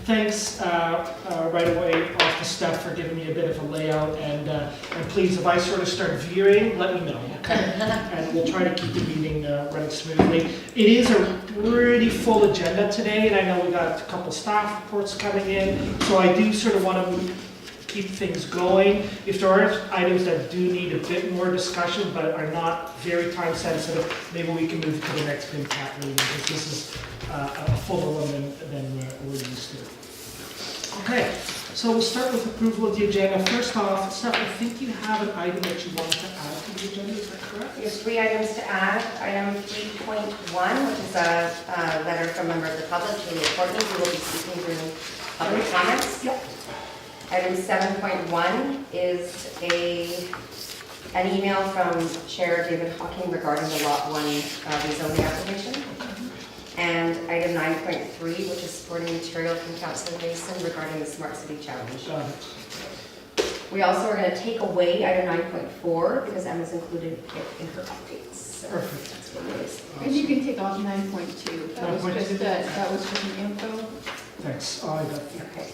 thanks right away off to Steph for giving me a bit of a layout, and please, if I sort of start veering, let me know, okay? And we'll try to keep the meeting running smoothly. It is a pretty full agenda today, and I know we got a couple staff reports coming in, so I do sort of want to keep things going. If there are items that do need a bit more discussion but are not very time sensitive, maybe we can move to the next PIMPAC meeting, because this is a fuller one than we're used to. Okay, so we'll start with approval of the agenda. First off, Steph, I think you have an item that you wanted to add to the agenda, is that correct? There's 3 items to add. Item 3.1, which is a letter from a member of the public, Julia Courtney, who will be speaking during public comments. Yep. Item 7.1 is an email from Chair David Hawking regarding the Lot 1 rezoning application. And item 9.3, which is supporting material from Councillor Mason regarding the Smart City Challenge. Got it. We also are going to take away item 9.4 because Emma's included it in her updates. So Perfect. that's what it is. And you can take off 9.2. That was 9.2? just that was just an info. Thanks. Oh, I got it. Okay.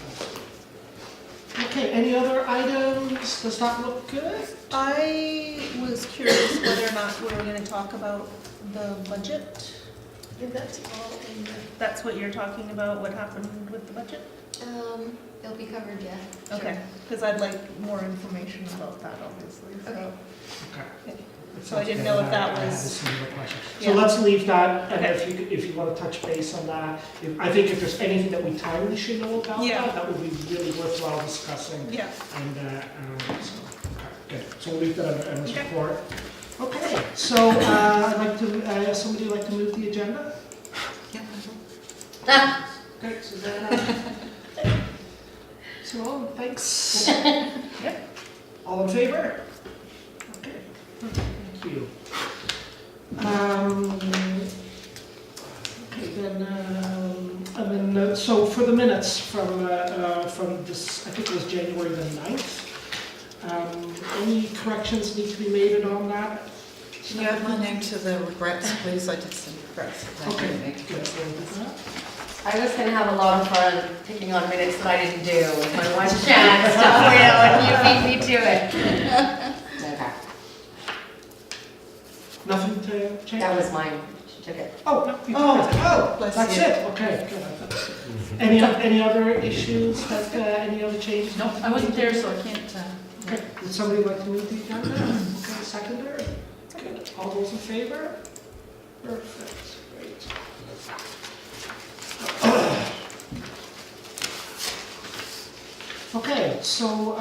Okay, any other items? Does that look good? I was curious whether or not we were going to talk about the budget. If that's all in the, That's what you're talking about, what happened with the budget? it'll be covered, yeah. Okay, because I'd like more information about that, obviously. So. Okay. Okay. So I didn't know if that I had a was- similar question. Yeah. So let's leave that, and Okay. if you want to touch base on that, I think if there's anything that we timely should know about Yeah. that would be really worthwhile discussing. Yeah. And, so, okay, good. So we'll leave that under Emma's Okay. report. Okay, so I'd like to, somebody like to move the agenda? Okay, Susanna. So, thanks. Yep. All in favor? Okay, thank you. Okay, then, and then, so for the minutes from this, I think it was January the 9th, any corrections need to be made on that? Can you add my name to the regrets, please? I did some regrets. that I Okay, didn't make. good. So we'll do that. I was going to have a lot of fun picking on minutes that I didn't do. My one chance to and you beat me to it. Okay. Nothing to change? That was mine. She took it. Oh, no, you Oh, did it. Oh, bless that's you. it, okay, good. Any other issues, that, any other changes? No, I wasn't there, so I can't, Okay, would somebody like to move the agenda? Okay, seconder? Good, all those in favor? Perfect, great. Okay, so,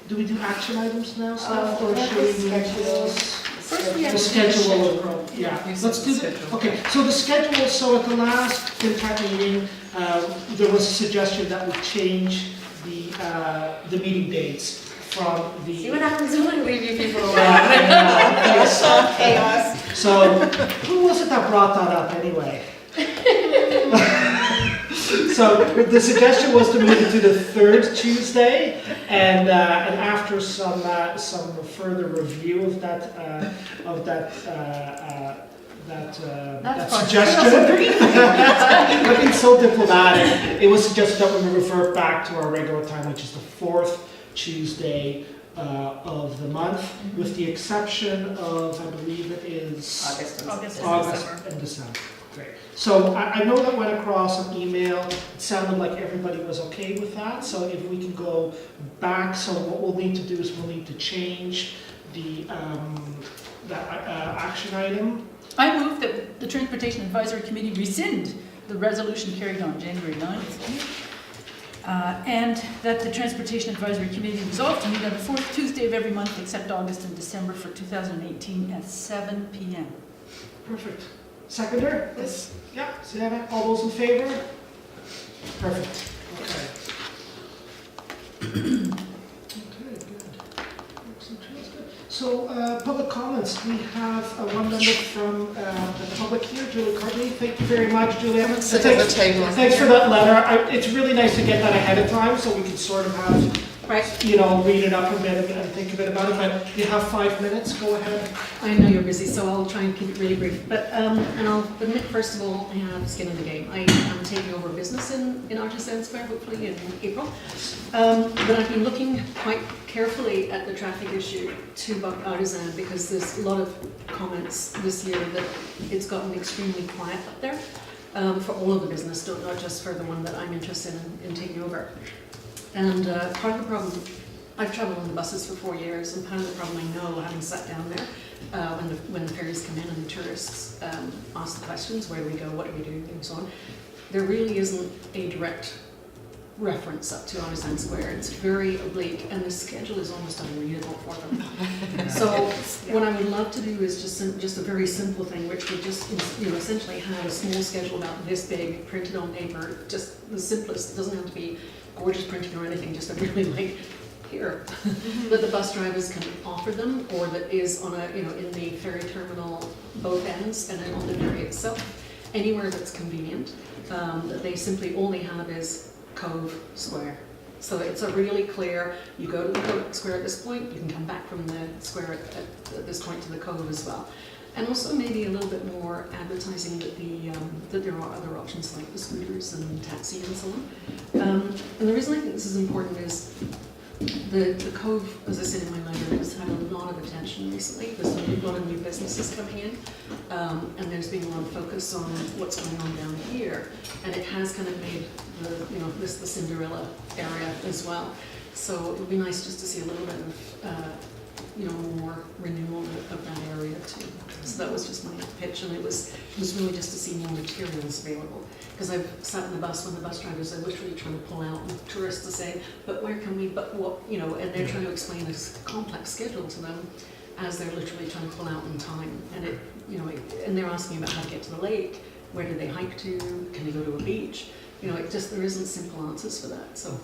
do we do action items now, Steph, or should we move this? First The schedule, yeah, let's do the, Schedule. okay, so the schedule, so at the last FinTech meeting, there was a suggestion that we change the meeting dates from the. See what happens when we leave you people alone. Yes. Chaos. So, who was it that brought that up anyway? So, the suggestion was to move it to the third Tuesday, and after some further review of that suggestion. Looking so diplomatic, it was suggested that we revert back to our regular time, which is the fourth Tuesday of the month, with the exception of, I believe it is August and August December. and December. Great. So I know that went across an email. It sounded like everybody was okay with that. So if we can go back, so what we'll need to do is we'll need to change the action item. I move that the Transportation Advisory Committee rescind the resolution carried on January 9th. And that the Transportation Advisory Committee resolve to meet on the fourth Tuesday of every month except August and December for 2018 at 7 p.m. Perfect. Seconder? Yes. Yeah, Susanna, all those in favor? Perfect. Okay. Okay, good. Excellent, that's good. So, public comments, we have one member from the public here, Julie Courtney. Thank you very much, Julie. Sit at the table. Thanks for that letter. It's really nice to get that ahead of time so we can sort of have Right. you know, read it up a bit and think a bit about it, but you have 5 minutes, go ahead. I know you're busy, so I'll try and keep it really brief. But, and I'll admit, first of all, I have skin in the game. I am taking over business in Artisan Square, hopefully in April. But I've been looking quite carefully at the traffic issue to Artisan because there's a lot of comments this year that it's gotten extremely quiet up there for all of the business, not just for the one that I'm interested in taking over. And part of the problem, I've traveled on the buses for 4 years, and part of the problem I know, having sat down there, when the ferries come in and the tourists ask the questions, where do we go, what do we do, and so on, there really isn't a direct reference up to Artisan Square. It's very oblique, and the schedule is almost unreadable for them. So what I would love to do is just a very simple thing, which would just, you know, essentially have a small schedule about this big, printed on paper, just the simplest. It doesn't have to be gorgeous printing or anything, just a really like here that the bus drivers can offer them, or that is on a, you know, in the ferry terminal both ends and then on the ferry itself, anywhere that's convenient. That they simply all they have is Cove Square. So it's a really clear, you go to the Cove Square at this point, you can come back from the square at this point to the Cove as well. And also maybe a little bit more advertising that that there are other options like the scooters and taxi and so on. And the reason I think this is important is the Cove, as I said in my letter, has had a lot of attention recently. There's a lot of new businesses coming in, and there's been a lot of focus on what's going on down here. And it has kind of made the Cinderella area as well. So it would be nice just to see a little bit of more renewal of that area too. So that was just my pitch, and it was really just to see more materials available. Because I've sat in the bus when the bus drivers are literally trying to pull out, and tourists are saying, but where can we, but what, and they're trying to explain this complex schedule to them as they're literally trying to pull out in time. And and they're asking about how to get to the lake, where do they hike to, can they go to a beach? There isn't simple answers for that. So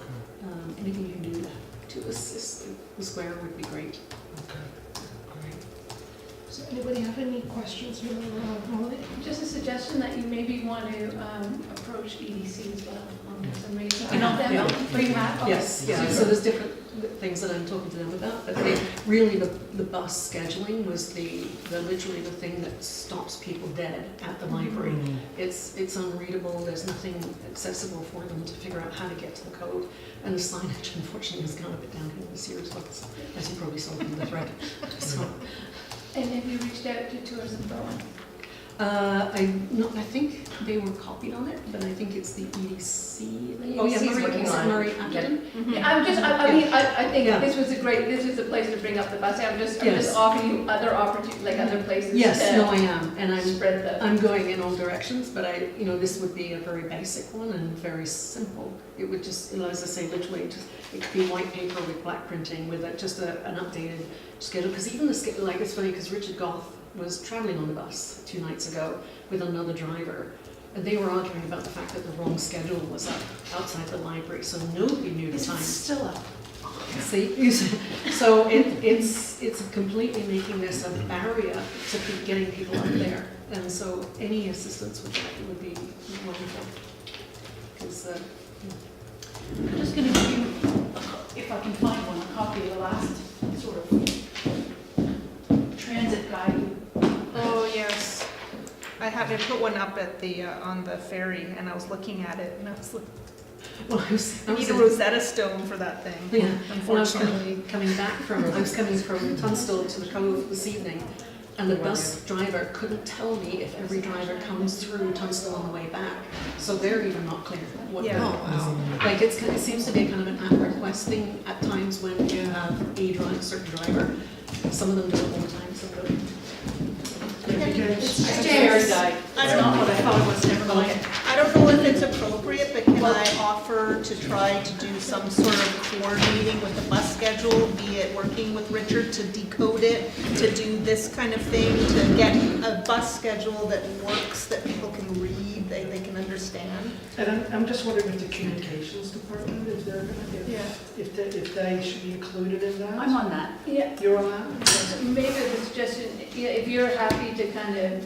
anything you can do to assist the square would be great. Okay, great. Does anybody have any questions for Molly? Just a suggestion that you maybe want to approach EDC as well on some reason. You know, them, yeah. bring that. Okay. Yes, yeah, so there's different things that I'm talking to them about, but the bus scheduling was literally the thing that stops people dead at the library. It's unreadable, there's nothing accessible for them to figure out how to get to the Cove, and the signage unfortunately has gone a bit downhill this year as well, as you probably saw from the thread. So, And have you reached out to Tourism Berlin? I think they were copied on it, but I think it's the EDC. Oh, yeah, he's working is it on it. Murray Atherton? Yeah, I think Yeah. this was a place to bring up the bus. I'm Yes. just offering you other opportunities, like other places. Yes, to no, I am, and spread the. I'm going in all directions, but this would be a very basic one and very simple. It would just, as I say, literally it could be white paper with black printing with an updated schedule. Because even the schedule, like it's funny because Richard Goth was traveling on the bus 2 nights ago with another driver, and they were arguing about the fact that the wrong schedule was up outside the library, so nobody knew the time. Still up. See, so it's completely making this a barrier to keep getting people up there, and so any assistance with that would be wonderful. Because I'm just going to give you, if I can find one, a copy of the last sort of transit guide. Oh, yes. I had to put one up at the, on the ferry, and I was looking at it, and I was like, I need a Rosetta Stone for that thing, yeah, when I was unfortunately. coming from Tunstall to the Cove this evening, and the bus driver couldn't tell me if every driver comes through Tunstall on the way back, so they're even not clear what. Yeah. Like it seems to be kind of an at-request thing at times when you have a certain driver. Some of them do it all the time, some don't. It's a ferry guide. It's not what I thought it was, never mind. I don't know if it's appropriate, but can I offer to try to do some sort of coordinating with the bus schedule, be it working with Richard to decode it, to do this kind of thing, to get a bus schedule that works, that people can read, they can understand? And I'm just wondering if the communications department, if they should be included in that? I'm on that. Yeah, You're on that? maybe the suggestion, if you're happy to kind of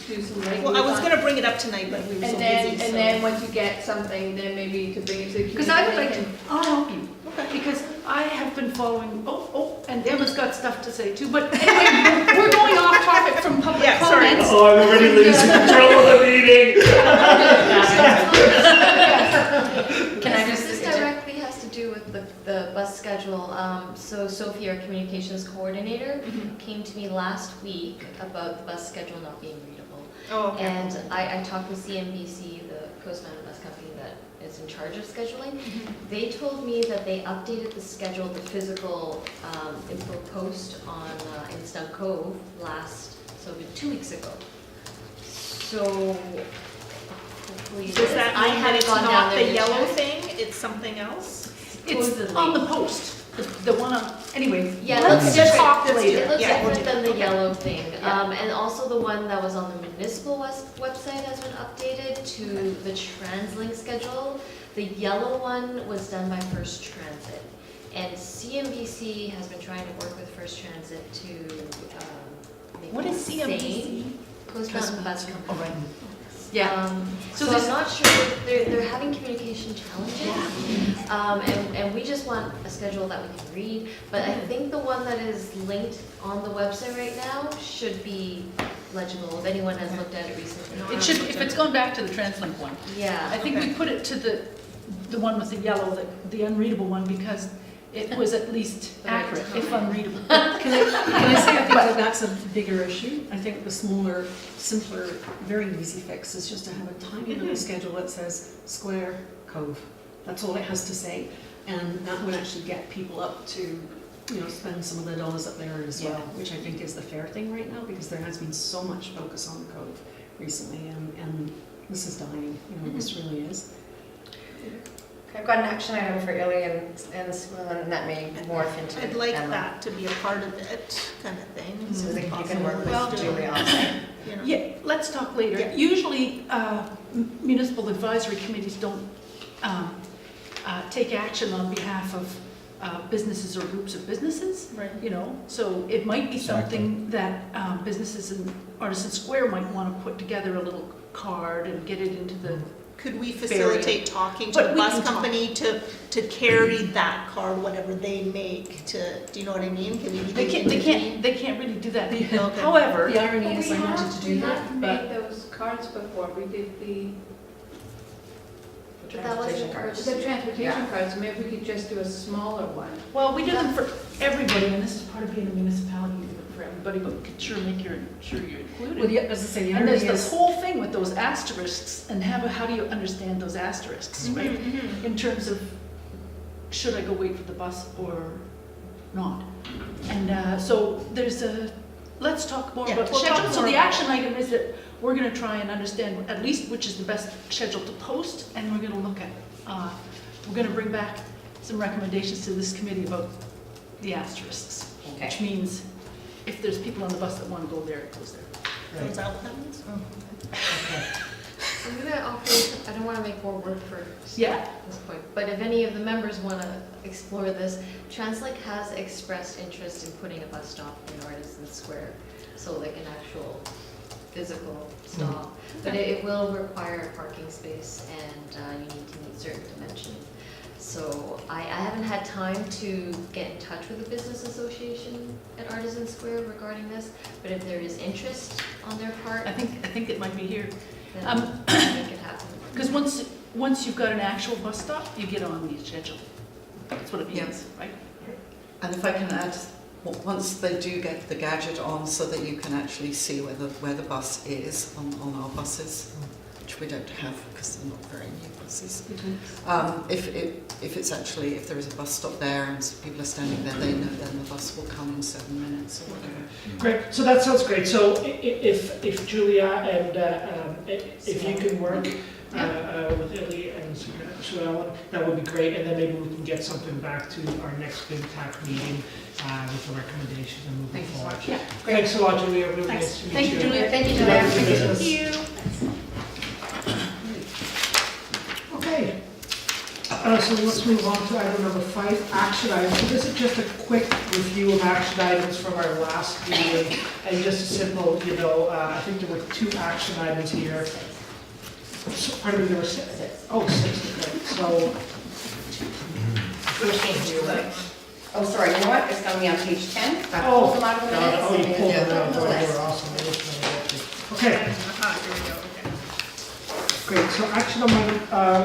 do some like. Well, I was gonna bring it up tonight, but we were so And then, busy, and so. then once you get something, then maybe to bring it to the community. Because I would like to, and- I'll help you, because I have been following, and Emma's got stuff to say too, but anyway, we're going off topic from public Yeah, sorry. comments. Oh, I'm already losing control of the meeting. Can I just? This directly has to do with the bus schedule. So Sophie, our communications coordinator, came to me last week about the bus schedule not being readable. Oh, okay. And I talked with CNBC, the Coast Mountain Bus Company that is in charge of scheduling. They told me that they updated the schedule, the physical info post on in Snug Cove so 2 weeks ago. So hopefully, Does that I mean that haven't it's gone down not there the to yellow check. thing, it's something else? It's on the post, the one on, anyway, Yeah, let's that's just different. talk later. It looks Yeah, we'll different do than the that. yellow thing. Yeah. And also the one that was on the municipal website has been updated to the TransLink schedule. The yellow one was done by First Transit. And CNBC has been trying to work with First Transit to make What it is the CNBC? same. Coast Mountain Bus Company. Oh, right. Yeah. So So I'm this- not sure, they're having communication challenges. And we just want a schedule that we can read. But I think the one that is linked on the website right now should be legible, if anyone has looked at it recently. It should, if it's gone back to the TransLink one. I Yeah, think we put it to the one with the yellow, the unreadable one, because it was at least accurate, if unreadable. Can I say, I think that that's a bigger issue. I think the smaller, simpler, very easy fix is just to have a tiny little schedule that says Square Cove. That's all it has to say. And that would actually get people up to, spend some of the dollars up there as well, which I think is the fair thing right now, because there has been so much focus on the Cove recently, and this is dying, this really is. I've got an action item for Illy and that may morph into. I'd like Emma. that to be a part of it, kind of thing. So that you can work Well, with Julie on that. You know. Yeah, let's talk later. Yeah. Usually, municipal advisory committees don't take action on behalf of businesses or groups of businesses, Right. So it might be something that businesses in Artisan Square might want to put together a little card and get it into the, Could we facilitate talking to But the we bus can talk. company to carry that card, whatever they make, do you know what I mean? Can we be they the can't really do that. Okay. However, The irony is I wanted to do We that, have but made those cards before, we did the but that wasn't Transportation the the transportation cards, maybe we could just do a smaller one. well, we do them for everybody, and this is part of being a municipality, we do it for everybody, but we could sure make sure you're included. well, as I say, the And irony there's this is, whole thing with those asterisks, and how do you understand those asterisks, right? In terms of, should I go wait for the bus or not? And so let's talk more Yeah, about the we'll talk schedule. So more the about action item is that we're gonna try and understand at least which is the best schedule to post, and we're gonna look at, we're gonna bring back some recommendations to this committee about the asterisks. Okay. Which means if there's people on the bus that wanna go there, it goes there. Is that what that means? I'm gonna offer, I don't wanna make more work for Yeah. at this point, but if any of the members wanna explore this, TransLink has expressed interest in putting a bus stop in Artisan Square, so like an actual physical stop. But it will require a parking space and you need to meet certain dimensions. So I haven't had time to get in touch with the business association at Artisan Square regarding this, but if there is interest on their part, I think it might be here. then Um, make it happen. Because once you've got an actual bus stop, you get on the schedule. That's what it means, right? And if I can add, once they do get the gadget on so that you can actually see where the bus is on our buses, which we don't have because they're not very new buses. If it's actually, if there is a bus stop there and people are standing there, they know then the bus will come in 7 minutes or whatever. Great, so that sounds great. So if Julia and if you can work with Illy and Sue Ellen, that would be great. And then maybe we can get something back to our next big TAC meeting with the recommendations and moving Thank you so forward. much. Yeah, Thanks a lot, Julia. Really Thanks. nice to meet Thank you, Julia. Thank you, Good luck Julia. with your business. Thank you. Okay. So let's move on to item number 5, action items. So this is just a quick review of action items from our last meeting, and just a simple, I think there were 2 action items here. So, pardon me, there were 6. Oh, 6, okay. So, first one, Oh, sorry, you know what? It's gonna be on page 10. I Oh, pulled them out of the minutes. oh, you pulled them out, The oh, they list. were awesome. They were okay. Here we go, okay. Great, so action number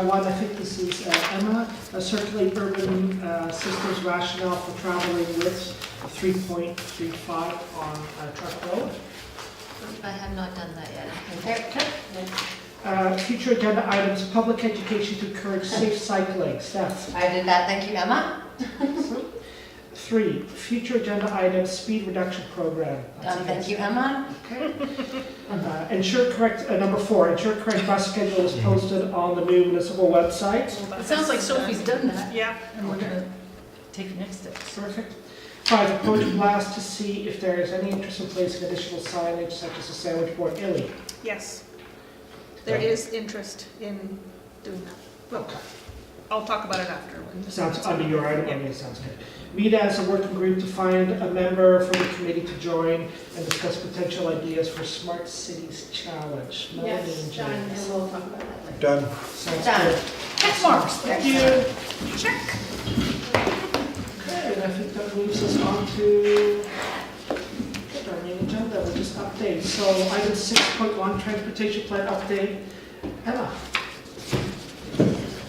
1, I think this is Emma, circulate urban systems rationale for traveling widths 3.35 on Truck Road. I have not done that yet. Okay. Future agenda items, public education to encourage safe cycling. Steph. I did that, thank you, Emma. 3, future agenda items, speed reduction program. Done, thank you, Emma. Okay. Number 4, ensure correct bus schedule is posted on the new municipal website. It sounds like Sophie's done that, Yeah. and we're gonna take the next step. Perfect. 5, approach blast to see if there is any interest in placing additional signage such as a sandwich board. Illy. Yes. There is interest in doing that. Well, Okay. I'll talk about it after. Sounds under your item, I mean, sounds good. Meet as a working group to find a member from the committee to join and discuss potential ideas for Smart Cities Challenge. Melanie and Yes, done, and James. we'll talk about that later. Done. Sounds Done. good. Check marks. Thank you. Check. Okay, and I think that moves us on to our main agenda, we'll just update. So item 6.1, transportation plan update. Emma.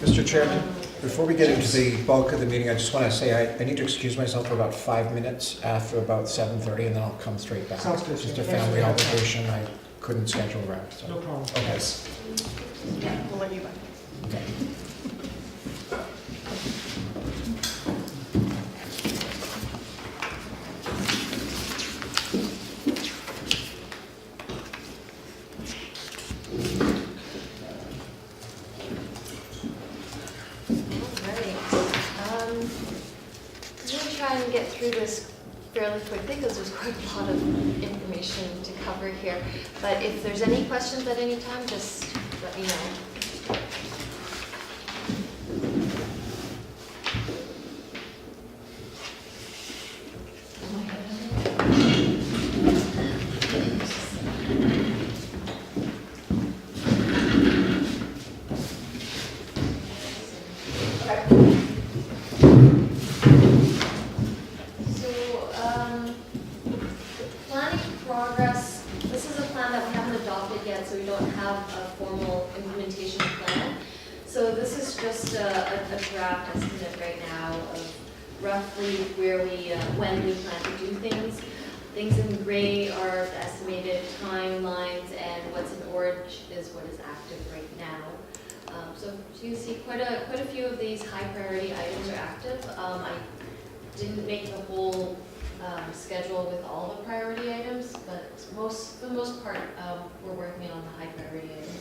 Mr. Chairman, before we get into the bulk of the meeting, I just want to say I need to excuse myself for about 5 minutes after about 7:30, and then I'll come straight back. Sounds good. Just a Thanks for family that. obligation I couldn't schedule around, so. No problem. Okay. Yeah, we'll let you back. Alright, I'm gonna try and get through this fairly quickly because there's quite a lot of information to cover here. But if there's any questions at any time, just let me know. So, planning progress, this is a plan that we haven't adopted yet, so we don't have a formal implementation plan. So this is just a draft estimate right now of roughly where we, when we plan to do things. Things in gray are the estimated timelines, and what's in orange is what is active right now. So you see quite a few of these high priority items are active. I didn't make the whole schedule with all the priority items, but for the most part, we're working on the high priority items.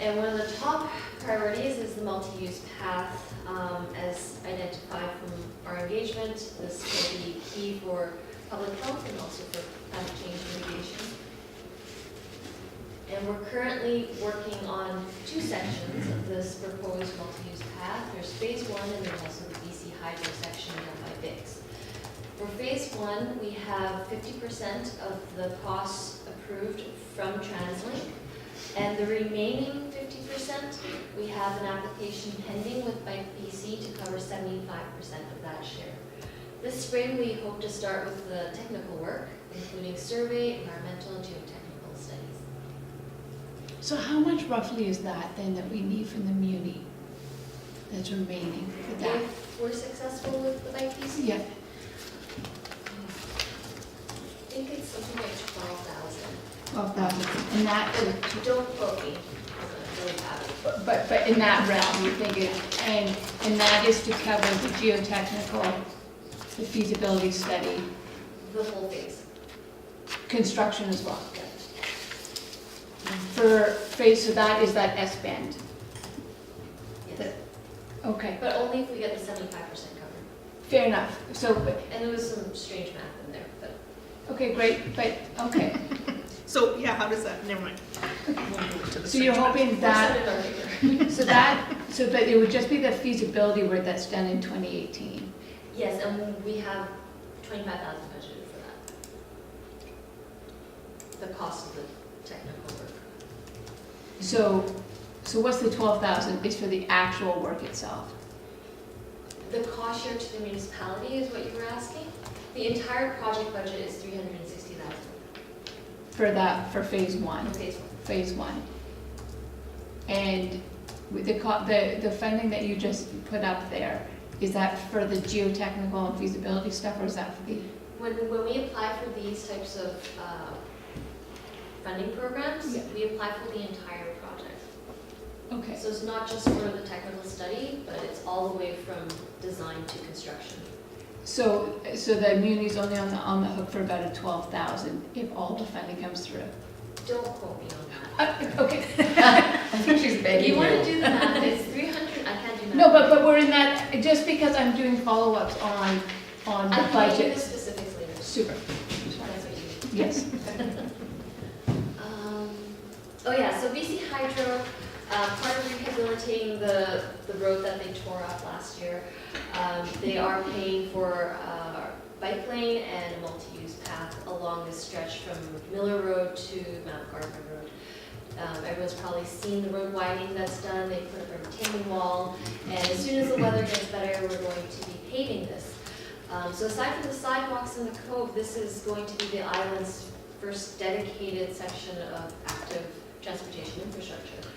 And one of the top priorities is the multi-use path, as identified from our engagement. This will be key for public health and also for climate change mitigation. And we're currently working on 2 sections of this proposed multi-use path. There's phase 1 and there's also the BC Hydro section done by VIX. For phase 1, we have 50% of the costs approved from TransLink. And the remaining 50%, we have an application pending with Bike BC to cover 75% of that share. This spring, we hope to start with the technical work, including survey, environmental, and geotechnical studies. So how much roughly is that then that we need from the muni that's remaining for that? If we're successful with the Bike BC, Yeah, I think it's something like 12,000. 12,000, and that, Don't quote me, I don't really have it. but in that realm, you think it, and that is to cover the geotechnical, the feasibility study, The whole phase. construction as well. For phase, so that is that S-band, Yes. okay, But only if we get the 75% covered. fair enough, so, And there was some strange math in there, but okay, great, but, okay. So, yeah, how does that, never mind. We'll move to the So you're search. hoping we'll that, set it on paper. so that, So, but it would just be the feasibility work that's done in 2018? Yes, and we have 25,000 budgeted for that. The cost of the technical work. So what's the 12,000 is for the actual work itself? The cost share to the municipality is what you were asking? The entire project budget is 360,000 For phase one? for phase one. Phase one. And with the funding that you just put up there, is that for the geotechnical and feasibility stuff, or is that for the? When we apply for these types of funding programs, Yeah. we apply for the entire project. Okay. So it's not just for the technical study, but it's all the way from design to construction. So the muni's only on the hook for about a 12,000 if all the funding comes through? Don't quote me on that. Okay. I think she's If begging you want to you. do the math, it's 300, I can't do math. No, but we're in that, just because I'm doing follow-ups on the I can give you the budget. specifics later. Super. That's what you need. Yes. Oh yeah, so BC Hydro, part of rehabilitating the road that they tore up last year, they are paying for bike lane and a multi-use path along this stretch from Miller Road to Mount Gardner Road. Everyone's probably seen the road widening that's done. They put up a retaining wall, and as soon as the weather gets better, we're going to be paving this. So aside from the sidewalks in the cove, this is going to be the island's first dedicated section of active transportation infrastructure.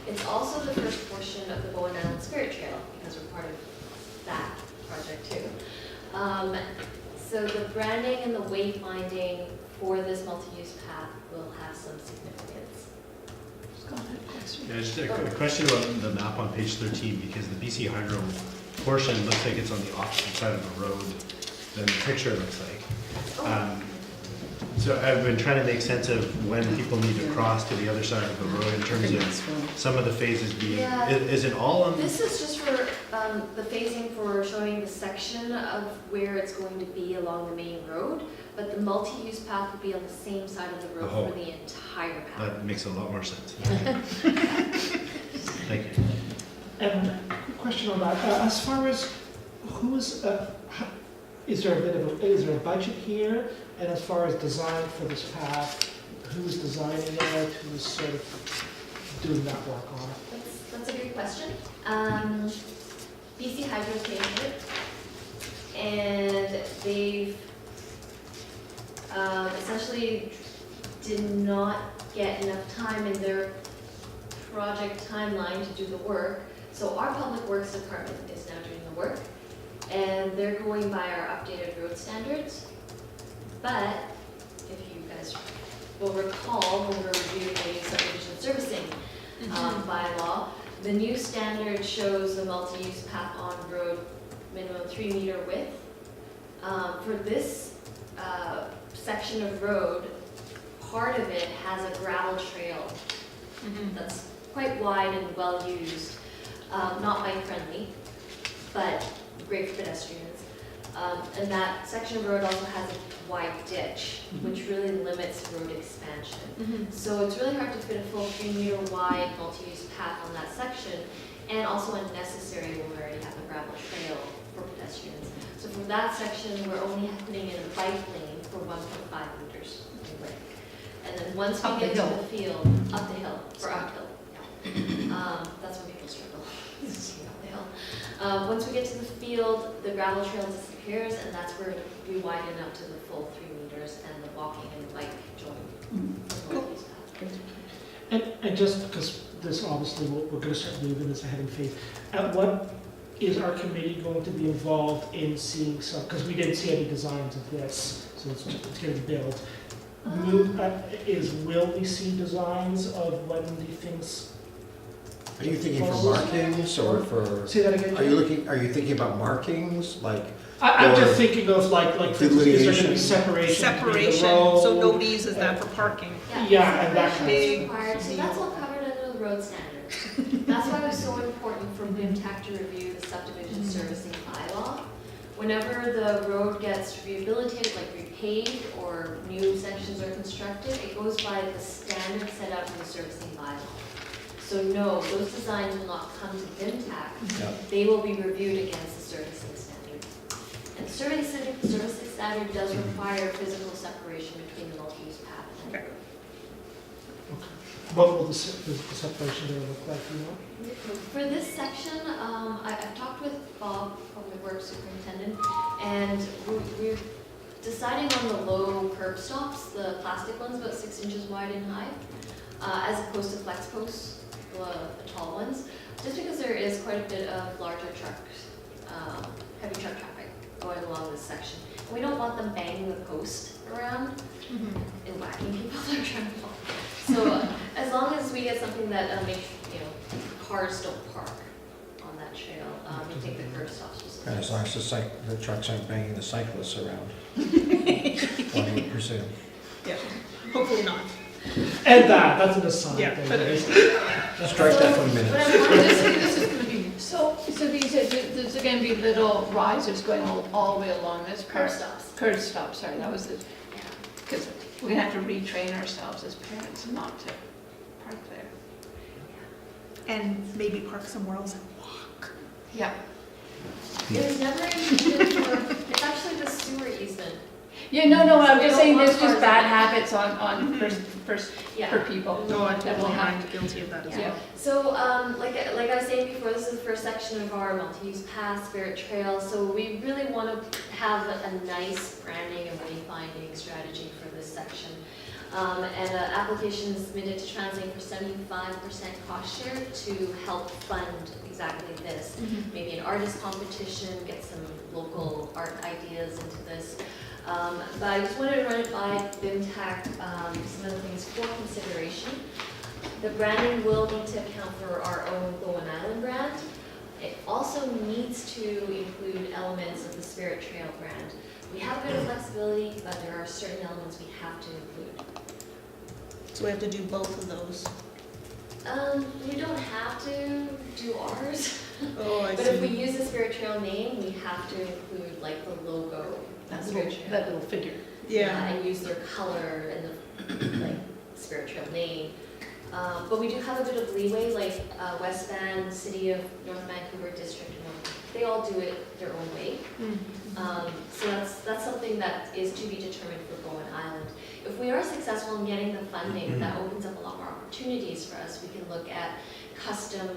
It's also the first portion of the Bowen Island Spirit Trail, because we're part of that project too. So the branding and the wayfinding for this multi-use path will have some significance. Scott had a question. Yeah, just a question about the map on page 13, because the BC Hydro portion looks like it's on the opposite side of the road than the picture looks like. So I've been trying to make sense of when people need to cross to the other side of the road in terms of some of the phases being, Yeah. is it all on? This is just for the phasing for showing the section of where it's going to be along the main road, but the multi-use path will be on the same side of the road Oh. for the entire path. That makes a lot more sense. Thank you. And quick question on that, as far as who's, is there a budget here? And as far as design for this path, who's designing it, who's sort of doing that work on it? That's a good question. BC Hydro's paying for it, and they've essentially did not get enough time in their project timeline to do the work. So our Public Works Department is now doing the work, and they're going by our updated road standards. But if you guys will recall, when we were reviewing the subdivision servicing bylaw, the new standard shows the multi-use path on road minimum 3 meter width. For this section of road, part of it has a gravel trail that's quite wide and well used, not bike friendly, but great for pedestrians. And that section of road also has a wide ditch, which really limits road expansion. So it's really hard to fit a full 3 meter wide multi-use path on that section, and also unnecessary when we already have a gravel trail for pedestrians. So for that section, we're only putting in a bike lane for 1.5 meters in width. And then once we Up get the to hill. the field, up the hill, for uphill, yeah. That's when people struggle, is up the hill. Once we get to the field, the gravel trail disappears, and that's where we widen up to the full 3 meters, and the walking and the bike join. the multi-use path. And just because this obviously, we're going to start moving this ahead in phase, at what is our committee going to be involved in seeing some, because we didn't see any designs of this, so it's going to be built. Will we see designs of when the things? Are you thinking for markings or for, Say that again? are you thinking about markings, like, I'm or just thinking of like for instance, is there going to be separation between the Separation, road? so nobody uses that for parking. Yeah, and that separation is kind of- required, so that's all covered under the road standards. That's why it was so important for BIMTAC to review the subdivision servicing bylaw. Whenever the road gets rehabilitated, like repaved or new sections are constructed, it goes by the standards set out in the servicing bylaw. So no, those designs will not come to BIMTAC. Yeah. They will be reviewed against the servicing standard. And the servicing standard does require physical separation between the multi-use path and the road. What will the separation there look like, you know? For this section, I've talked with Bob, Public Works Superintendent, and we're deciding on the low curb stops, the plastic ones about 6 inches wide and high, as opposed to flex posts, the tall ones, just because there is quite a bit of larger trucks, heavy truck traffic going along this section. And we don't want them banging the post around and whacking people that are trying to fall. So as long as we get something that makes, cars don't park on that trail, we take the curb stops. And as long as the trucks aren't banging the cyclists around, one would presume. Yeah, hopefully not. And that's an aside. Yeah, there, but right? Strike that from the But minutes. I wanted to say This is gonna be, so these are, there's gonna be little risers going all the way along this curb part. stops. Curb stops, sorry, that was the, because we're gonna have to retrain ourselves as parents not to park there. And maybe park somewhere else and walk. Yeah. It was never intended for, it's actually the sewer easement. Yeah, no, I'm So we just don't saying want there's just cars bad in. habits on Yeah. for people. No, I that will totally happen. am guilty of that as Yeah. well. So, like I was saying before, this is the first section of our multi-use path, Spirit Trail. So we really want to have a nice branding and wayfinding strategy for this section. And an application is submitted to TransLink for 75% cost share to help fund exactly this. Maybe an artist competition, get some local art ideas into this. But I just wanted to run it by BIMTAC, some of the things for consideration. The branding will need to account for our own Bowen Island brand. It also needs to include elements of the Spirit Trail brand. We have a bit of flexibility, but there are certain elements we have to include. So we have to do both of those. We don't have to do ours, Oh, I but if we see. use the Spirit Trail name, we have to include like the logo of Spirit Trail. That little figure. Yeah. And use their color and the like Spirit Trail name. But we do have a bit of leeway, like West Van, City of North Vancouver District, they all do it their own way. So that's something that is to be determined for Bowen Island. If we are successful in getting the funding, that opens up a lot more opportunities for us. We can look at custom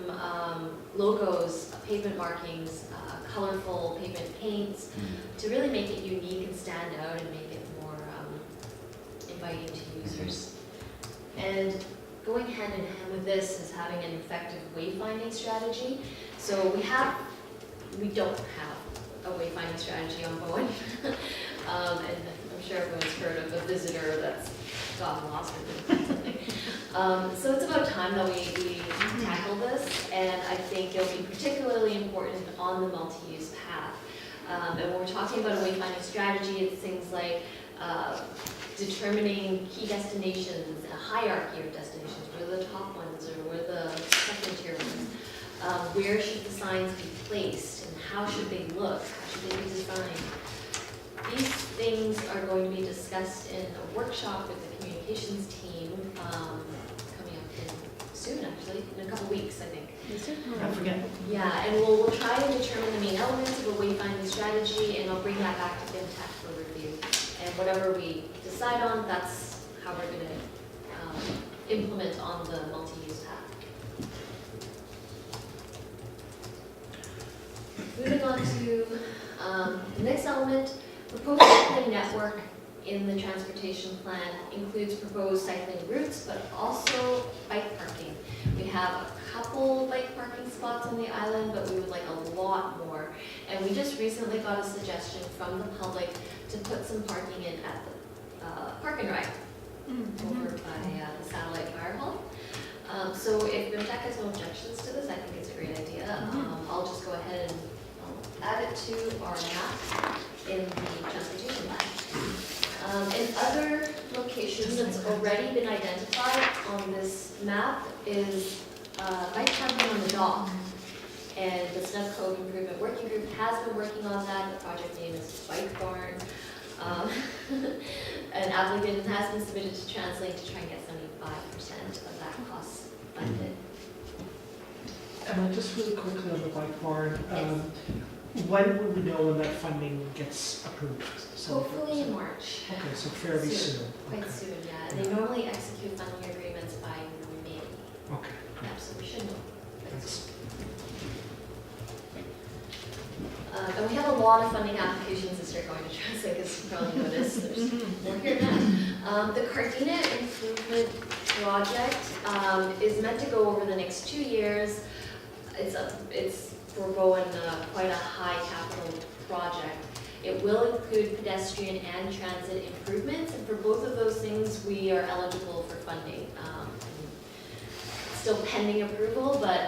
logos, pavement markings, colorful pavement paints, to really make it unique and stand out and make it more inviting to users. And going hand in hand with this is having an effective wayfinding strategy. So we don't have a wayfinding strategy on Bowen. And I'm sure everyone's heard of a visitor that's gotten lost or didn't find something. So it's about time that we tackle this, and I think it'll be particularly important on the multi-use path. And when we're talking about a wayfinding strategy, it's things like determining key destinations, a hierarchy of destinations, where the top ones or where the second tier ones. Where should the signs be placed and how should they look? How should they be designed? These things are going to be discussed in a workshop with the communications team coming up soon, actually, in a couple weeks, I think. Don't forget. Yeah, and we'll try and determine the main elements of a wayfinding strategy, and I'll bring that back to BIMTAC for review. And whatever we decide on, that's how we're going to implement on the multi-use path. Moving on to the next element, proposed cycling network in the transportation plan includes proposed cycling routes, but also bike parking. We have a couple bike parking spots on the island, but we would like a lot more. And we just recently got a suggestion from the public to put some parking in at the Park and Ride over by the Satellite Fire Hall. So if BIMTAC has no objections to this, I think it's a great idea. I'll just go ahead and add it to our map in the transportation plan. In other locations that's already been identified on this map is bike parking on the dock. And the Snuff Cove Improvement Working Group has been working on that. The project name is Bike Barn. An applicant has been submitted to TransLink to try and get 75% of that cost funded. Just really quickly on the bike barn, when will we know when that funding gets approved? Hopefully in March. Okay, so fairly soon. Quite Okay. soon, yeah. And they normally execute funding agreements by May. Okay, Yeah, so we should know. thanks. And we have a lot of funding applications this year going to Translink, as you probably noticed. There's more here now. The Cardina Improvement Project is meant to go over the next 2 years. We're going quite a high capital project. It will include pedestrian and transit improvements, and for both of those things, we are eligible for funding. Still pending approval, but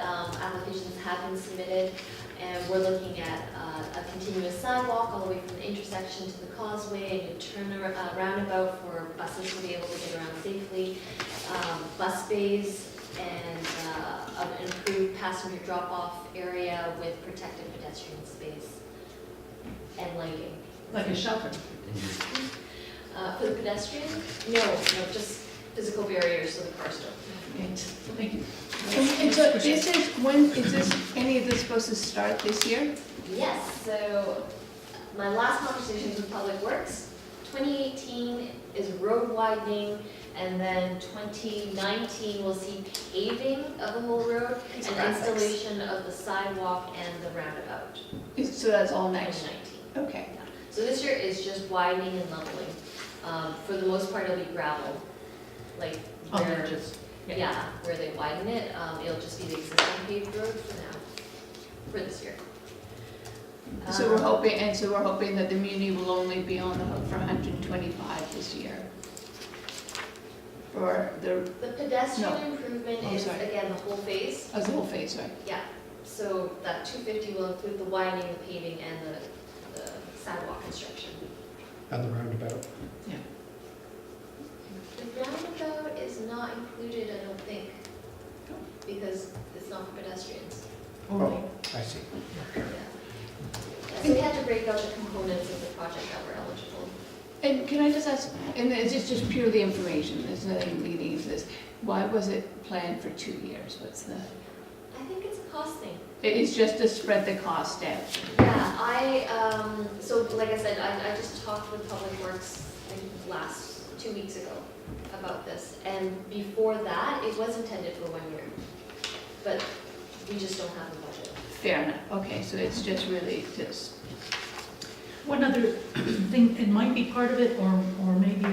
applications have been submitted, and we're looking at a continuous sidewalk all the way from the intersection to the causeway, and a turn roundabout for buses to be able to get around safely, bus bays, and an improved passenger drop-off area with protected pedestrian space and lighting. Like a shelter. For the pedestrian? No, just physical barriers so the cars don't. Right, thank you. And so is this, any of this supposed to start this year? Yes, so my last conversations with Public Works, 2018 is road widening, and then 2019 will see paving of the whole road and installation of the sidewalk and the roundabout. So that's all next? 2019. Okay. So this year is just widening and leveling. For the most part, it'll be gravel, like On the where, edges. yeah, where they widen it. It'll just be the existing paved road for now, for this year. So we're hoping that the Muni will only be on the hook for 125 this year. For the, The pedestrian No. improvement Oh, is, sorry. again, the whole phase. as the whole phase, right? Yeah, so that 250 will include the widening, the paving, and the sidewalk construction. And the roundabout. The roundabout is not included, I don't think, because it's not for pedestrians. Oh, I see. Yeah. So we had to break out the components of the project that were eligible. And can I just ask, and it's just purely information, there's nothing leading into this. Why was it planned for 2 years? What's the, I think it's a cost thing. it's just to spread the cost out. Yeah, so like I said, I just talked with Public Works, I think last 2 weeks ago about this. And before that, it was intended for 1 year. But we just don't have a budget. Fair enough, okay, so it's just really just, One other thing, it might be part of it, or maybe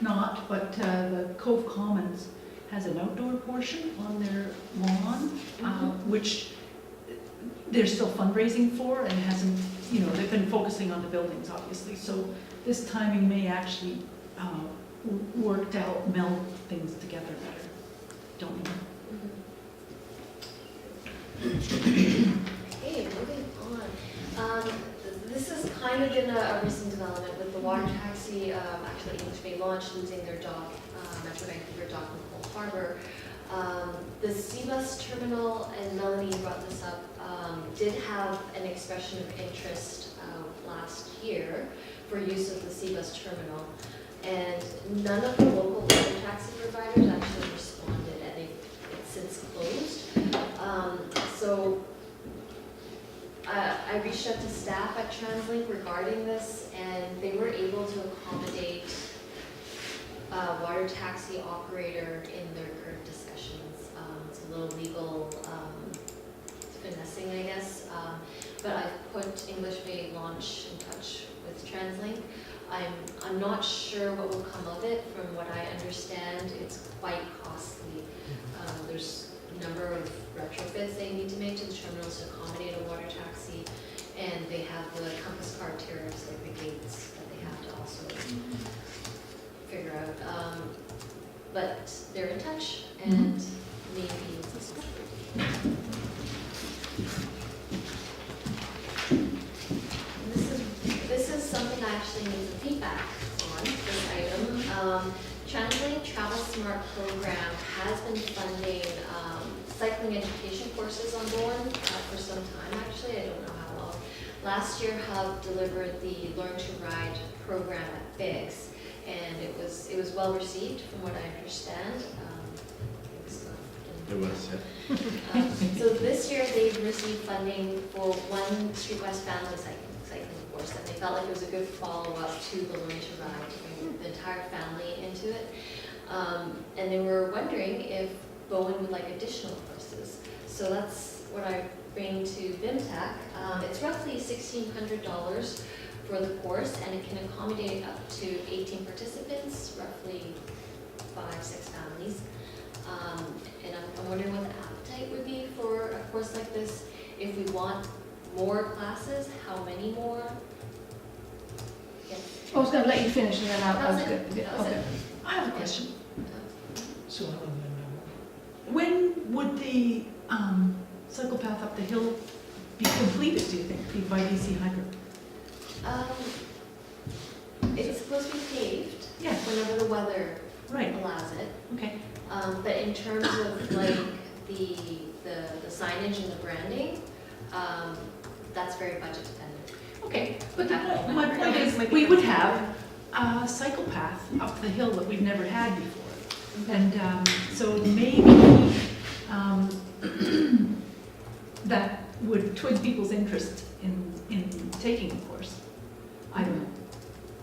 not, but the Cove Commons has an outdoor portion on their lawn, which they're still fundraising for and hasn't, they've been focusing on the buildings, obviously. So this timing may actually work to help meld things together better. Don't know. Okay, moving on. This has kind of been a recent development with the water taxi, actually English Bay Launch losing their dock at the Vancouver Dock in Cole Harbor. The Seabus terminal, and Melanie brought this up, did have an expression of interest last year for use of the Seabus terminal. And none of the local water taxi providers actually responded, and it's since closed. So I reached out to staff at TransLink regarding this, and they were able to accommodate a water taxi operator in their current discussions. It's a little legal finessing, I guess, but I've put English Bay Launch in touch with TransLink. I'm not sure what will come of it. From what I understand, it's quite costly. There's a number of retrofits they need to make to the terminals to accommodate a water taxi, and they have the compass car tariffs, like the gates, that they have to also figure out. But they're in touch, and maybe this is something I actually need some feedback on, this item. TransLink Travel Smart program has been funding cycling education courses on Bourne for some time, actually. I don't know how long. Last year, Hub delivered the Learn to Ride program at Biggs, and it was well received, from what I understand. It was, yeah. So this year, year, they've received funding for one Streetwest family cycling course, and they felt like it was a good follow-up to the Learn to Ride, to bring the entire family into it. And they were wondering if Bowen would like additional courses. So that's what I bring to BIMTech. It's roughly $1,600 for the course, and it can accommodate up to 18 participants, roughly 5-6 families. And I'm wondering what the appetite would be for a course like this. If we want more classes, how many more? Yes. I was gonna let you finish and then I was That good. was it. That was Okay. it. I have a question. So, When would the cycle path up the hill be completed, do you think, by BC Hydro? It's supposed to be paved Yeah, whenever the weather right, allows it. okay. But in terms of like the signage and the branding, that's very budget dependent. Okay, but my point is, we would have a cycle path up the hill that we've never had before. And so maybe that would twig people's interest in taking the course. I don't know.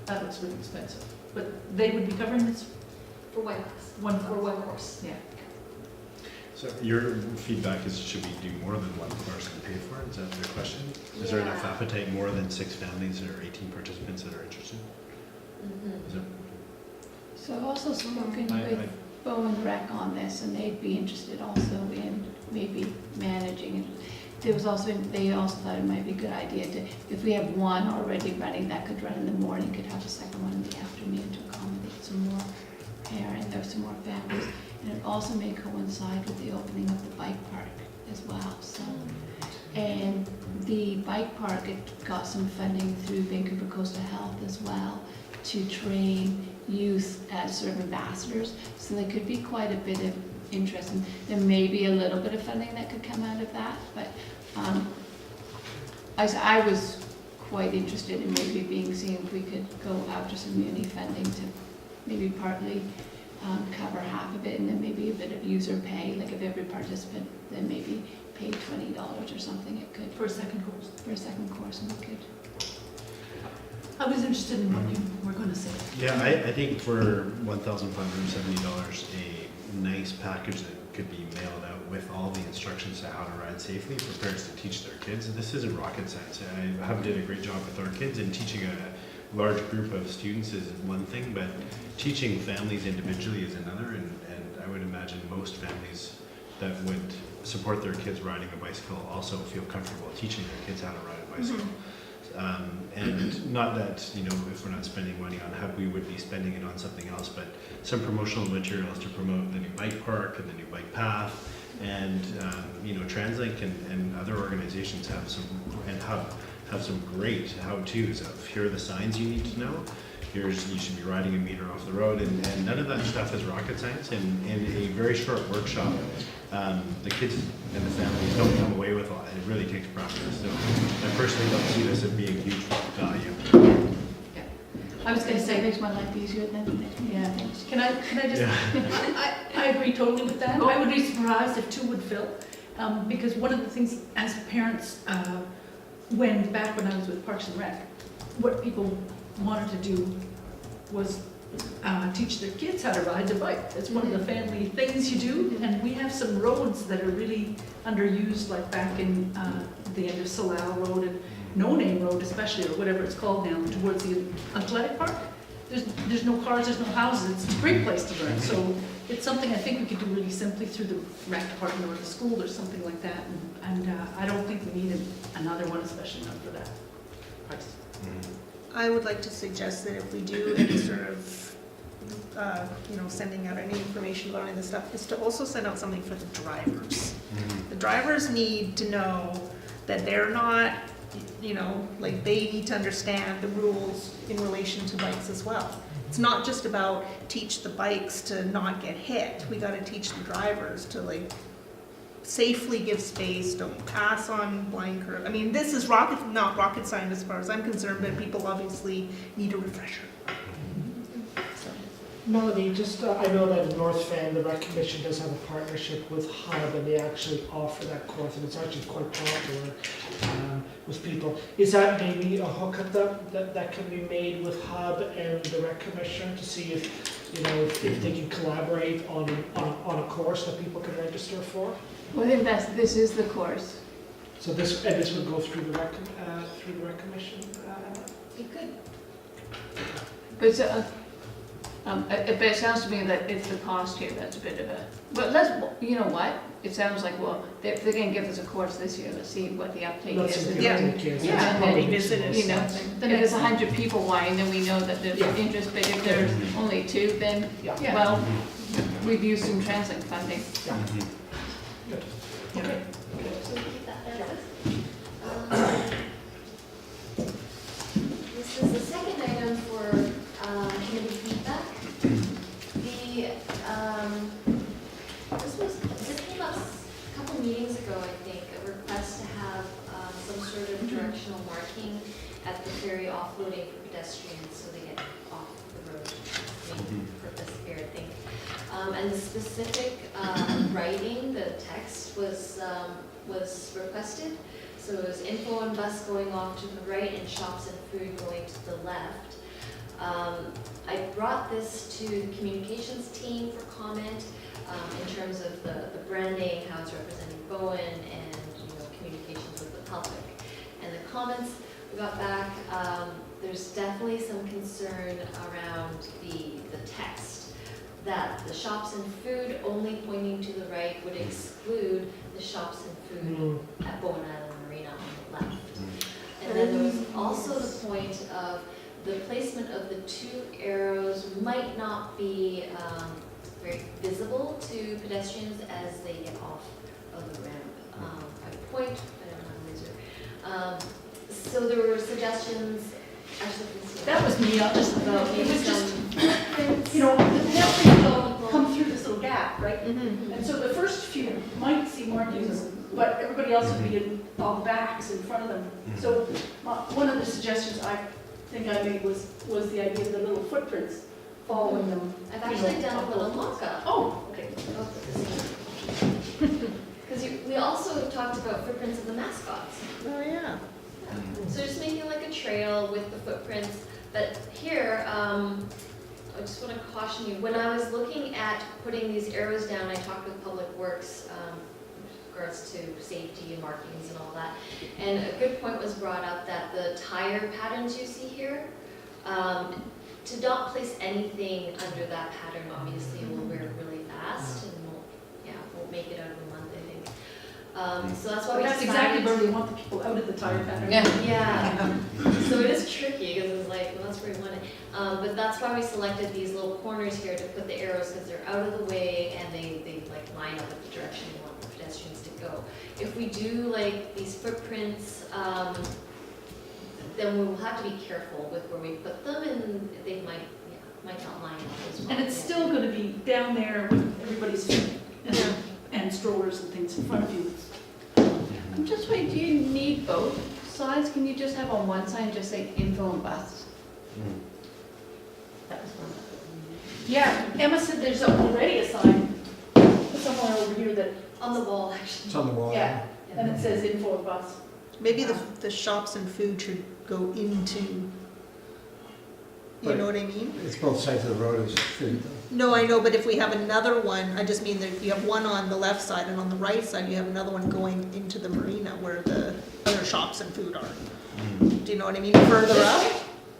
That looks really expensive. But they would be covering this For one class, one or one course. Yeah. So your feedback is, should we do more than one course and pay for it? Is that the question? Is there enough Yeah. appetite, more than 6 families or 18 participants that are interested? Mhm. Is there? So I've also spoken I- with Bowen Rec on this, and they'd be interested also in maybe managing it. There was also, they also thought it might be a good idea to, if we have one already running, that could run in the morning, could have a second one in the afternoon to accommodate some more parents, or some more families. And it also may coincide with the opening of the bike park as well, so. And the bike park, it got some funding through Vancouver Coastal Health as well to train youth as sort of ambassadors. So there could be quite a bit of interest, and there may be a little bit of funding that could come out of that, but I was quite interested in maybe seeing if we could go after some muni funding to maybe partly cover half of it, and then maybe a bit of user pay, like if every participant then maybe paid $20 or something, it could, For a second course. for a second course, and we could. I was interested in what you were going to say. Yeah, I think for $1,570, a nice package that could be mailed out with all the instructions to how to ride safely for parents to teach their kids. And this isn't rocket science. I have did a great job with our kids, and teaching a large group of students is one thing, but teaching families individually is another. And I would imagine most families that would support their kids riding a bicycle also feel comfortable teaching their kids how to ride a bicycle. And not that, you know, if we're not spending money on Hub, we would be spending it on something else, but some promotional materials to promote the new bike park and the new bike path. And, you know, TransLink and other organizations have some, and Hub have some great how-tos of here are the signs you need to know. Here's, you should be riding a meter off the road, and none of that stuff is rocket science. And in a very short workshop, the kids and the families don't come away with a lot. It really takes practice. So I personally don't see this as being huge value. I was going to say, it makes my life easier than, yeah, thanks. Can I just, I agree totally with that. I would be surprised if 2 would fill, because one of the things as parents, back when I was with Parks and Rec, what people wanted to do was teach their kids how to ride the bike. It's one of the family things you do, and we have some roads that are really underused, like back in the end of Salal Road and No Name Road especially, or whatever it's called now, towards the athletic park. There's no cars, there's no houses. It's a great place to learn. So it's something I think we could do really simply through the rec department or the school or something like that. And I don't think we need another one, especially not for that price. I would like to suggest that if we do any sort of, sending out any information about any of this stuff, is to also send out something for the drivers. The drivers need to know that they're not, like they need to understand the rules in relation to bikes as well. It's not just about teach the bikes to not get hit. We gotta teach the drivers to safely give space, don't pass on blind curve. I mean, this is not rocket science as far as I'm concerned, but people obviously need a refresher. So. Melanie, just, I know that in North Van, the Rec Commission does have a partnership with Hub, and they actually offer that course, and it's actually quite popular with people. Is that maybe a hookup that can be made with Hub and the Rec Commission to see if, you know, if they can collaborate on a course that people can register for? Well, I think this is the course. So this would go through the Rec Commission? It could. But but it sounds to me that it's the cost here that's a bit of a, but you know what? It sounds like, well, if they're gonna give us a course this year, let's see what the uptake Let's is. see and if then- the kids- Yeah, and then revisit it. You know, if there's 100 people wanting, then we know that there's Yeah. interest, but if there's only 2, then, Yeah. well, we've used some translate funding. Good. Yeah. Okay. So we keep that there. Um, This is the second item for committee feedback. This came up a couple meetings ago, I think, a request to have some sort of directional marking at the ferry offloading for pedestrians so they get off the road. Main purpose here, I think. And the specific writing, the text was requested. So it was info on bus going off to the right and shops and food going to the left. I brought this to the communications team for comment in terms of the branding, how it's representing Bowen, and communications with the public. And the comments we got back, there's definitely some concern around the text, that the shops and food only pointing to the right would exclude the shops and food at Bowen Island Marina on the left. And then there was also the point of the placement of the 2 arrows might not be very visible to pedestrians as they get off of the ramp. I point, I don't have a laser. So there were suggestions, actually, That was me, honest, about it was just, footprints. you know, the pedestrians all come through this little gap, right? Mhm. And so the first few might see markings, but everybody else would be in all the backs in front of them. So one of the suggestions I think I made was the idea of the little footprints following them. I've actually done a little mock-up. Oh, okay. Because we also talked about footprints of the mascots. Oh, yeah. So just making like a trail with the footprints. But here, I just want to caution you, when I was looking at putting these arrows down, I talked with Public Works with regards to safety and markings and all that. And a good point was brought up that the tire patterns you see here, to not place anything under that pattern, obviously it will wear really fast and won't make it out of a month, I think. So that's why we That's decided exactly where we want the people out of the tire pattern. yeah, so it is tricky because it's like, well, that's where we want it. But that's why we selected these little corners here to put the arrows because they're out of the way and they like line up with the direction we want the pedestrians to go. If we do like these footprints, then we will have to be careful with where we put them and they might not line up as well. And it's still gonna be down there with everybody's feet and strollers and things in front of you. I'm just wondering, do you need both sides? Can you just have on one side just say info and bus? That was one. Yeah, Emma said there's already a sign somewhere over here that, On the wall, actually. It's on the wall. yeah, and it says info and bus. Maybe the shops and food should go into, you know what I mean? It's both sides of the road is food. No, I know, but if we have another one, I just mean that you have one on the left side and on the right side, you have another one going into the marina where the other shops and food are. Do you know what I mean?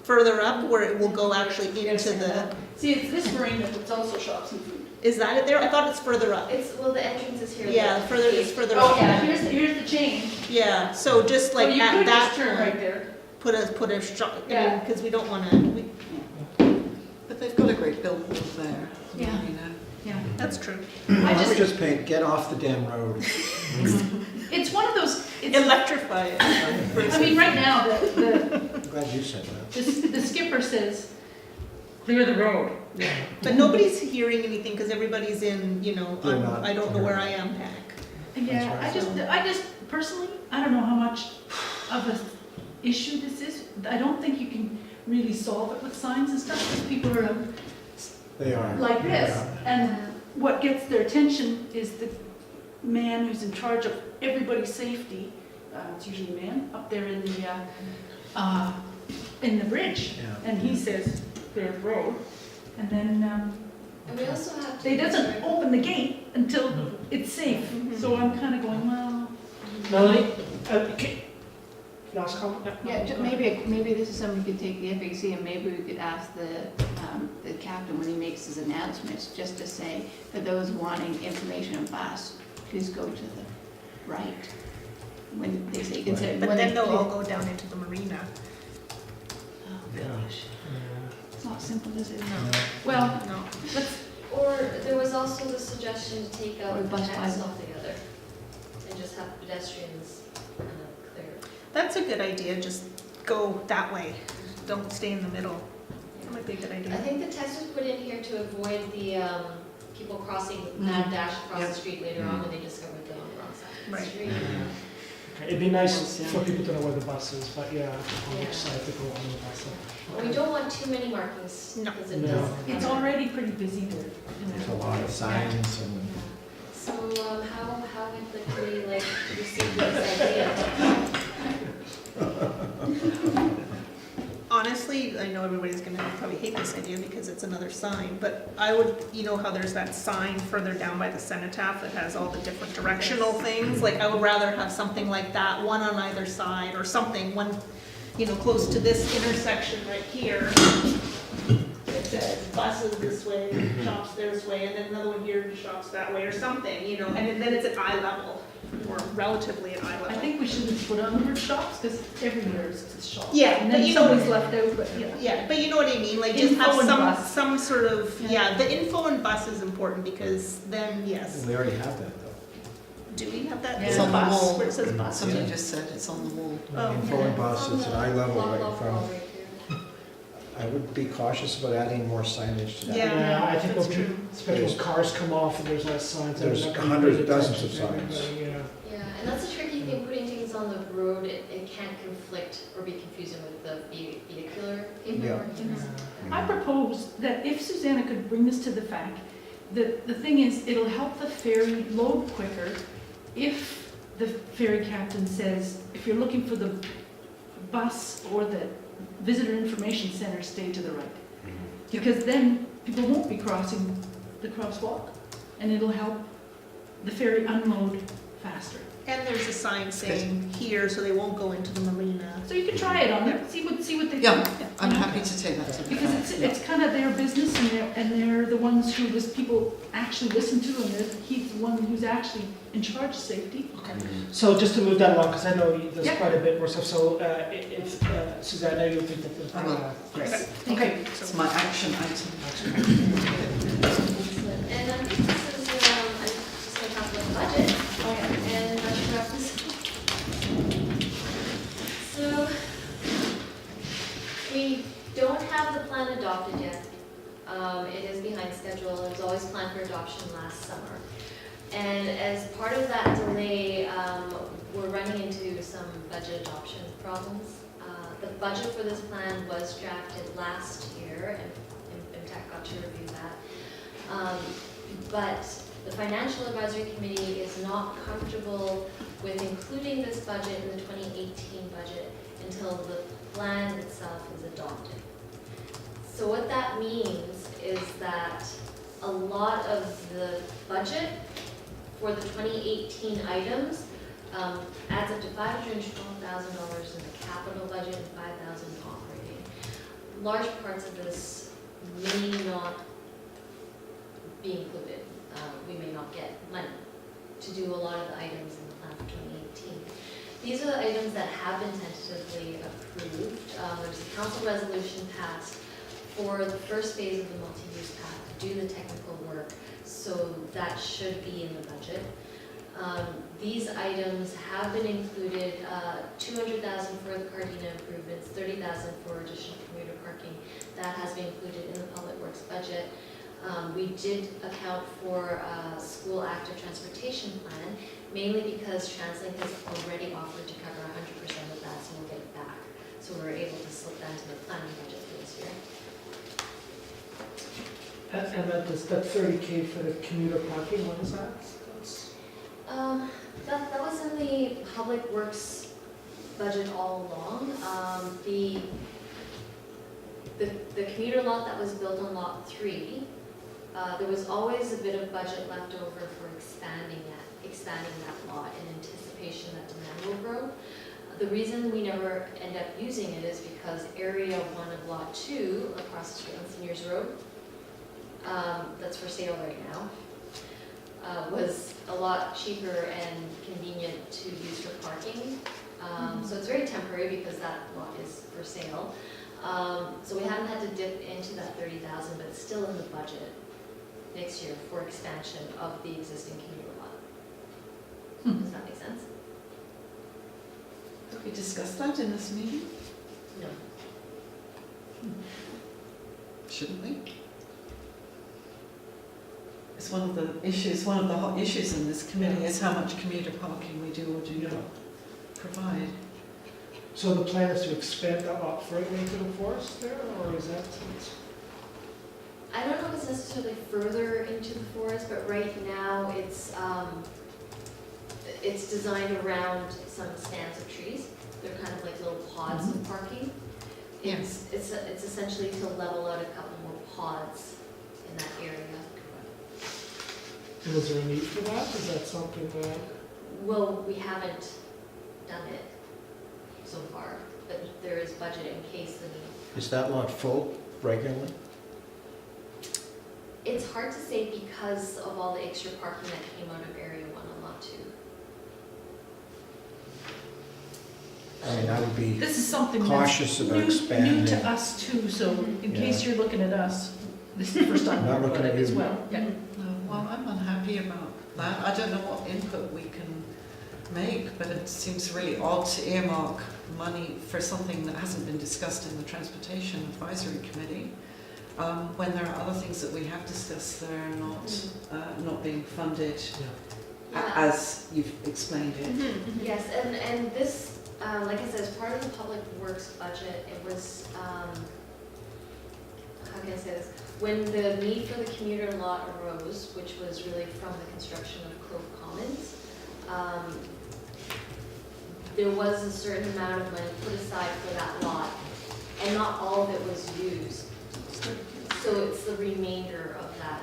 Further up where it will go actually into the, See, it's this marina that's also shops and food. is that it there? I thought it's further up. Well, the entrance is here. Yeah, it's further Oh, up. yeah, here's the change. Yeah, so just like Well, you at could that just turn right point, there. put a shop, I Yeah. mean, because we don't want to, But they've got a great billboard there. Yeah. You know. Yeah. that's true. Why don't we just paint, get off the damn road? It's one of those, Electrify it. I mean, right now, I'm glad you said that. the skipper says, clear the road. But nobody's hearing anything because everybody's in, you know, They're not I don't know where I am pack. Yeah, I just personally, I don't know how much of an issue this is. I don't think you can really solve it with signs and stuff, because people are They are. like this. Yeah. And what gets their attention is the man who's in charge of everybody's safety, it's usually a man, up there in the bridge. Yeah. And he says, there's road. And then And we also have to. they doesn't open the gate until it's safe. So I'm kind of going, well, Melanie, can you ask a comment? Yeah, maybe this is something we could take the FAC and maybe we could ask the captain when he makes his announcements, just to say, for those wanting information on bus, please go to the right. When they say, consider. But when then they- they'll all go down into the marina. Oh, gosh. Yeah. It's not simple, is it? No. well, No. Or there was also the suggestion to take out Or the bus text bylaw. altogether and just have pedestrians kind of clear. That's a good idea, just go that way. Don't stay in the middle. That might be a good I idea. think the text was put in here to avoid the people crossing mad dash across Yeah. the street later on when they discovered the wrong side of the Right. street. Okay, it'd be nice for people to know where the bus is, but yeah, on Yeah. which side to go on the bus. And we don't want too many markings No. because it No. does. it's already pretty busy there. There's a lot of signs and. So how would the committee like to receive this idea? Honestly, I know everybody's gonna probably hate this idea because it's another sign, but I would, you know how there's that sign further down by the cenotaph that has all the different directional things? Like, I would rather have something like that, one on either side, or something, one, you know, close to this intersection right here. It says buses this way, shops this way, and then another one here, shops that way, or something, you know, and then it's at eye level, or relatively at eye level. I think we shouldn't put on the word shops, because everywhere is shops. Yeah, And but then you know- somebody's left out, but yeah. Yeah, but you know what I mean, like just have Info and bus. some sort of, Yeah. yeah, the info and bus is important because then, yes. We already have that though. Do we have that? Yeah. It's on the Bus, wall. Where it says bus? Somebody just said it's on the wall. Oh. Info and bus, it's at eye level right in Lock front. wall right here. I would be cautious about adding more signage to that. Yeah. Yeah, I think that's we'll, true. especially as cars come off and there's less signs. There's they're not gonna hundreds, pay dozens of attention to signs. everybody, yeah. Yeah, and that's a tricky thing, putting things on the road, it can't conflict or be confusing with the vehicular paperwork. I propose that if Susanna could bring this to the fact, the thing is, it'll help the ferry load quicker if the ferry captain says, if you're looking for the bus or the visitor information center, stay to the right. Because then people won't be crossing the crosswalk, and it'll help the ferry unload faster. And there's a sign saying here, so they won't go into the marina. So you could try it on there, see what they do. Yeah, I'm happy to take that to the Because it's kind of their business, and they're the ones who people actually listen to, and he's the one who's actually in charge of safety. So just to move that along, because I know there's Yep. quite a bit more stuff, so if, Suzanne, I know you'll pick that. I will. Great. Thank Okay. It's my action item. And I think this is, I just gonna talk about the budget. And I should wrap this. So, we don't have the plan adopted yet. It is behind schedule. It was always planned for adoption last summer. And as part of that delay, we're running into some budget adoption problems. The budget for this plan was drafted last year, and MTAC got to review that. But the Financial Advisory Committee is not comfortable with including this budget in the 2018 budget until the plan itself is adopted. So what that means is that a lot of the budget for the 2018 items adds up to $512,000 in the capital budget and $5,000 in operating. Large parts of this may not be included. We may not get money to do a lot of the items in the plan for 2018. These are the items that have been tentatively approved. There's a council resolution passed for the first phase of the multi-use path to do the technical work, so that should be in the budget. These items have been included, $200,000 for the Cardina improvements, $30,000 for additional commuter parking. That has been included in the Public Works budget. We did account for a school active transportation plan, mainly because TransLink has already offered to cover 100% of that, so we'll get it back. So we're able to slip that into the planning budget for this year. And that 30K for the commuter parking, what is that? That was in the Public Works budget all along. The commuter lot that was built on lot 3, there was always a bit of budget left over for expanding that lot in anticipation that demand will grow. The reason we never end up using it is because area 1 of lot 2 across the street on Seniors Road, that's for sale right now, was a lot cheaper and convenient to use for parking. So it's very temporary because that lot is for sale. So we haven't had to dip into that 30,000, but it's still in the budget next year for expansion of the existing commuter lot. Does that make sense? Did we discuss that in this meeting? No. Shouldn't we? It's one of the hot issues in this committee is how much commuter parking we do or do not provide. So the plan is to expand that lot further into the forest there, or is that? I don't know if it's necessarily further into the forest, but right now it's designed around some stands of trees. They're kind of like little pods of parking. It's essentially to level out a couple more pods in that area. And is there a need for that? Is that something that? Well, we haven't done it so far, but there is budget in case the need. Is that lot full regularly? It's hard to say because of all the extra parking that came out of area 1 on lot 2. I mean, I would be This is something cautious that's about new expanding. to us too, so in case Yeah. you're looking at us, this is the first time Not we're looking looking at at it as you. well. Yeah. Well, I'm unhappy about that. I don't know what input we can make, but it seems really odd to earmark money for something that hasn't been discussed in the Transportation Advisory Committee, when there are other things that we have discussed that are not being funded as you've explained it. Yes, and this, like I said, as part of the Public Works budget, it was, how can I say this? When the need for the commuter lot arose, which was really from the construction of Clove Commons, there was a certain amount of money put aside for that lot, and not all of it was used. So it's the remainder of that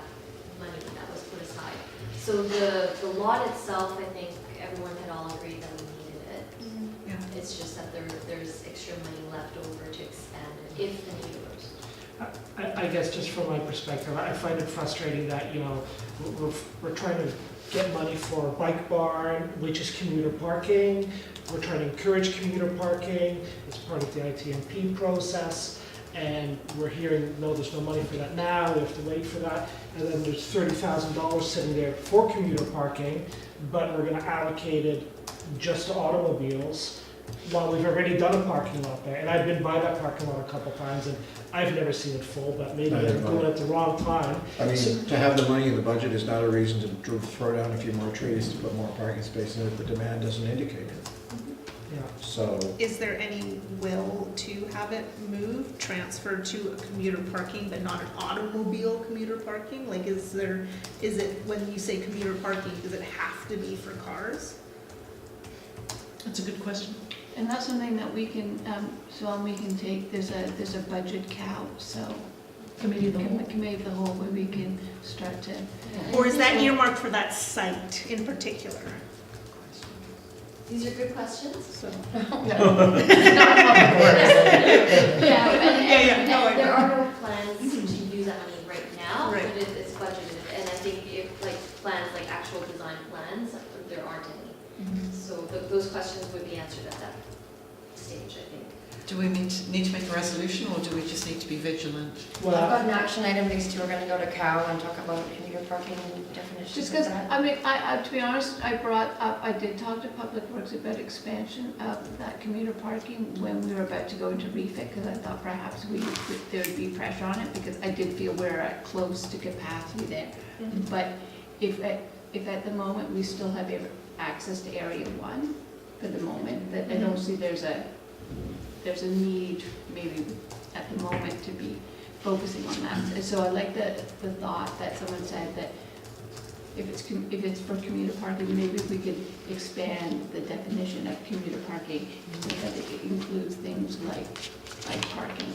money that was put aside. So the lot itself, I think everyone had all agreed that we needed it. Yeah. It's just that there's extra money left over to expand it if the need arose. I guess just from my perspective, I find it frustrating that, we're trying to get money for Bike Barn, which is commuter parking. We're trying to encourage commuter parking. It's part of the ITMP process. And we're hearing, no, there's no money for that now, we have to wait for that. And then there's $30,000 sitting there for commuter parking, but we're gonna allocate it just to automobiles, while we've already done a parking lot there. And I've been by that parking lot a couple times, and I've never seen it full, but maybe Neither I'm have I. going at the wrong time. I mean, to have the money in the budget is not a reason to throw down a few more trees to put more parking spaces in if the demand doesn't indicate it. Yeah. So, Is there any will to have it moved, transferred to a commuter parking, but not an automobile commuter parking? Like, is it, when you say commuter parking, does it have to be for cars? That's a good question. And that's something that we can, we can take, there's a budget count, so. Committee of the whole. Committee of the whole, where we can start to. Or is that earmarked for that site in particular? These are good questions. So. Yeah, Yeah, no, I and there know. are no plans to use that money right now, Right. but it's budgeted. And I think if, like, plans, like actual design plans, there aren't any. So those questions would be answered at that stage, I think. Do we need to make a resolution, or do we just need to be vigilant? I've Well, got an action item, these two are gonna go to Cal and talk about commuter parking definitions. Just of because, that. I mean, to be honest, I did talk to Public Works about expansion of that commuter parking when we were about to go into refit, because I thought perhaps there would be pressure on it, because I did feel we're at close to capacity there. But if at the moment we still have access to Area 1, for the moment, that I don't see there's a need maybe at the moment to be focusing on that. And so I like the thought that someone said that if it's for commuter parking, maybe we could expand the definition of commuter parking so that it includes things like bike parking.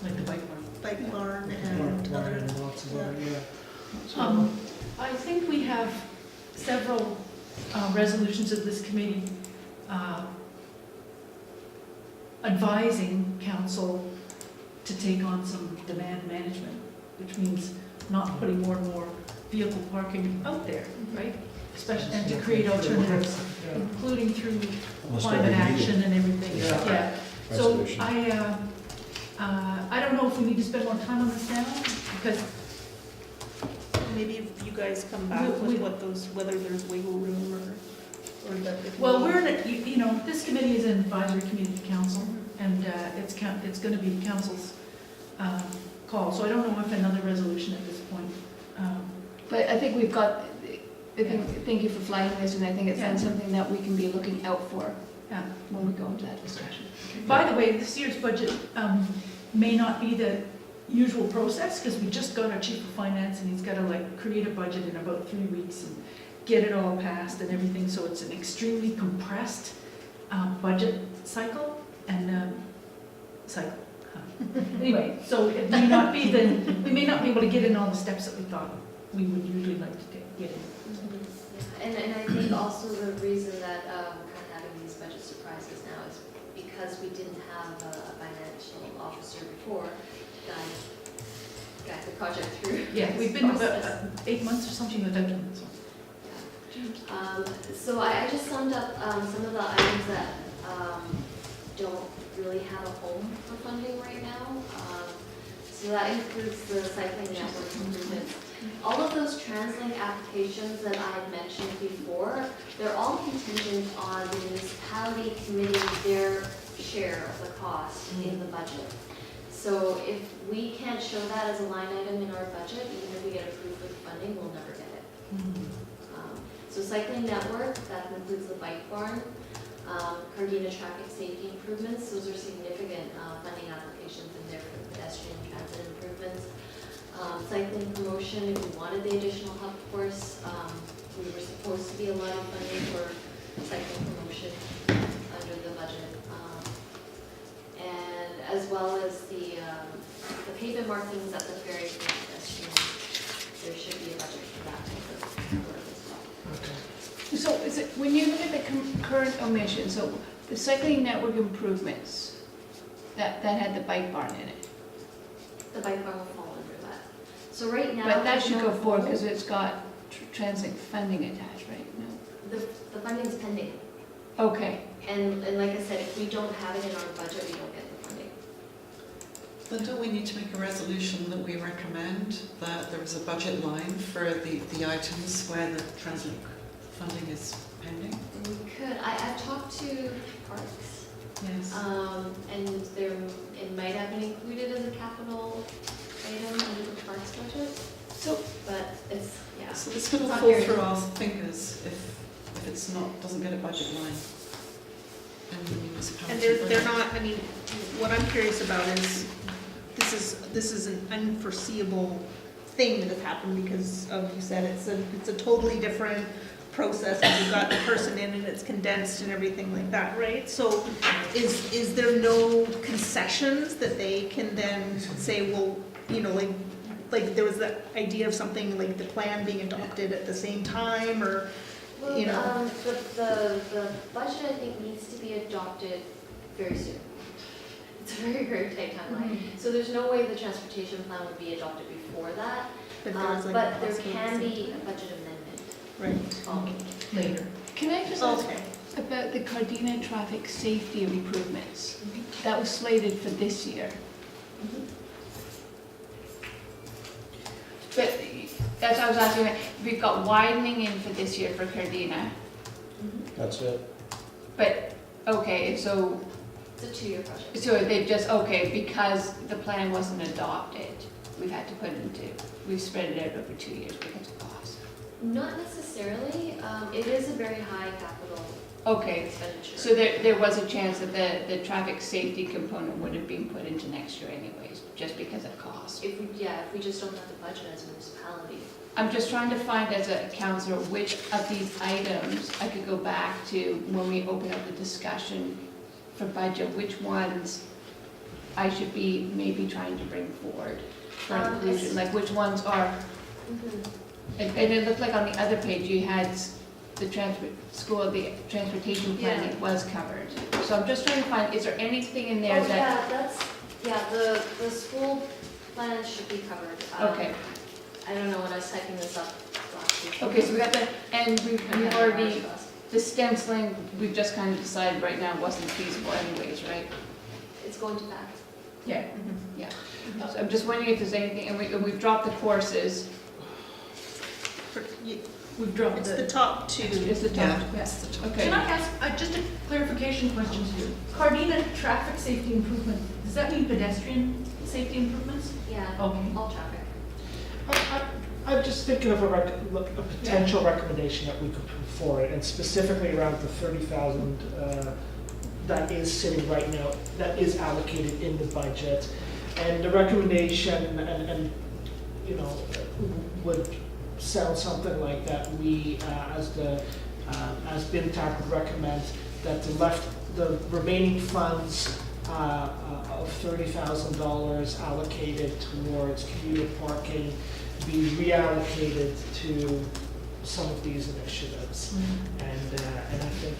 Like the bike barn. Bike barn and other, And lots of other, yeah. I think we have several resolutions of this committee advising council to take on some demand management, which means not putting more and more vehicle parking out there, right? Especially, and to create alternatives, Yeah. including through Almost climate every meeting. action and everything, Yeah. yeah. So Resolution. I don't know if we need to spend more time on this now, because Maybe if you guys come back We- with what those, whether there's wiggle room or that. if well, we- we're in a, you know, this committee is an advisory committee to council, and it's gonna be council's call, so I don't know if another resolution at this point. But I think we've got, thank you for flagging this, and I think it's then Yeah. something that we can be looking out for Yeah. when we go into that discussion. By the way, this year's budget may not be the usual process, because we just got our chief of finance, and he's gotta create a budget in about 3 weeks and get it all passed and everything, so it's an extremely compressed budget cycle and cycle. Anyway, so it may not be we may not be able to get in all the steps that we thought we would usually like to get in. And I think also the reason that we're having these budget surprises now is because we didn't have a financial officer before, guide the project through. Yeah, we've this been process. about 8 months or something without them, so. So I just summed up some of the items that don't really have a home for funding right now. So that includes the cycling network improvements. All of those TransLink applications that I had mentioned before, they're all contingent on the municipality committing their share of the cost in the budget. So if we can't show that as a line item in our budget, even if we get approved with funding, we'll never get it. So cycling network, that includes the bike barn, Cardina traffic safety improvements, those are significant funding applications in there for pedestrian transit improvements. Cycling promotion, if we wanted the additional hub course, we were supposed to be allowed funding for cycling promotion under the budget. And as well as the pavement markings at the ferry for pedestrians, there should be a budget for that type of work as well. Okay. So is it, when you look at the current omission, so the cycling network improvements, that had the bike barn in it. The bike barn will fall under that. So right now. But that there's should no go forward home. because it's got TransLink funding attached, right? No? The funding's pending. Okay, And like I said, if we don't have it in our budget, we don't get the funding. Then don't we need to make a resolution that we recommend that there is a budget line for the items where the TransLink funding is pending? We could, I've talked to Parks, Yes. and it might have been included as a capital item under the Parks budget, so but it's, yeah. So this could all Not fall very through good. our fingers if it's not, doesn't get a budget line. And the municipality. And they're budget. not, I mean, what I'm curious about is, this is an unforeseeable thing that has happened because of, you said, it's a totally different process, and you've got the person in and it's condensed and everything like that, right? So is there no concessions that they can then say, well, you know, like there was the idea of something like the plan being adopted at the same time, or, Well, you know. the budget, I think, needs to be adopted very soon. It's a very, very tight timeline. So there's no way the transportation plan would be adopted before that. But there was like But a there possibility. can be a budget amendment Right. following. Later. can I just ask Okay. about the Cardina traffic safety improvements? That was slated for this year. But that's what I was asking, we've got widening in for this year for Cardina, That's it. but, okay, so, It's a 2-year project. so they've just, okay, because the plan wasn't adopted, we've had to put it into, we've spread it out over 2 years because of cost. Not necessarily, it is a very high capital Okay, expenditure. so there was a chance that the traffic safety component would have been put into next year anyways, just because of cost. If we just don't have the budget as a municipality. I'm just trying to find as a counselor which of these items I could go back to when we open up the discussion for budget, which ones I should be maybe trying to bring forward for inclusion, like which ones are, and it looked like on the other page you had the the transportation planning was covered. So I'm just trying to find, is there anything in there Oh, that, the school plan should be covered. okay. I don't know when I was typing this up last week. Okay, so we got the, and we've Okay, already, the stenciling, we've just kind of decided right now wasn't feasible anyways, right? It's going to pack. Yeah. So I'm just wondering if there's anything, and we've dropped the courses. We've dropped It's the top two. It's the top, Yeah, yeah. it's the top. Okay. Can I ask, just a clarification question here? Cardina traffic safety improvement, does that mean pedestrian safety improvements? Yeah, Okay. all traffic. I'm just thinking of a potential recommendation that we could put forward, and specifically around the 30,000 that is sitting right now, that is allocated in the budget. And the recommendation, and you know, would sound something like that. We, as BIMTAC would recommend that the remaining funds of $30,000 allocated towards commuter parking be reallocated to some of these initiatives. And I think,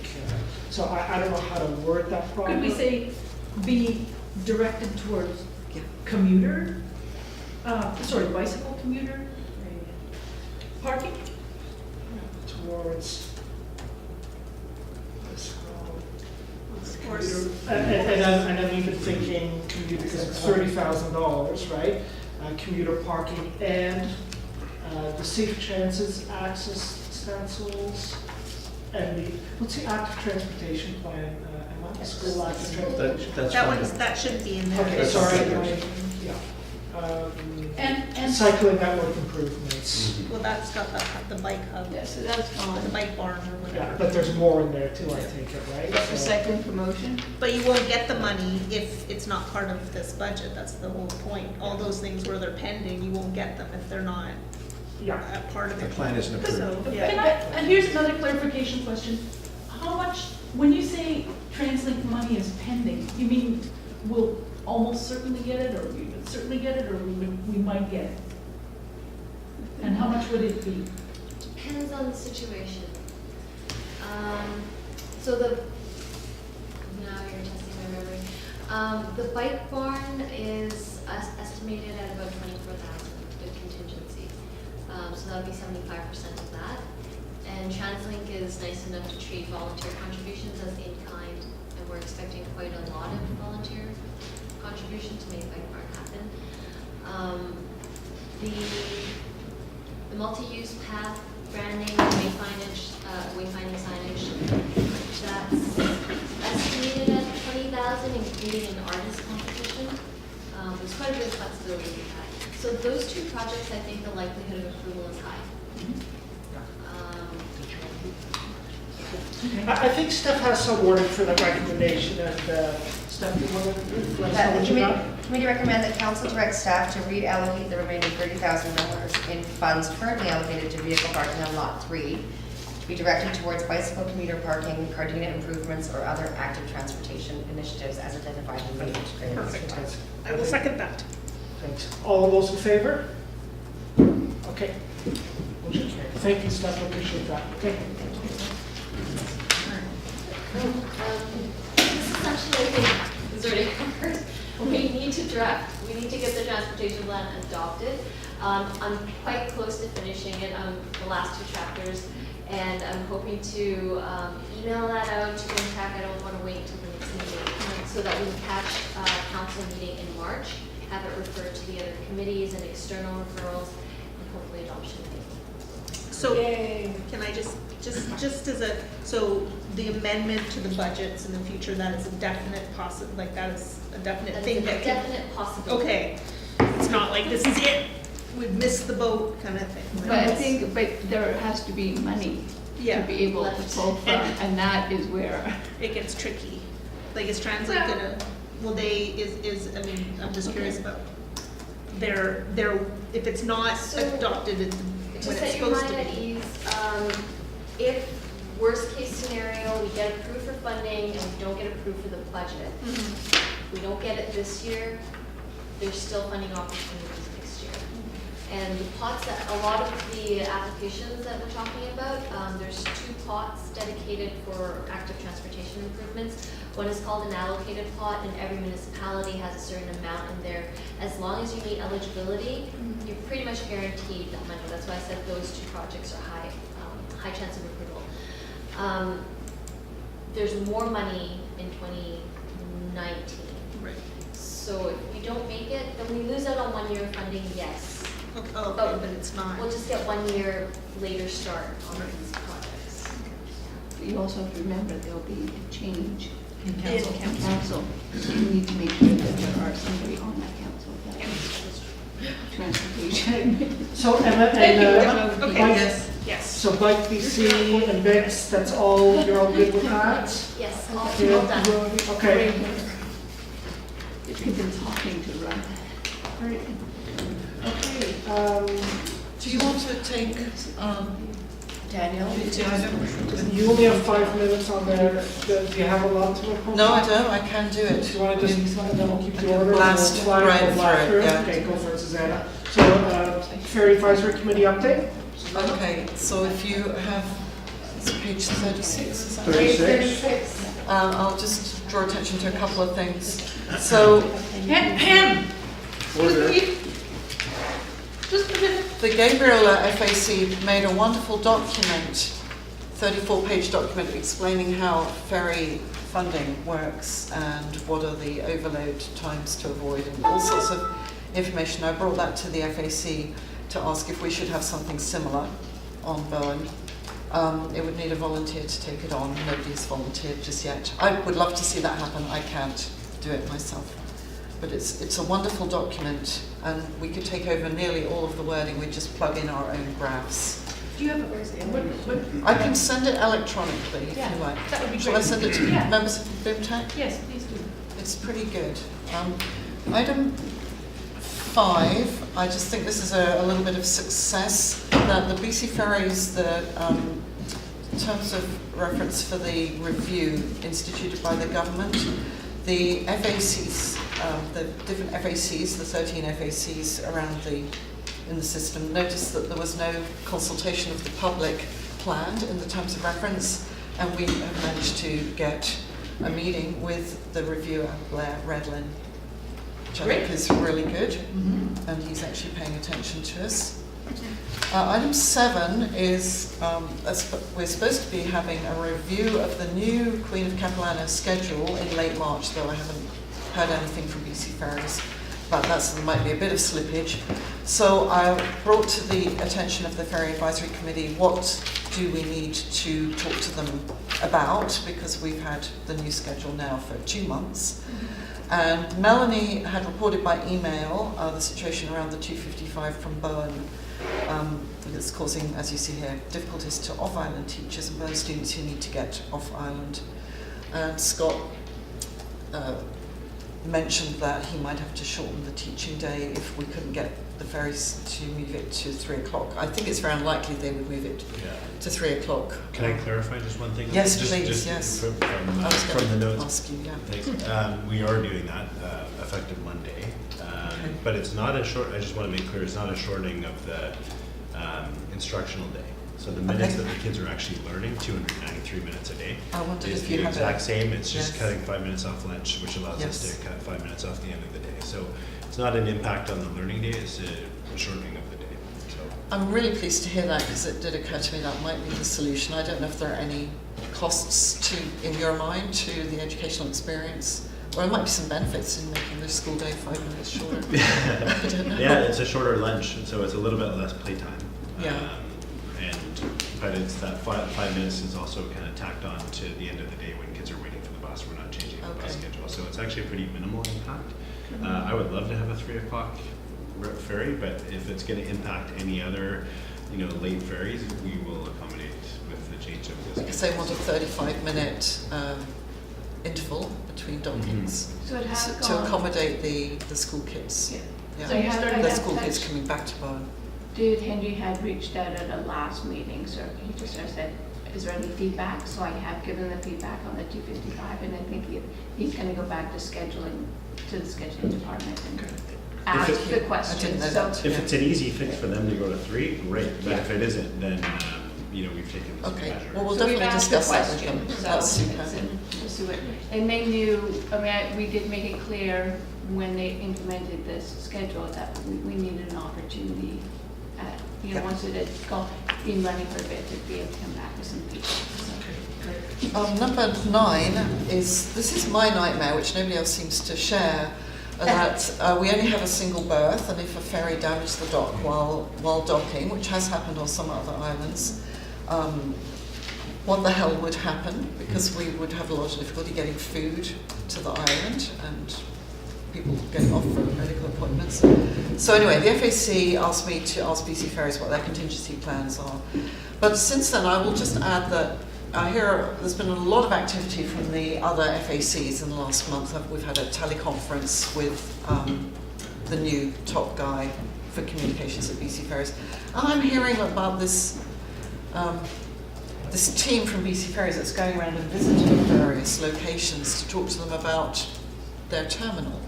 so I don't know how to word that properly. Could we say be directed towards Yeah. commuter, bicycle commuter parking? Towards. Of course. And I'm even thinking commuter, because it's $30,000, right? Commuter parking and the safe transit access stencils and what's the active transportation plan? Am I the school active transportation? That should be in there. Okay, That's sorry, okay. And cycling network improvements. Well, that's got the bike hub, Yeah, so that's or the fine. bike barn or Yeah, whatever. but there's more in there too, I take it, right? But So- recycling promotion? But you won't get the money if it's not part of this budget, that's the whole point. All those things where they're pending, you won't get them if they're not Yeah, a part of The it. plan isn't approved. So, Can yeah. I, and here's another clarification question. How much, when you say TransLink money is pending, you mean we'll almost certainly get it, or we would certainly get it, or we might get it? And how much would it be? Depends on the situation. Now you're testing my memory. The bike barn is estimated at about 24,000 with contingency. So that would be 75% of that. And TransLink is nice enough to treat volunteer contributions as in kind, and we're expecting quite a lot of volunteer contributions to make bike barn happen. The multi-use path, branding, wayfinding signage, that's estimated at 20,000, including an artist competition. There's quite a bit of flexibility we had. So those two projects, I think the likelihood of approval is high. I think Steph has some wording for the recommendation, and Steph, you want to let us know The what you got? committee recommend that council direct staff to reallocate the remaining $30,000 in funds currently allocated to vehicle parking on Lot 3, be directed towards bicycle commuter parking, Cardina improvements, or other active transportation initiatives as identified in the integrated. Perfect. I will second that. Thanks. All those in favor? Okay. Motion carried. Thank you, Steph, I appreciate that. Okay. This essentially is already covered. We need to get the transportation plan adopted. I'm quite close to finishing it on the last two chapters, and I'm hoping to email that out to IMPAC. I don't want to wait until the next meeting, so that we can catch a council meeting in March, have it referred to the other committees and external referrals, and hopefully adoption. So, can I just as a, so the amendment to the budgets in the future, that is a definite that is a definite That's thing a that can. definite possibility. Okay, it's not like this is it, we've missed the boat kind of thing. But I think, but there has to be money to Yeah, be able to pull from, and that is where. it gets tricky. Like, is Translate gonna, will they, I mean, I'm just curious about their, if it's not So, adopted when Just it's set your supposed mind to at be. ease. If, worst case scenario, we get approved for funding and we don't get approved for the budget, we don't get it this year, there's still funding opportunities next year. And the pots that, a lot of the applications that we're talking about, there's 2 pots dedicated for active transportation improvements. One is called an allocated pot, and every municipality has a certain amount in there. As long as you meet eligibility, you're pretty much guaranteed that money. That's why I said those 2 projects are high chance of approval. There's more money in 2019. Right. So if we don't make it, then we lose out on 1 year of funding, yes. Oh, okay, but it's not. We'll just get 1 year later start on these projects. But you also have to remember there'll be a change In council. in council. So you need to make sure that there are somebody on that council that is transportation. So Emma Thank you, and, Emma. Okay, Mike, yes, yes. so Bike BC and Bix, that's all, you're all good with that? Yes, all Yeah. done. Okay. It's been talking to run. Great. Okay, Do you want to take, Daniel? you only have 5 minutes on there. Do you have a lot to report? no, I don't, I can do Do it. you want to just, and then we'll keep the order? Blast We'll fly- right we'll fly through it, yeah. Okay, go for it, Susanna. So, Ferry Advisory Committee update? Okay, so if you have, it's page 36, is that right? 36. I'll just draw attention to a couple of things. So Pam! Order. Just a minute. the Gabriel FAC made a wonderful document, 34-page document explaining how ferry funding works and what are the overload times to avoid and all sorts of information. I brought that to the FAC to ask if we should have something similar on Bowen. It would need a volunteer to take it on. Nobody has volunteered just yet. I would love to see that happen. I can't do it myself. But it's a wonderful document, and we could take over nearly all of the wording. We just plug in our own graphs. Do you have a, I can send it electronically if you like. that would be Shall I great. send it to Yeah. members of BIMTech? Yes, please do. It's pretty good. Item 5, I just think this is a little bit of success, that the BC Ferries, the terms of reference for the review instituted by the government, the FACs, the different FACs, the 13 FACs around in the system, noticed that there was no consultation of the public planned in the terms of reference, and we have managed to get a meeting with the reviewer, Blair Redlin, which I think is really good, and he's actually paying attention to us. Item 7 is, we're supposed to be having a review of the new Queen of Capilano schedule in late March, though I haven't heard anything from BC Ferries, but there might be a bit of slippage. So I brought to the attention of the Ferry Advisory Committee, what do we need to talk to them about, because we've had the new schedule now for 2 months. And Melanie had reported by email the situation around the 255 from Bowen. It's causing, as you see here, difficulties to off-island teachers and Bowen students who need to get off-island. And Scott mentioned that he might have to shorten the teaching day if we couldn't get the ferries to move it to 3 o'clock. I think it's very unlikely they would move it to 3 o'clock. Can I clarify just one thing? Yes, Just- please, just yes. From, I was from the going to notes. ask you, yeah. Thanks. We are doing that effective Monday, Okay. but it's not a short. I just want to make clear, it's not a shortening of the instructional day. So the minutes Okay. that the kids are actually learning, 293 minutes a day, I wondered is if you the had exact same. It's just Yes. cutting 5 minutes off lunch, which allows us Yes. to cut 5 minutes off the end of the day. So it's not an impact on the learning day. It's a shortening of the day. So. I'm really pleased to hear that, because it did occur to me that might be the solution. I don't know if there are any costs in your mind to the educational experience, or there might be some benefits in making the school day 5 minutes shorter. I don't know. Yeah, it's a shorter lunch, so it's a little bit less playtime. Yeah. But it's that 5 minutes is also kind of tacked on to the end of the day when kids are waiting for the bus. We're not changing the bus Okay. schedule, so it's actually a pretty minimal impact. I would love to have a 3 o'clock ferry, but if it's gonna impact any other, late ferries, we will accommodate with the change of this. Because they want a 35-minute interval between dockings So it has to gone. accommodate the school kids. Yeah. Yeah. So you have, The school kids coming back to Bowen. David Henry had reached out at a last meeting, so he just sort of said, is there any feedback? So I have given the feedback on the 255, and I think he's gonna go back to scheduling, to the scheduling department and ask If the I questions. didn't know So that. If it's an easy fix for them to go to 3, great, but if it isn't, then, we've taken some Okay, measures. well, we'll So we've definitely asked the discuss that with them. question, so That's super. it's we'll see what- And they knew, we did make it clear when they implemented this schedule that we needed an opportunity, Yeah. once it had been running for a bit, to be able to come back with some feedback. So- Number 9 this is my nightmare, which nobody else seems to share, that we only have a single berth, and if a ferry damaged the dock while docking, which has happened on some other islands, what the hell would happen? Because we would have a lot of difficulty getting food to the island and people getting off for medical appointments. So anyway, the FAC asked me to ask BC Ferries what their contingency plans are. But since then, I will just add that I hear there's been a lot of activity from the other FACs in the last month. We've had a teleconference with the new top guy for communications at BC Ferries. And I'm hearing about this team from BC Ferries that's going around and visiting various locations to talk to them about their terminal.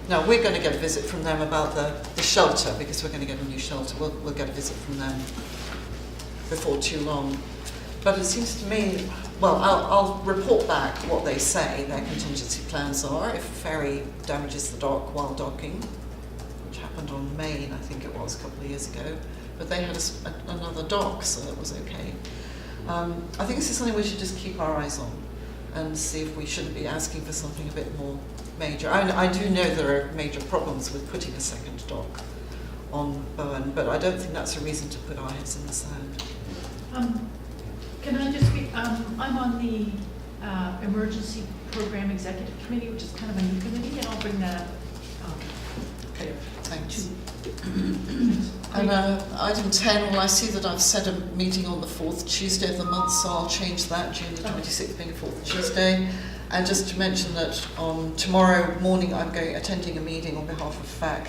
Now, we're going to get a visit from them about the shelter, because we're going to get a new shelter. We'll get a visit from them before too long. But it seems to me, well, I'll report back what they say their contingency plans are if a ferry damages the dock while docking, which happened on Maine, I think it was, a couple of years ago. But they had another dock, so that was okay. I think this is something we should just keep our eyes on and see if we shouldn't be asking for something a bit more major. I do know there are major problems with putting a second dock on Bowen, but I don't think that's a reason to put our heads in the sand. Can I just be, I'm on the Emergency Program Executive Committee, which is kind of a new committee, and I'll bring that up. Okay, thanks. And item 10, well, I see that I've set a meeting on the 4th Tuesday of the month, so I'll change that, June the 26th being 4th Tuesday. And just to mention that on tomorrow morning I'm attending a meeting on behalf of FAC,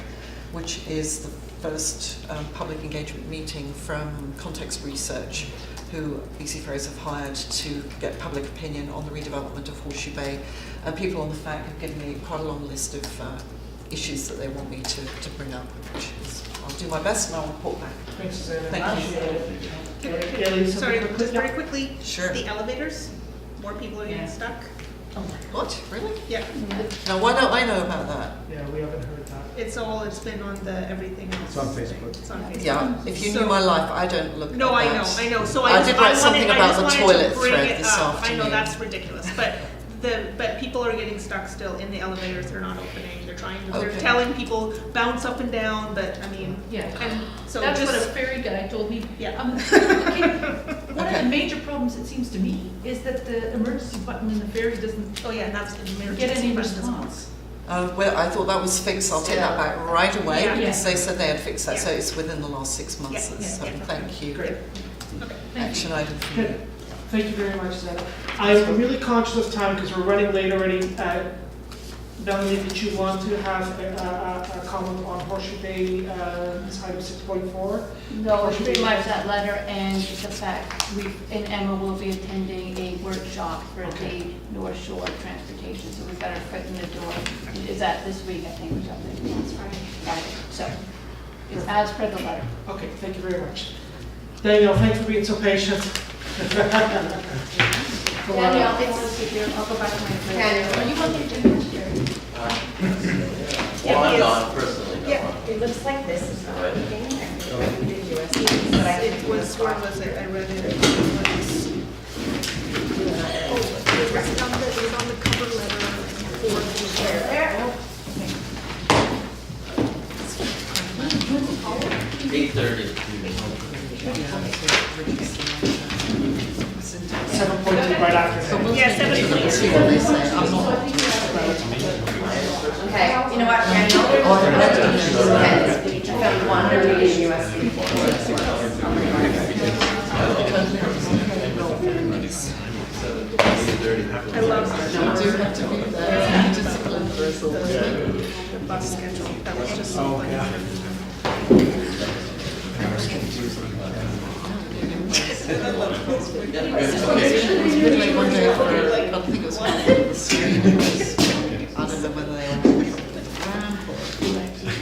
which is the first public engagement meeting from Context Research, who BC Ferries have hired to get public opinion on the redevelopment of Horseshoe Bay. And people on the FAC have given me quite a long list of issues that they want me to bring up, which is, I'll do my best and I'll report back. Thanks, Susanna. Thank you. Ellie, Sorry, something just very quick? quickly, Sure. the elevators, more people are getting stuck. What, really? Yeah, Now, why don't I know about that? Yeah, we haven't heard that. it's been on the everything else. It's on Facebook. It's on Facebook. Yeah, if you So- knew my life, I don't look No, at I that. know, so I did write something about the just toilet wanted to bring thread it this up. I afternoon. know, that's ridiculous, but people are getting stuck still in the elevators, they're not opening, they're Okay. telling people bounce up and down, but I mean, Yeah. and so That's what a just, ferry guy told me. yeah. One of Okay. the major problems, it seems to me, is that the emergency button in the ferry doesn't Oh, yeah, and that's the emergency get any button as well. response. Well, I thought that was fixed. I'll take that back right away Yeah. because they said they had fixed that. Yeah. So it's within the last 6 months. Yeah, So yeah. thank you. Great. Action item for me. Good. Thank you very much, Susanna. I'm really conscious of time because we're running late already. Melanie, did you want to have a comment on Horseshoe Bay, this item 6.4? No, it's pretty much that letter and the fact and Emma will be attending a workshop for Okay. the North Shore Transportation, so we've got our foot in the door. Is that this week, I think, or something? That's Friday. So, it's as per the letter. Okay, thank you very much. Daniel, thanks for being so patient. Danielle, I'll go back to my place. Danielle. Are you on the agenda, Jerry? Well, I'm not personally, no. Yeah, it looks like this is not anything. We did USC, but I It was, where was it? I read it. It was on the cover letter for the There. 8:30. 7.2 right after that. Yeah, 7:20. Let's see what they say. I'm not. Okay, you know what, Danielle? under meeting USC. I love that. You do have to be there. Discipline Bristol. The bus schedule, that was just so Oh, funny. yeah. Like one day for, I don't think it was half of the screen, it was, I don't know whether they all from the ramp or,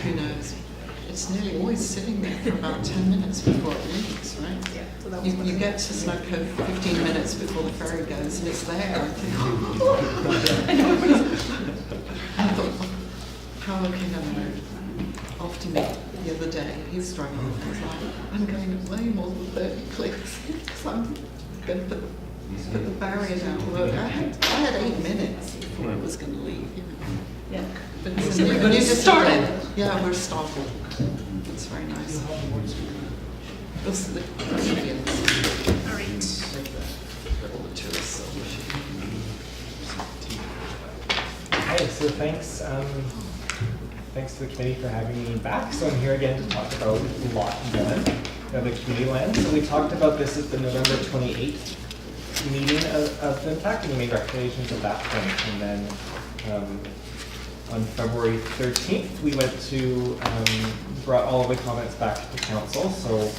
who knows. It's nearly always sitting there for about 10 minutes before it leaves, right? Yeah, so that was You funny. get to Snow Cove 15 minutes before the ferry goes and it's there. I think, I thought, how okay, no. After me the other day, he was driving and I was like, I'm going way more than 30 clicks because I'm going to put the barrier down. Look, I had 8 minutes before I was going to leave, you know. Yeah. But it's a new discipline. Yeah, we're startled. It's very nice. Those are the Canadians. All right. All the tourists. Hi, so thanks to the committee for having me back. So I'm here again to talk about Lot 1 of the community land. So we talked about this at the November 28th meeting of FinTech, and we made recommendations at that point. And then on February 13th, we went to, brought all of the comments back to council. So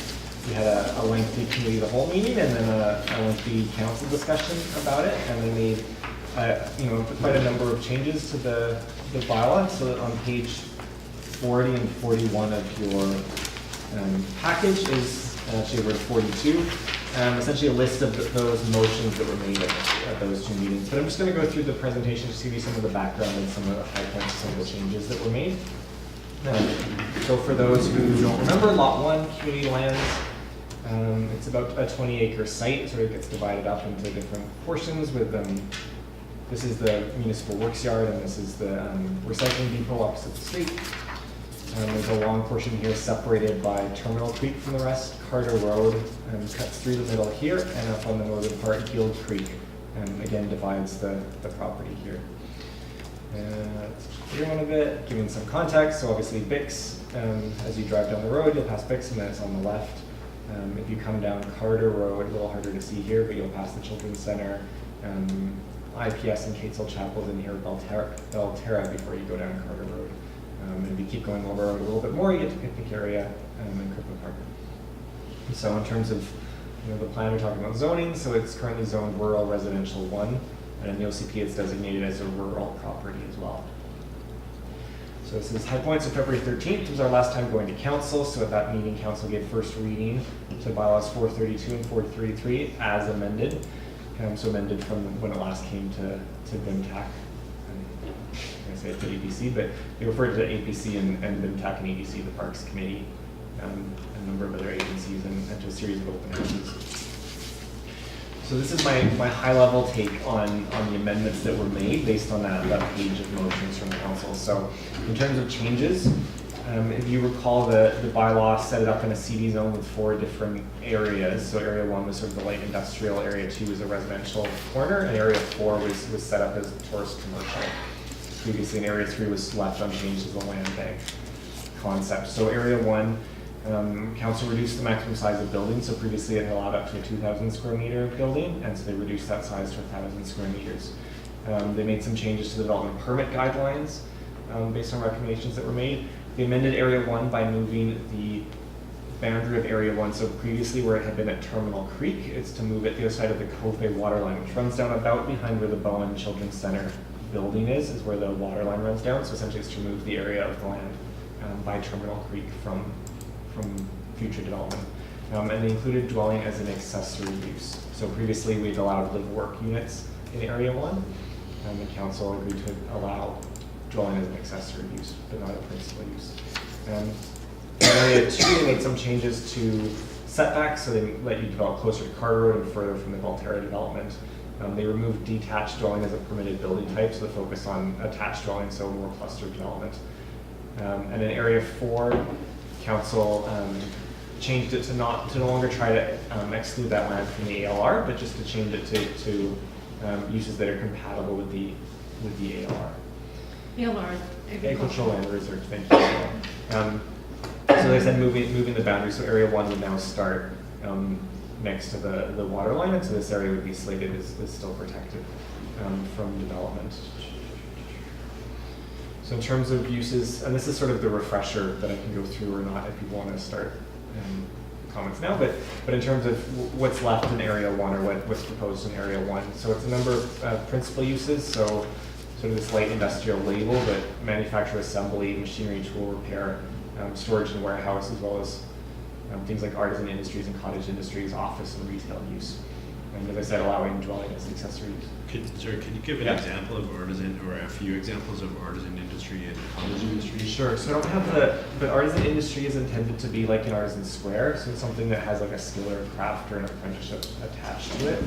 we had a lengthy committee of the whole meeting and then a lengthy council discussion about it. And we made quite a number of changes to the bylaw. So on page 40 and 41 of your package is actually word 42. Essentially a list of those motions that were made at those two meetings. But I'm just going to go through the presentation to give you some of the background and some of the high points, some of the changes that were made. So for those who don't remember, Lot 1, community lands, it's about a 20-acre site. It sort of gets divided up into different portions with this is the municipal works yard and this is the recycling depot opposite the street. There's a long portion here separated by Terminal Creek from the rest. Carter Road cuts through the middle here, and up on the northern part, Guild Creek, again divides the property here. Let's clear one a bit, giving some context. So obviously Bix, as you drive down the road, you'll pass Bix and then it's on the left. If you come down Carter Road, a little harder to see here, but you'll pass the Children's Center, IPS and Catesville Chapels in here, Belterra before you go down Carter Road. And if you keep going over the road a little bit more, you get to Picnic Area and Cripple Park. So in terms of the plan, we're talking about zoning. So it's currently zoned rural residential 1, and in the OCP it's designated as a rural property as well. So this is high points of February 13th. Was our last time going to council. So at that meeting, council gave first reading to bylaws 432 and 433 as amended. So amended from when it last came to BIMTAC. I say it's the APC, but they referred to APC and BIMTAC and ADC, the Parks Committee, a number of other agencies, and to a series of open houses. So this is my high-level take on the amendments that were made based on that page of motions from the council. So in terms of changes, if you recall, the bylaw set it up in a CD zone with 4 different areas. So area 1 was sort of the light industrial, area 2 was a residential corner, and area 4 was set up as tourist commercial. Previously, and area 3 was left unchanged as a land bank concept. So area 1, council reduced the maximum size of buildings. So previously it allowed up to a 2,000 square meter building, and so they reduced that size to 1,000 square meters. They made some changes to the development permit guidelines based on recommendations that were made. They amended area 1 by moving the boundary of area 1. So previously where it had been at Terminal Creek, it's to move it the other side of the Cove Bay water line, which runs down about behind where the Bowen Children's Center building is where the water line runs down. So essentially it's to remove the area of the land by Terminal Creek from future development. And they included dwelling as an accessory use. So previously we'd allowed live-work units in area 1, and the council agreed to allow dwelling as an accessory use, but not a principal use. In area 2, they made some changes to setbacks, so they let you develop closer to Carter Road and further from the Belterra development. They removed detached dwelling as a permitted building type, so the focus on attached dwelling, so more cluster development. And in area 4, council changed it to no longer try to exclude that land from the ALR, but just to change it to uses that are compatible with the ALR. ALR. Agricultural Land Reserve, thank you. So they said moving the boundary, so area 1 would now start next to the water line, and so this area would be slated as still protected from development. So in terms of uses, and this is sort of the refresher that I can go through or not if people want to start comments now, but in terms of what's left in area 1 or what's proposed in area 1. So it's a number of principal uses, so sort of this light industrial label, but manufacture, assembly, machinery, tool repair, storage and warehouse, as well as things like artisan industries and cottage industries, office and retail use. And as I said, allowing dwelling as accessory use. Could you give an example of artisan, or a few examples of artisan industry and cottage industry? Sure, so I don't have but artisan industry is intended to be like an artisan square, so it's something that has like a skill or a craft or an apprenticeship attached to it.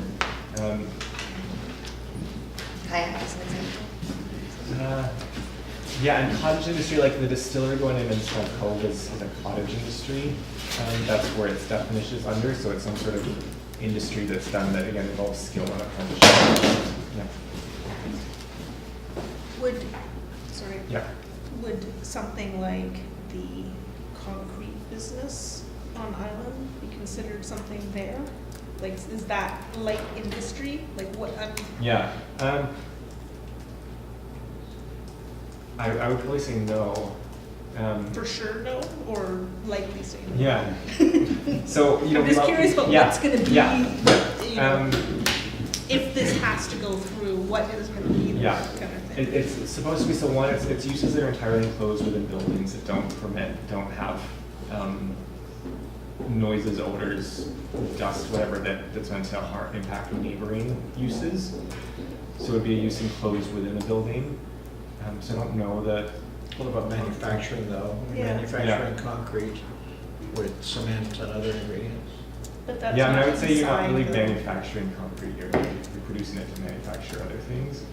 Kayak as an example. Yeah, and cottage industry, like the distillery going in Stump Cove is a cottage industry. That's where its definition is under, so it's some sort of industry that's done that again involves skill and apprenticeship. Yeah. Would something like the concrete business on Island be considered something there? Like, is that light industry? Like what? Yeah. I would probably say no. For sure, no, or likely say no. Yeah. So I'm just curious about what's going to be. Yeah. You know, if this has to go through, what is going to be the kind of thing? It's supposed to be, so one, it's uses that are entirely enclosed within buildings that don't have noises, odors, dust, whatever that's meant to impact neighboring uses. So it would be a use enclosed within a building. So I don't know that. What about manufacturing though? Yeah. Manufacturing concrete with cement and other ingredients? But that's Yeah, I mean, I not would say you're not really inside the- manufacturing concrete, you're producing it to manufacture other things.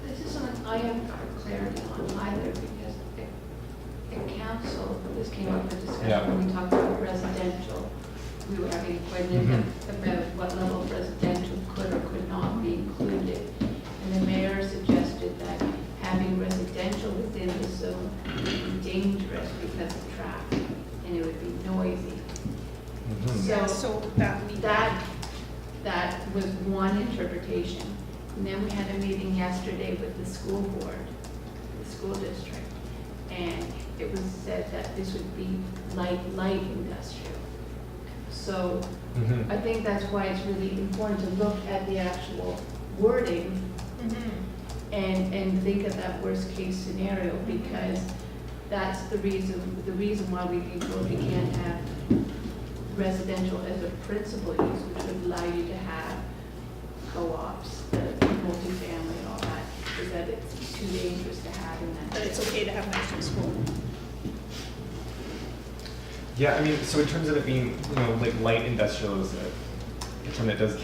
This is something I haven't got clarity on either, because the council, this came up for discussion when we talked about residential. We were having quite an in-depth about what level of residential could or could not be included. And the mayor suggested that having residential within the zone would be dangerous because of traffic, and it would be noisy. Yeah, so that means That was one interpretation. And then we had a meeting yesterday with the school board, the school district, and it was said that this would be light industrial. So I think that's why it's really important to look at the actual wording and think of that worst case scenario, because that's the reason why we can't have residential as a principal use, which would allow you to have co-ops, the multifamily and all that, is that it's too dangerous to have in that. But it's okay to have next to a school. Yeah, I mean, so in terms of it being, like light industrial is a term that does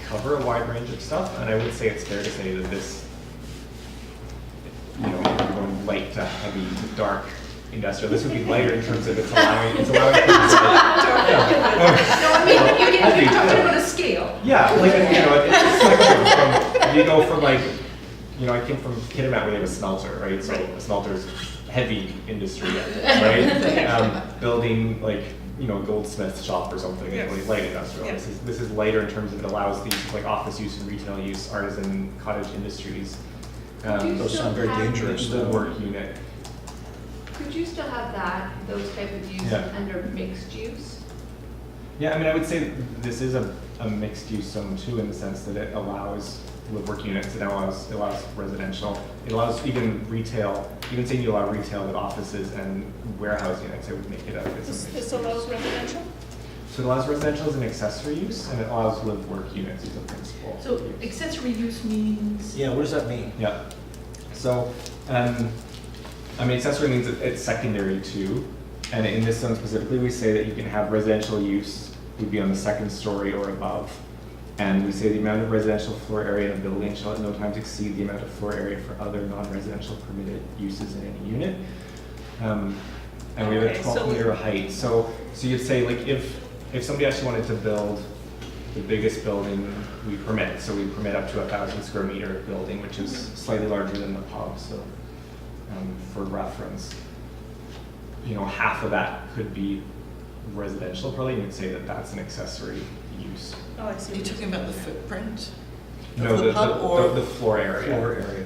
cover a wide range of stuff, and I would say it's fair to say that this, going light to heavy to dark industrial, this would be lighter in terms of it's allowing people to. No, I mean, you're talking about a scale. Yeah, like, it's like you go from like, I came from Kitimat where they have a smelter, right? So a smelter's heavy industry, right? Building like, goldsmith shop or something, like light industrial. Yeah. This is lighter in terms of it allows these like office use and retail use, artisan, cottage industries. Those sound very dangerous The though. work unit. Could you still have those type of uses under mixed use? Yeah, I mean, I would say this is a mixed use zone too, in the sense that it allows live work units, it allows residential, it allows even retail, even saying you allow retail with offices and warehouse units, I would make it a business. This allows residential? So it allows residential as an accessory use, and it allows live work units as a principal. So use. accessory use means? Yeah, what does that mean? Yeah. So, accessory means it's secondary to, and in this zone specifically, we say that you can have residential use would be on the second story or above. And we say the amount of residential floor area in a building shall at no times exceed the amount of floor area for other non-residential permitted uses in any unit. And we have a 12-meter height. So you'd say like if somebody actually wanted to build the biggest building we permit. So we permit up to 1,000 square meter building, which is slightly larger than the pub. So for reference, half of that could be residential. Probably you would say that that's an accessory use. Oh, I see. Are you talking about the footprint? No, the pub or the floor area. Floor area.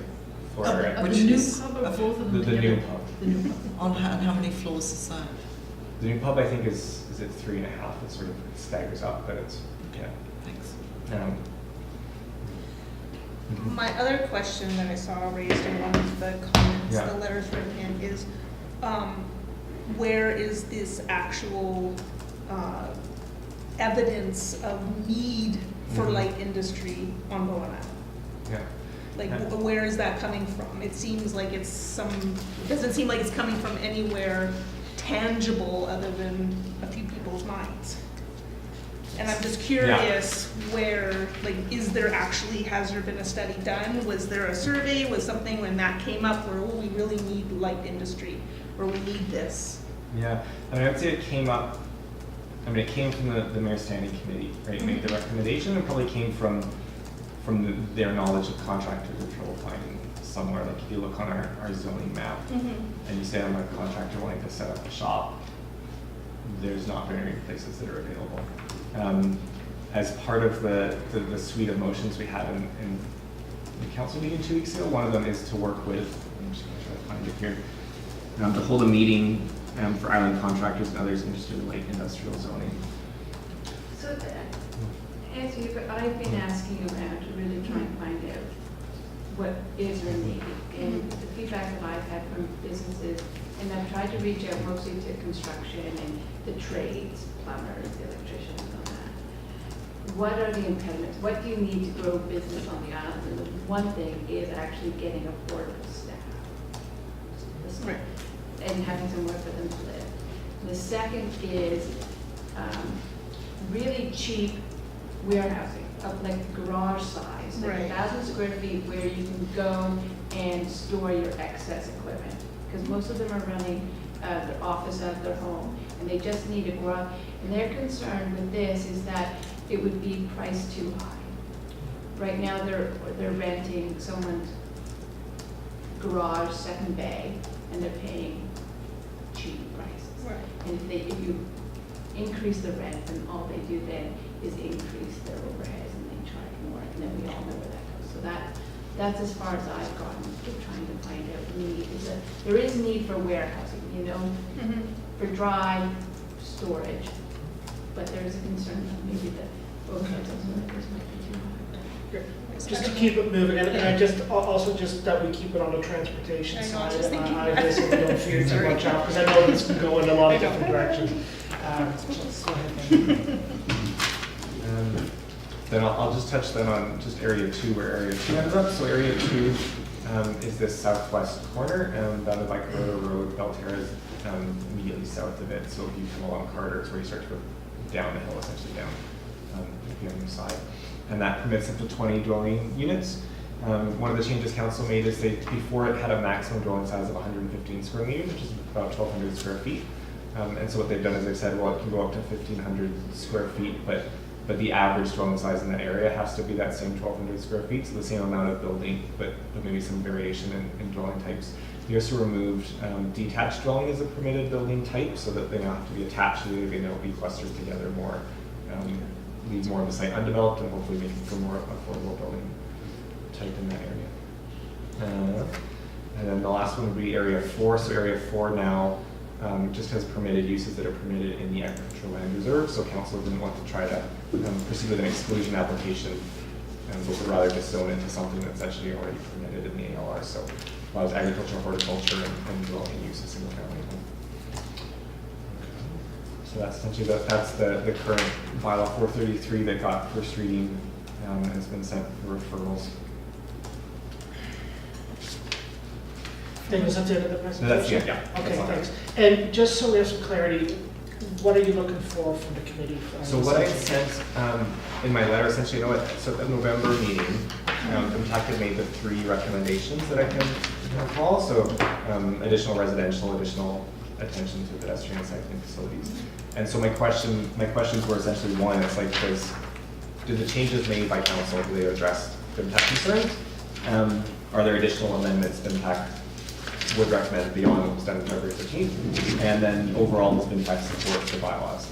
Of Which the new is pub or a- both of them The new together? pub. The new pub. and how many floors is that? The new pub, I think, is it 3.5? It sort of staggers up, but it's, yeah. Thanks. My other question that I saw raised in one of the comments, Yeah. the letters written in, is where is this actual evidence of need for Mhm. light industry on Bowen Island? Yeah. Like, Yeah. where is that coming from? It seems like it doesn't seem like it's coming from anywhere tangible other than a few people's minds. And I'm just curious where, like, has there been a study done? Was there a survey? Was something when that came up where, oh, we really need light industry, or we need this? Yeah, I mean, I'd say it came up, it came from the Mayor Standing Committee, right, made the recommendation, and probably came from their knowledge of contractors of trouble finding somewhere. Like if you look on our zoning map, and you say I'm a contractor wanting to set up a shop, there's not very many places that are available. As part of the suite of motions we had in the council meeting 2 weeks ago, one of them is to work with, I'm just going to try to find it here, to hold a meeting for island contractors and others interested in light industrial zoning. So, Anthony, but I've been asking around to really try and find out what is or needed. And the feedback that I've had from businesses, and I've tried to reach out mostly to construction and the trades, plumbers, electricians, and all that. What are the impediments? What do you need to grow business on the island? And the one thing is actually getting affordable staff. Right. And having somewhere for them to live. The second is really cheap warehousing of like garage size, like Right. 1,000 square feet where you can go and store your excess equipment. Because most of them are running the office out of their home and they just need a garage. And their concern with this is that it would be priced too high. Right now they're renting someone's garage, second bay, and they're paying cheap prices. Right. And if you increase the rent, then all they do then is increase their overheads and they charge more, and then we all know where that goes. So that's as far as I've gotten with trying to find out need. There is need for warehousing, for dry storage, but there is a concern that maybe the overheads of some of this might be too high. Just to keep it moving, and I also that we keep it on the transportation I know, I side, was just thinking I guess we don't fear too much out, because I know this can go in a lot of different directions. So go ahead. Then I'll just touch then on just area 2, where area 2 ends up. So area 2 is this southwest corner, bounded by Corona Road. Belterra is immediately south of it. So if you come along Carter, it's where you start to go down the hill, essentially down the other side. And that permits up to 20 dwelling units. One of the changes council made is before it had a maximum dwelling size of 115 square meters, which is about 1,200 square feet. And so what they've done is they've said, well, it can go up to 1,500 square feet, but the average dwelling size in that area has to be that same 1,200 square feet, so the same amount of building, but maybe some variation in dwelling types. They also removed detached dwelling as a permitted building type, so that they don't have to be attached to it, they'll be clustered together more, leave more of the site undeveloped, and hopefully make it for more affordable building type in that area. And then the last one would be area 4. So area 4 now just has permitted uses that are permitted in the agricultural land reserve. So council didn't want to try to proceed with an exclusion application, but would rather just zone into something that's actually already permitted in the ALR. So allows agriculture, horticulture, and dwelling use of single family home. So that's essentially that's the current bylaw 433 that got first reading and has been sent for referrals. Is that the end of the presentation? That's it, yeah. Okay, thanks. And just so we have some clarity, what are you looking for from the committee? So what I sent in my letter, essentially, so at the November meeting, MTAC made the 3 recommendations that I can recall. So additional residential, additional attention to pedestrian cycling facilities. And so my questions were essentially, one, it's like, do the changes made by council, do they address FinTech concerns? Are there additional amendments FinTech would recommend beyond what was done on February 13th? And then overall, does FinTech support the bylaws?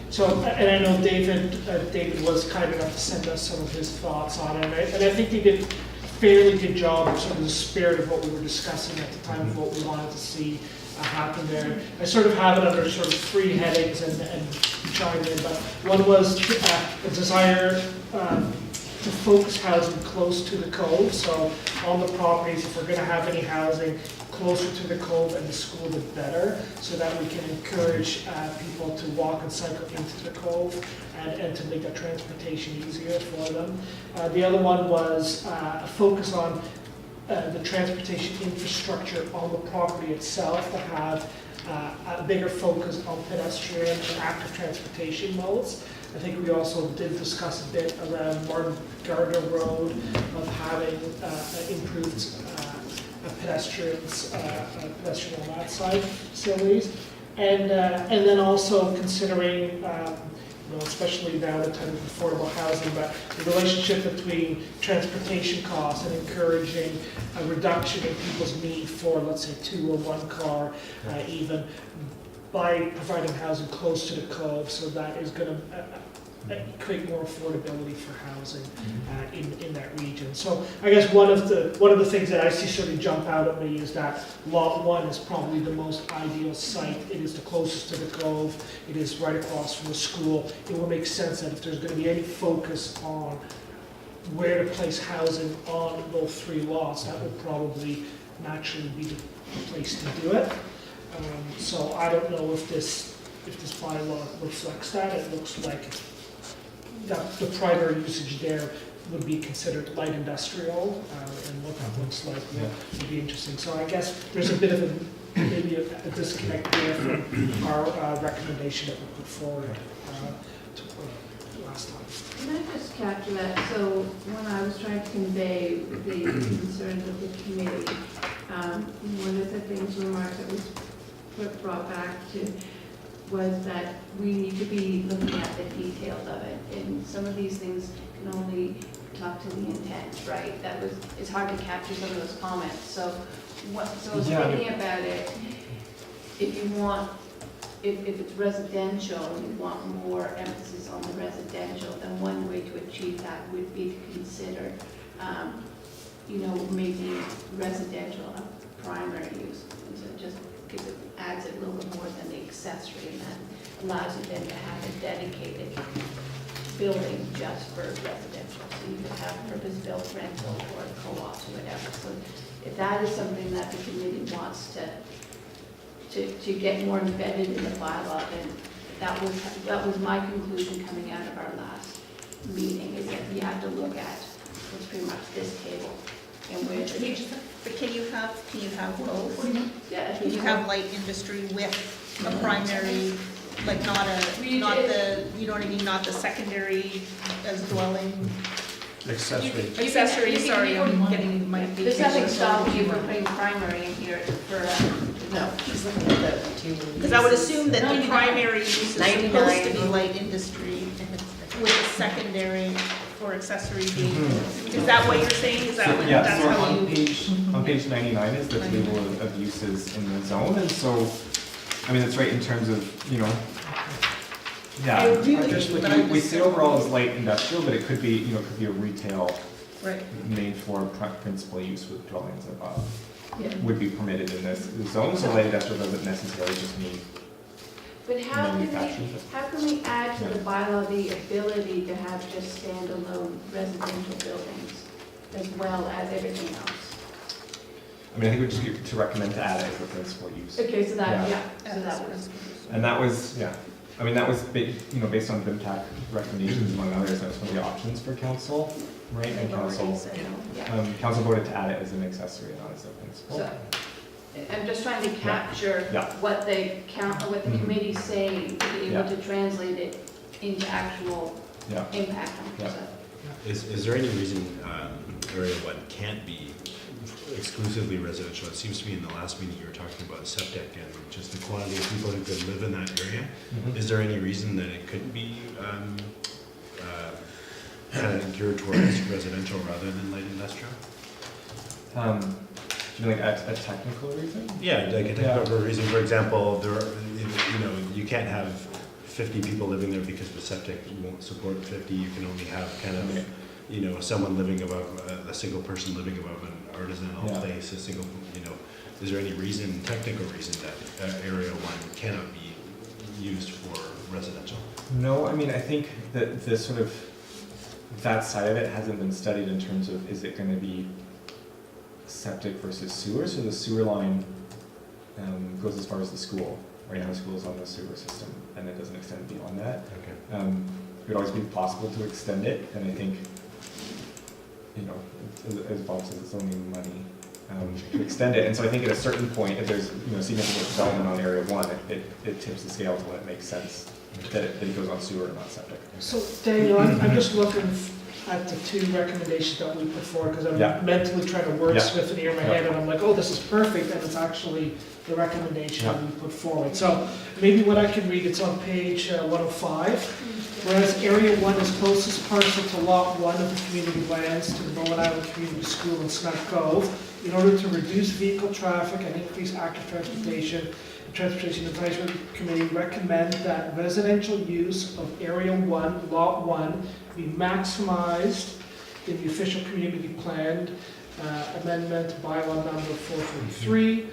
So, and I know David was kind enough to send us some of his thoughts on it, and I think he did a fairly good job of sort of the spirit of what we were discussing at the time, of what we wanted to see happen there. I sort of have it under sort of three headings and chime in, but one was a desire to focus housing close to the cove, so on the properties, if we're gonna have any housing closer to the cove and the school, the better, so that we can encourage people to walk and cycle into the cove and to make that transportation easier for them. The other one was a focus on the transportation infrastructure on the property itself, to have a bigger focus on pedestrian and active transportation modes. I think we also did discuss a bit around Martin Gardner Road of having improved pedestrian on that side facilities, and then also considering, especially now the time of affordable housing, but the relationship between transportation costs and encouraging a reduction in people's need for, let's say, 2 or 1 car, even by providing housing close to the cove, so that is going to create more affordability for housing in that region. So I guess one of the things that I see sort of jump out at me is that Lot 1 is probably the most ideal site. It is the closest to the cove. It is right across from the school. It will make sense that if there's going to be any focus on where to place housing on those 3 lots, that would probably naturally be the place to do it. So I don't know if this bylaw reflects that. It looks like that the primary usage there would be considered light industrial, and what that looks like would be interesting. So I guess there's a bit of maybe a disconnect there from our recommendation that we put forward last time. Can I just capture that? So when I was trying to convey the concerns of the committee, one of the things, remarks that was brought back to was that we need to be looking at the details of it. And some of these things can only talk to the intent, right? It's hard to capture some of those comments. So thinking about it, if it's residential, and you want more emphasis on the residential, then one way to achieve that would be to consider, maybe residential a primary use. And so just because it adds a little bit more than the accessory, and that allows you then to have a dedicated building just for residential. So you could have purpose-built rental or co-ops or whatever. So if that is something that the committee wants to get more embedded in the bylaw, then that was my conclusion coming out of our last meeting, is that you have to look at what's pretty much this table and where But can you have both? Yeah. Can you have light industry with a primary, like not the, you know what I mean, not the secondary as dwelling? Accessory, sorry, I'm getting my. There's nothing stopping you from putting primary in here for, No, he's looking at the 2. Because I would assume that the primary use is supposed to be light industry with a secondary or accessory being. Is that what you're saying? Is that what, Yeah, that's so how on you? page 99 is the table of uses in the zone, and so, I mean, it's right in terms of, yeah. We see overall as light industrial, but it could be, could be a retail main floor principal use with dwellings above. Yeah. Would be permitted in this zone, so light industrial doesn't necessarily just mean But how manufacturing. can we add to the bylaw the ability to have just standalone residential buildings as well as everything else? I mean, I think we just need to recommend to add it as the principal use. Okay, so that, Yeah. so that was. And that was, I mean, that was, based on BIMTAC recommendations among others, that was one of the options for council, right? And council voted to add it as an accessory, not as a principal. So, I'm just trying to capture what the committee's saying, to be able to translate it into actual impact on percent. Is there any reason Area 1 can't be exclusively residential? It seems to me in the last meeting you were talking about septic and just the quantity of people who could live in that area. Is there any reason that it couldn't be kind of geared towards residential rather than light industrial. Do you mean like a technical reason? Yeah, like a technical reason, for example, there are, you can't have 50 people living there because the septic won't support 50. You can only have kind of, someone living above, a single person living above an artisanal place, a single, is there any reason, technical reason that area 1 cannot be used for residential? No, I mean, I think that this sort of, that side of it hasn't been studied in terms of, is it gonna be septic versus sewer? So the sewer line goes as far as the school. Right now the school is on the sewer system and it doesn't extend beyond that. Okay. It would always be possible to extend it, and I think, as Bob says, it's only money to extend it. And so I think at a certain point, if there's significant development on area 1, it tips the scale to when it makes sense that it goes on sewer and not septic. So Daniel, I'm just looking at the 2 recommendations that we put forward, because I'm mentally trying to wordsmith it here in my head, and I'm like, oh, this is perfect, and it's actually the recommendation that we put forward. So maybe what I can read, it's on page 105. Whereas Area 1 is closest parcel to Lot 1 of the community lands to the Bowen Island Community School in Snuff Cove, in order to reduce vehicle traffic and increase active transportation, the Transportation Advisory Committee recommend that residential use of Area 1, Lot 1, be maximized in the official community plan amendment bylaw number 433.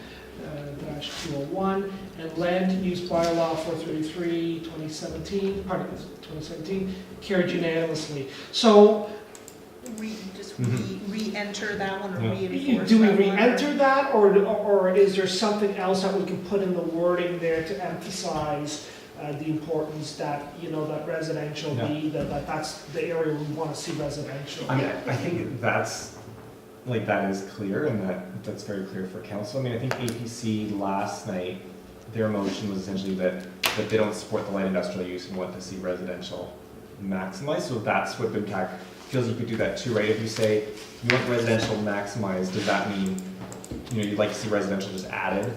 -201, and land use bylaw 433, 2017, carried unanimously. So, Re-enter that one or reinforce do we that one, or- re-enter that, or is there something else that we can put in the wording there to emphasize the importance that, that residential be, that's the area we want to see residential? I mean, I think that is clear, and that's very clear for council. I mean, I think APC last night, their motion was essentially that they don't support the light industrial use and want to see residential maximized. So that's what BIMTAC feels you could do that too, right? If you say you want residential maximized, does that mean, you'd like to see residential just added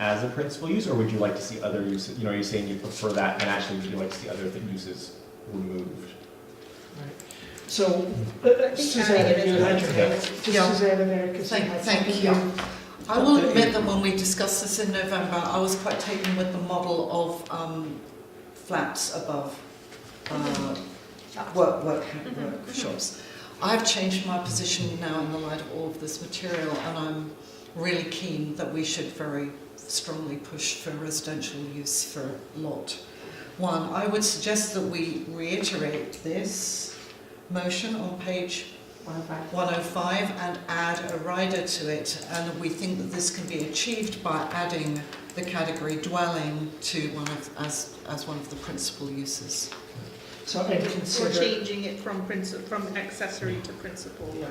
as a principal use, or would you like to see other uses? Are you saying you prefer that, and actually would you like to see other uses removed? So, Susanna, you had your hand. Susanna there, because you had something. Thank you. I will admit that when we discussed this in November, I was quite taken with the model of flats above workshops. I've changed my position now in the light of all of this material, and I'm really keen that we should very strongly push for residential use for Lot 1. I would suggest that we reiterate this motion on page 105 and add a rider to it, and we think that this can be achieved by adding the category dwelling to as one of the principal uses. So, and Or consider. changing it from accessory to principal. Yeah.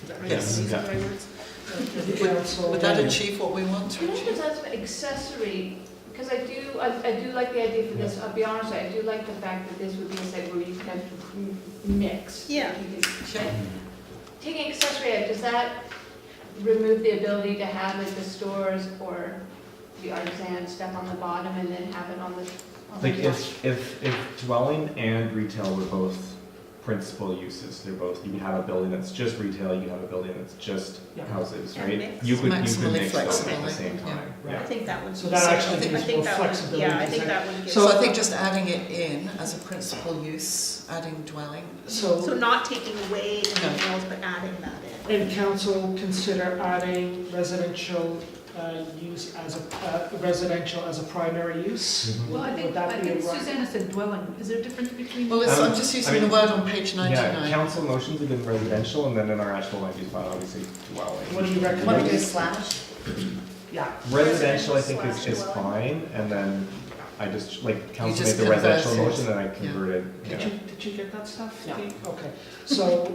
Is that right? Yes. These are the right words? Would that achieve what we want to Can I achieve? just ask about accessory, because I do like the idea for this, I'll be honest, I do like the fact that this would be a site where you could have mix. Yeah. Like you could- Sure. Taking accessory out, does that remove the ability to have like the stores or the artisan stuff on the bottom and then have it on the Like top? if dwelling and retail were both principal uses, you could have a building that's just retail, you could have a building that's just houses, And right? mix. You could Maximally mix those at flexible, the same yeah. time. I think that would. So that actually I think- gives I think more that would- flexibility. Yeah, I think that would give. So I think just adding it in as a principal use, adding dwelling. So not taking away anything No. else, but adding that in. And council consider adding residential use as a primary use? Well, I Would think that be a right? Susanna said dwelling. Is there a difference between? Well, I'm just using the word on page 99. Yeah, council motions have been residential, and then in our actual land use bylaw, we say dwelling. What do you Want to recommend? do slash? Yeah. Residential, I think, is Residential fine, and then I just, council just made the residential converted. motion, then I converted, Did you get that stuff? No. Okay, so,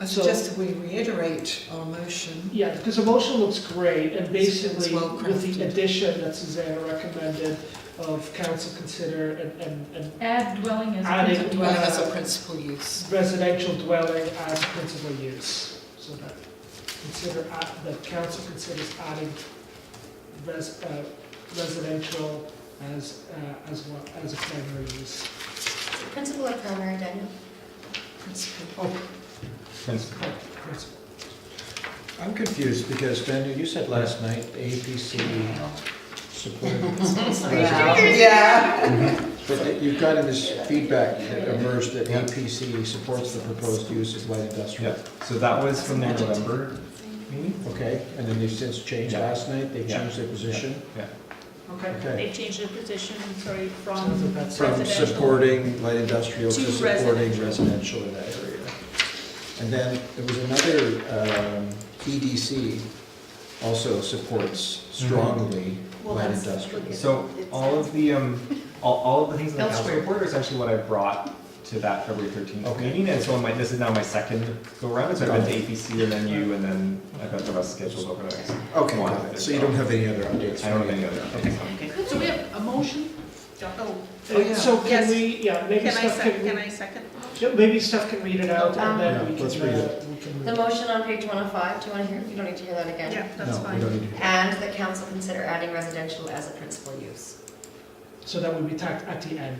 I suggest that we reiterate our motion. yeah, because the motion looks great, and basically, It's well with the crafted. addition that Susanna recommended of council consider and Add dwelling as a Adding principal. Dwelling as a principal use. residential dwelling as principal use. So that that council considers adding residential as a primary use. Principal or primary, Daniel? Principal. Oh, Principal. I'm confused because Daniel, you said last night APC supported. Yeah. But that you've got in this feedback that emerged that APC supports the proposed use of light industrial. Yeah, so that was from their November meeting. Okay, and then they've since changed Yeah. last night, they've Yeah. changed their position? Yeah. okay. Okay. They changed their position, sorry, Sounds from like that's- From residential. supporting light industrial To to supporting residential. residential in that area. And then there was another, EDC also supports strongly Well, light that's- industrial. So all of the, all of the things in the council Elsewhere. report are essentially what I brought to that February 13th Okay. meeting, and so this is now my second go around, so I've been to APC and then you, and then I've got the rest scheduled over the next. Okay, one. got it. So you don't have any other updates? I don't have any other updates. Okay. So we have a motion? Oh, So can Yes. we, yeah, maybe can I Steph second, can, can I second? yeah, maybe Steph can read it out and then we Yeah, let's can, read it. we can. The motion on page 105, do you want to hear, you don't need to hear that again? Yeah, that's No, we fine. don't need to. And the council consider adding residential as a principal use. So that would be tacked at the end.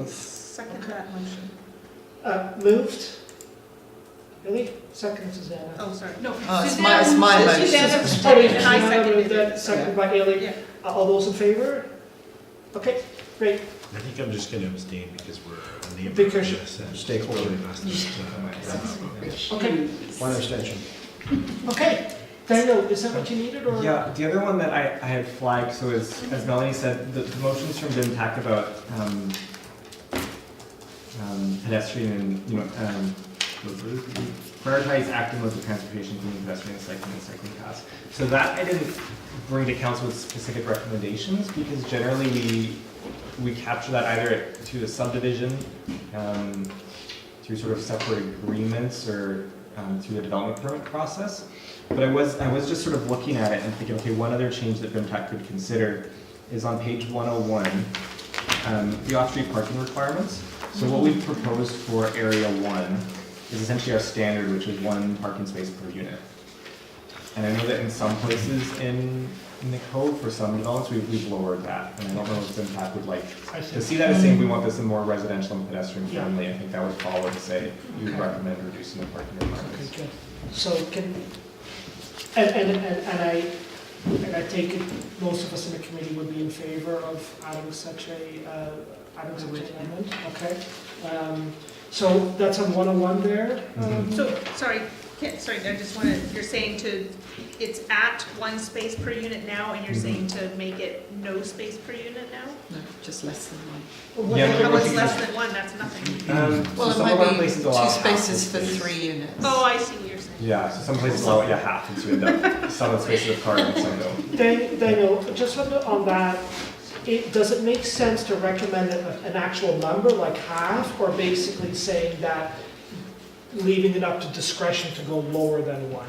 Second that motion. Moved. Billy, second Susanna. Oh, sorry. No. Oh, it's Suzanne my moved it. motion. Suzanne Sorry, And I Susanna seconded moved it. that, seconded by Haley. Yeah. All those in favor? Okay, great. I think I'm just gonna abstain because we're a neighbor. Because you- Yes, and Stakeholder. really asked us to- Okay, One abstention. okay. Daniel, is that what you needed or? Yeah, the other one that I had flagged, so as Melanie said, the motions from DIMTAC about pedestrian and, prioritize active modes of transportation, including pedestrian, cycling, and cycling paths. So that I didn't bring to council with specific recommendations, because generally we capture that either through the subdivision, through sort of separate agreements, or through the development permit process. But I was just sort of looking at it and thinking, okay, one other change that BIMTAC could consider is on page 101, the off-street parking requirements. So what we've proposed for area 1 is essentially our standard, which is 1 parking space per unit. And I know that in some places in the code, for some developments, we've lowered that. And I don't know if BIMTAC would like I to see. see that as saying we want this in more residential and pedestrian Yeah. friendly. I think that would follow to say you would Okay. recommend reducing the parking Okay, requirements. good. So can, and I take it most of us in the committee would be in favor of adding such an amendment, okay? So that's on 101 there. So, sorry, I just wanted, you're saying it's at 1 space per unit now, and you're saying to make it no space per unit now? No, just less than one. What- Yeah, How we're much looking less for- than 1? That's nothing. So Well, it some of our might be places 2 allow half spaces the for space. 3 units. Oh, I see what you're saying. Yeah, so some places allow half, and so we end up some spaces of car and some don't. Daniel, just on that, does it make sense to recommend an actual number, like half, or basically saying that leaving it up to discretion to go lower than 1?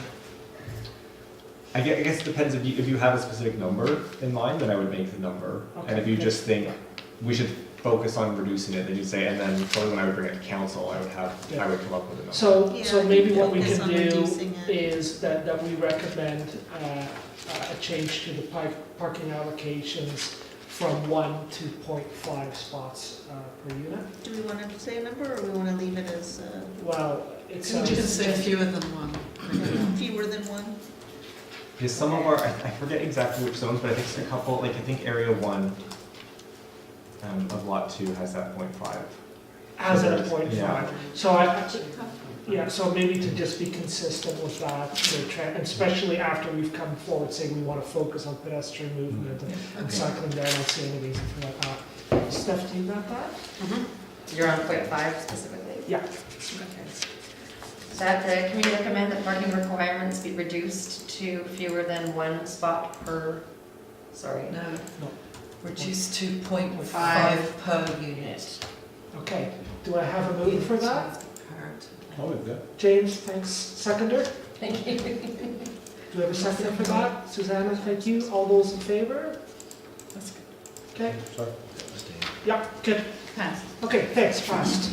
I guess it depends, if you have a specific number in mind, then I would make the number. And if you just think we should focus on reducing it, then you'd say, and then probably when I would bring it to council, I would come up with a number. So Yeah, maybe what we focus can on do reducing it. is that we recommend a change to the parking allocations from 1 to 0.5 spots per unit. Do we want to say a number, or we want to leave it as Well, it's. You can say fewer than 1. fewer than 1? Because some of our, I forget exactly which zones, but I think it's a couple, like I think area 1 of lot 2 has that 0.5. As at a Yeah. 0.5. So so maybe to just be consistent with that, and especially after we've come forward saying we want to focus on pedestrian movement and cycling there, I don't see any reason for that. Steph, do you got that? You're on 0.5 specifically? Yeah. Okay. That the committee recommend that parking requirements be reduced to fewer than 1 spot per, sorry. No. No. Reduce to 0.5 per unit. Okay, do I have a mover for that? Oh, is that? James, thanks. Seconder? Thank you. Do we have a seconder for that? Susanna, thank you. All those in favor? That's good. Okay, Sorry. yeah, good. Passed. Okay, thanks, passed.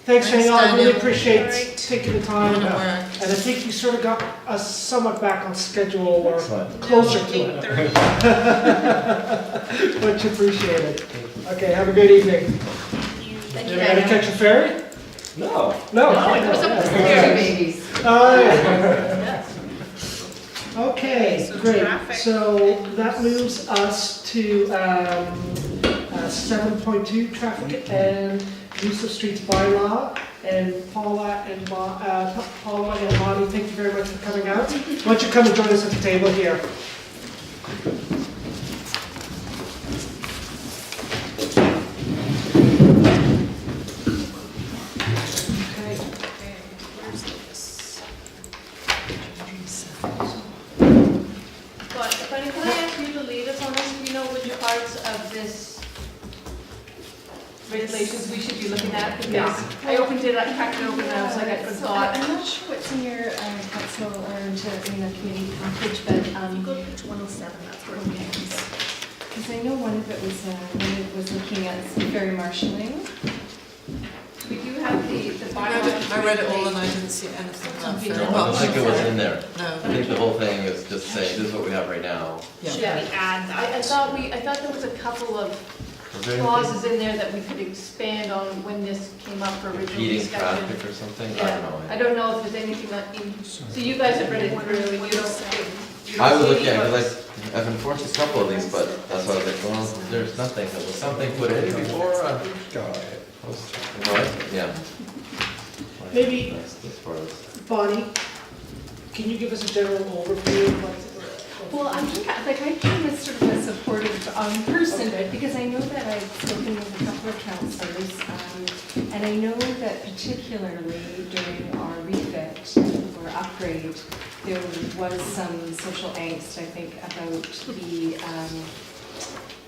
Thanks, Thanks, Danielle, I really Daniel. appreciate Alright. taking the time. Don't And worry. I think you sort of got us somewhat back on schedule or Excellent. closer to it. 8:30. Much appreciated. Okay, have a good evening. Thank you, You gotta Daniel. catch a ferry? No. No? there's some Scary babies. Okay, So great. traffic. So that moves us to 7.2, traffic and use of streets bylaw. And Paula and Bonnie, thank you very much for coming out. Why don't you come and join us at the table here? Okay. But Fanny, can I ask you to lead us on this? Do you know which parts of this Regulations we should be looking at, because Yeah. I opened it up, cracked it open, and I was like, I forgot. I'm not sure what's in your council or in the committee package, but Go to page 107, that's where it begins. because I know one of it was when it was looking at ferry marshalling. We do have the bylaw. I read it all and I didn't see anything about Something ferry wrong. I don't think it was in there. No. I think the whole thing is just saying, this is what we have right now. Should we add I that? thought there was a couple of Was there anything clauses in there that we could expand on when this came up for original impeding discussion. traffic or something? I Yeah, don't I know. don't know if there's anything that, so you guys have read it through, and you don't. you don't I was see looking at any it, because I've enforced a couple of these, but that's why I was like, well, there's nothing, there was something put in before, yeah. Maybe- As far as. Bonnie, can you give us a general overview of what? Well, I'm just, like, I came as sort of a supportive person, but because I know that I've spoken with a couple of councillors, and I know that particularly during our refit or upgrade, there was some social angst, I think, about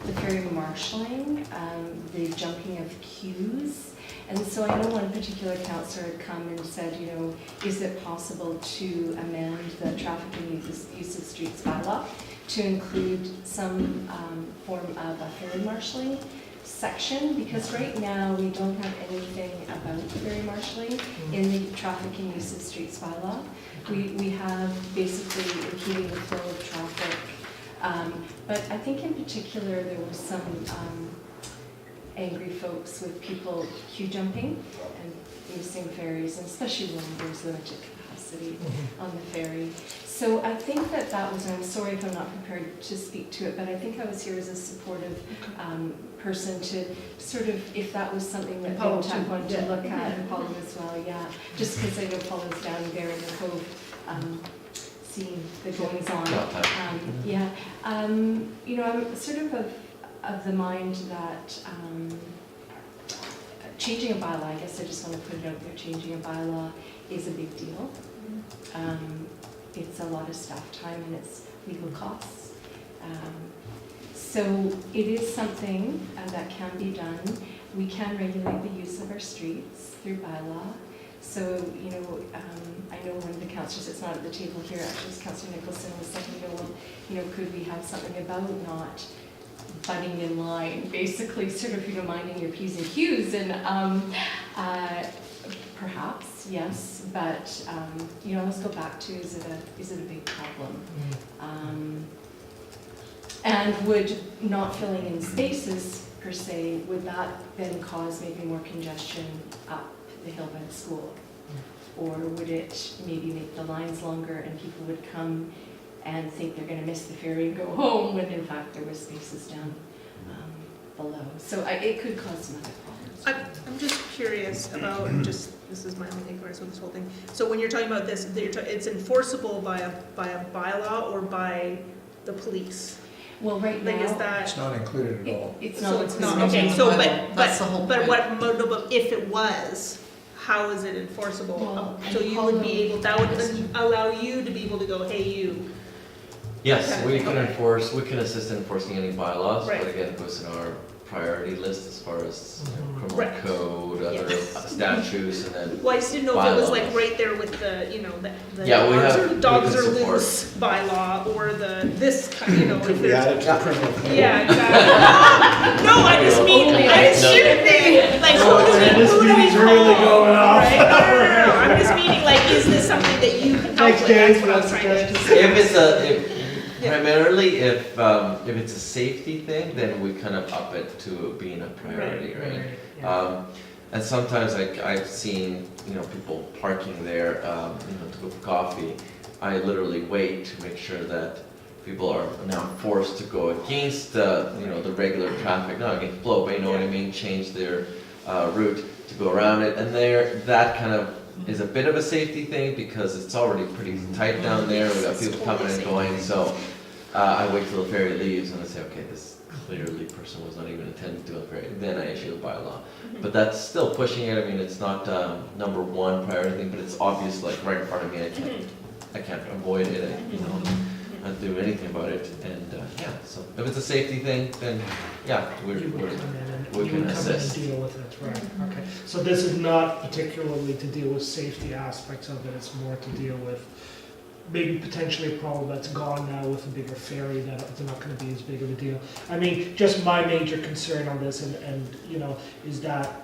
the ferry marshalling, the jumping of queues. And so I know one particular councillor had come and said, you know, is it possible to amend the traffic and use of streets bylaw to include some form of a ferry marshalling section? Because right now we don't have anything about ferry marshalling in the traffic and use of streets bylaw. We have basically impeding the flow of traffic. But I think in particular there was some angry folks with people queue jumping and using ferries, and especially when there's limited capacity on the ferry. So I think that was, and I'm sorry if I'm not prepared to speak to it, but I think I was here as a supportive person to sort of, if that was something that Paula Paul too, wanted yeah. to look at, and Paula as well, yeah. Just because I know Paula's down there in the cove, seeing the goings on. Yeah, you know, I'm sort of the mind that changing a bylaw, I guess I just want to put it out there, changing a bylaw is a big deal. It's a lot of staff time and it's legal costs. So it is something that can be done. We can regulate the use of our streets through bylaw. So, you know, I know one of the councillors, it's not at the table here, actually, it's Councillor Nicholson, was saying, you know, could we have something about not butting in line, basically sort of, you know, minding your P's and Q's, and perhaps, yes, but, you know, let's go back to, is it a big problem? And would not filling in spaces, per se, would that then cause maybe more congestion up the hill by the school? Or would it maybe make the lines longer and people would come and think they're going to miss the ferry and go home when in fact there were spaces down below? So it could cause some other problems. I'm just curious about, this is my only inquiry with this whole thing. So when you're talking about this, it's enforceable by a bylaw or by the police? Well, right Like, is now, that? It's not included at all. it's So not. it's not, included. okay, so, That's the whole but point. but if it was, how is it enforceable? Well, So you would be able, that would allow you to be able to go, hey, you. Yes, Okay, we can okay. enforce, we can assist in enforcing any bylaws, but Right. again, it goes in our priority list as far as criminal Right. code, other Yes. statutes, and then, Well, I just didn't know if it was Bylaws. like right there with the, you know, the Yeah, we dogs have- are we can loose bylaw, or this kind, you know, if Could we there's. add it to criminal code? Yeah, exactly. No, I just mean, I just shouldn't be, like, who do this we meeting's call, really going off. right? No, I'm just meaning, like, is this something that you can help Thanks, with? James, That's what I was for trying that to. if primarily if it's a safety thing, then we kind of up it to being a priority, right? And sometimes I've seen, people parking there, to go for coffee. I literally wait to make sure that people are now forced to go against, the regular traffic, not against flow, but you know what I mean, change their route to go around it. And that kind of is a bit of a safety thing because it's already pretty tight down there. We've got people coming and going, so I wait till the ferry leaves and I say, okay, this clearly person was not even intending to do the ferry. Then I issue a bylaw. But that's still pushing it. I mean, it's not number one priority thing, but it's obvious, like right in front of me. I can't avoid it. Not do anything about it. And so if it's a safety thing, then we can assist. Deal with it, right? Okay. So this is not particularly to deal with safety aspects of it. It's more to deal with maybe potentially a problem that's gone now with a bigger ferry, that it's not going to be as big of a deal. I mean, just my major concern on this, and is that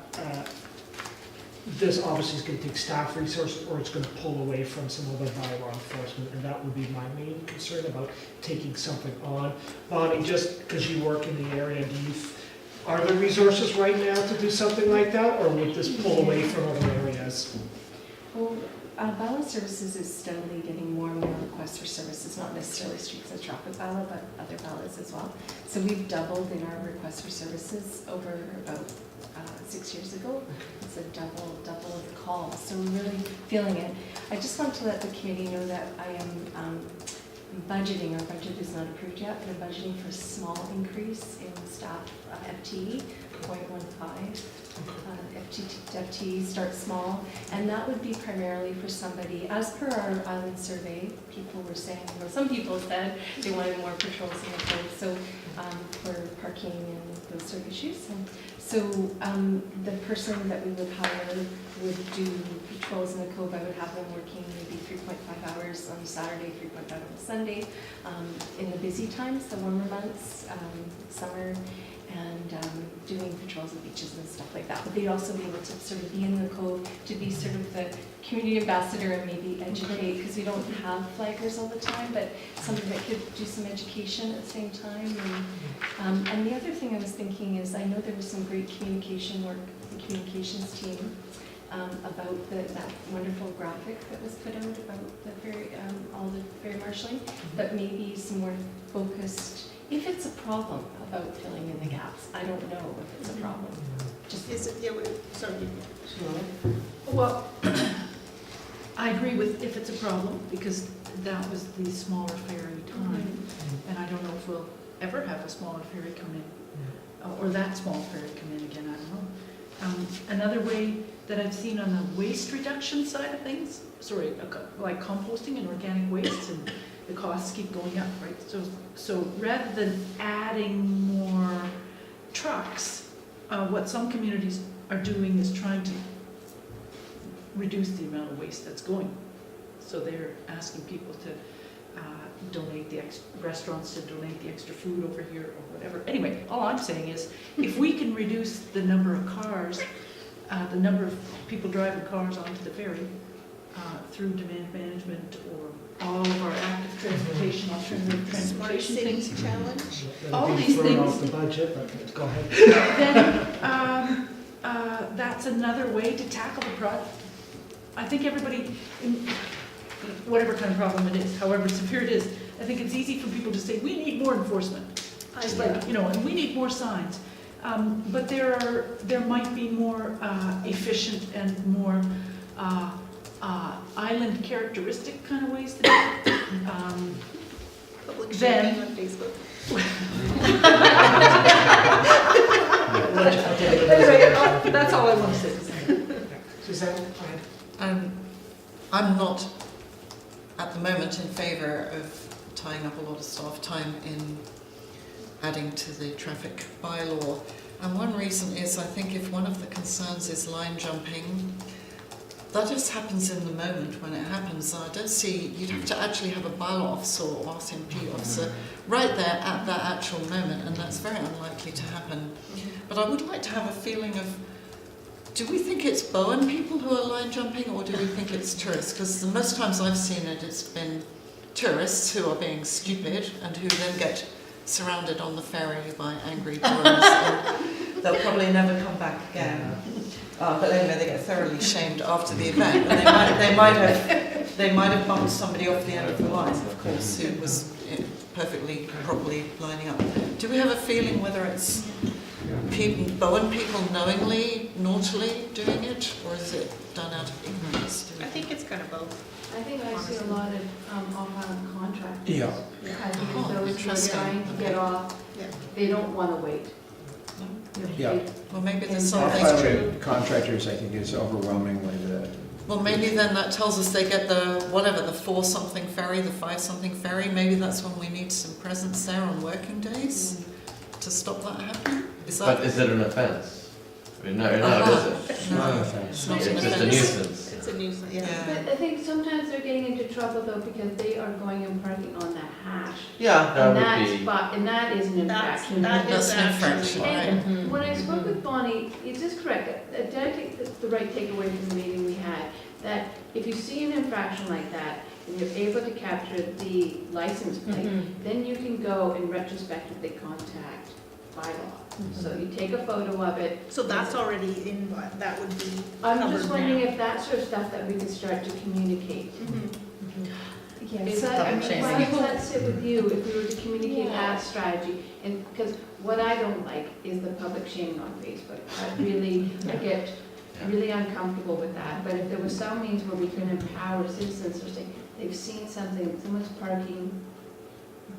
this obviously is going to take staff resources, or it's going to pull away from some other bylaw enforcement, and that would be my main concern about taking something on. Bonnie, just because you work in the area, are there resources right now to do something like that, or would this pull away from other areas? Well, bylaw services is steadily getting more and more requests for services, not necessarily streets and traffic bylaw, but other bylaws as well. So we've doubled in our requests for services over about 6 years ago. It's a double of the calls, so we're really feeling it. I just want to let the committee know that I am budgeting, our budget is not approved yet, but I'm budgeting for a small increase in staff FTE, 0.15. FTE start small, and that would be primarily for somebody, as per our island survey, people were saying, some people said they wanted more patrols in the cove, so for parking and those sort of issues. And so the person that we would hire would do patrols in the cove. I would have them working maybe 3.5 hours on Saturday, 3.5 on Sunday, in the busy times, the warmer months, summer, and doing patrols of beaches and stuff like that. But they'd also be able to sort of be in the cove, to be sort of the community ambassador and maybe educate, because we don't have flaggers all the time, but somebody that could do some education at the same time. And the other thing I was thinking is, I know there was some great communication work, the communications team, about that wonderful graphic that was put out about the ferry, all the ferry marshalling, but maybe some more focused, if it's a problem, about filling in the gaps. I don't know if it's a problem. Just Is it, sorry. Well, I agree with if it's a problem, because that was the smaller ferry time, and I don't know if we'll ever have a smaller ferry come in, or that small ferry come in again, I don't know. Another way that I've seen on the waste reduction side of things, like composting and organic waste, and the costs keep going up, right? So rather than adding more trucks, what some communities are doing is trying to reduce the amount of waste that's going. So they're asking people to donate restaurants to donate the extra food over here or whatever. Anyway, all I'm saying is, if we can reduce the number of cars, the number of people driving cars onto the ferry through demand management or all of our active transportation, alternative transportation things, challenge. all these Throwing things, off the budget, but go ahead. then that's another way to tackle the problem. I think everybody, whatever kind of problem it is, however severe it is, I think it's easy for people to say, we need more enforcement. Just like, and we need more signs. But there might be more efficient and more island characteristic kind of ways to do it. Public Then- shaming on Facebook. Anyway, that's all I want to say. Suzanne, go ahead. I'm not, at the moment, in favour of tying up a lot of staff time in adding to the traffic bylaw. And one reason is, I think if one of the concerns is line jumping, that just happens in the moment when it happens. I don't see, you'd have to actually have a bylaw officer or RCMP officer right there at that actual moment, and that's very unlikely to happen. But I would like to have a feeling of, do we think it's Bowen people who are line jumping, or do we think it's tourists? Because the most times I've seen it, it's been tourists who are being stupid and who then get surrounded on the ferry by angry tourists. they'll probably never come back again. But anyway, they get thoroughly shamed after the event, and they might have bumped somebody off the end of the line, of course, who was perfectly properly lining up. Do we have a feeling whether it's Bowen people knowingly, naughtily doing it, or is it done out of ignorance? I think it's kind of both. I think I see a lot of off-island contractors. Yeah. I think Oh, those who are interesting. trying to get off, Yeah. they don't want to wait. Yeah. Well, maybe there's And something. Off-island contractors, I think, is overwhelmingly the. Well, maybe then that tells us they get the 4-something ferry, the 5-something ferry. Maybe that's when we need some presence there on working days to stop that happening. But is it an offence? I mean, no, is it? It's not an offense. It's not It's an just a offence. nuisance. It's a nuisance, yeah. But I think sometimes they're getting into trouble though because they are going and parking on the hash. Yeah, And that that would be. spot, and that is an infraction. That That's is an infraction, actually. right? And when I spoke with Bonnie, it's just correct, did I take the right takeaway from the meeting we had? That if you see an infraction like that, and you're able to capture the license plate, then you can go and retrospectively contact bylaw. So you take a photo of it. So that's already in, that would be I'm covered just wondering now. if that's sort of stuff that we could start to communicate. Is Yes. that, I mean, Double why check. does that sit with you if we were to communicate that strategy? And, because what I don't like is the public shaming on Facebook. I get really uncomfortable with that. But if there was some means where we can empower citizens to say, they've seen something, someone's parking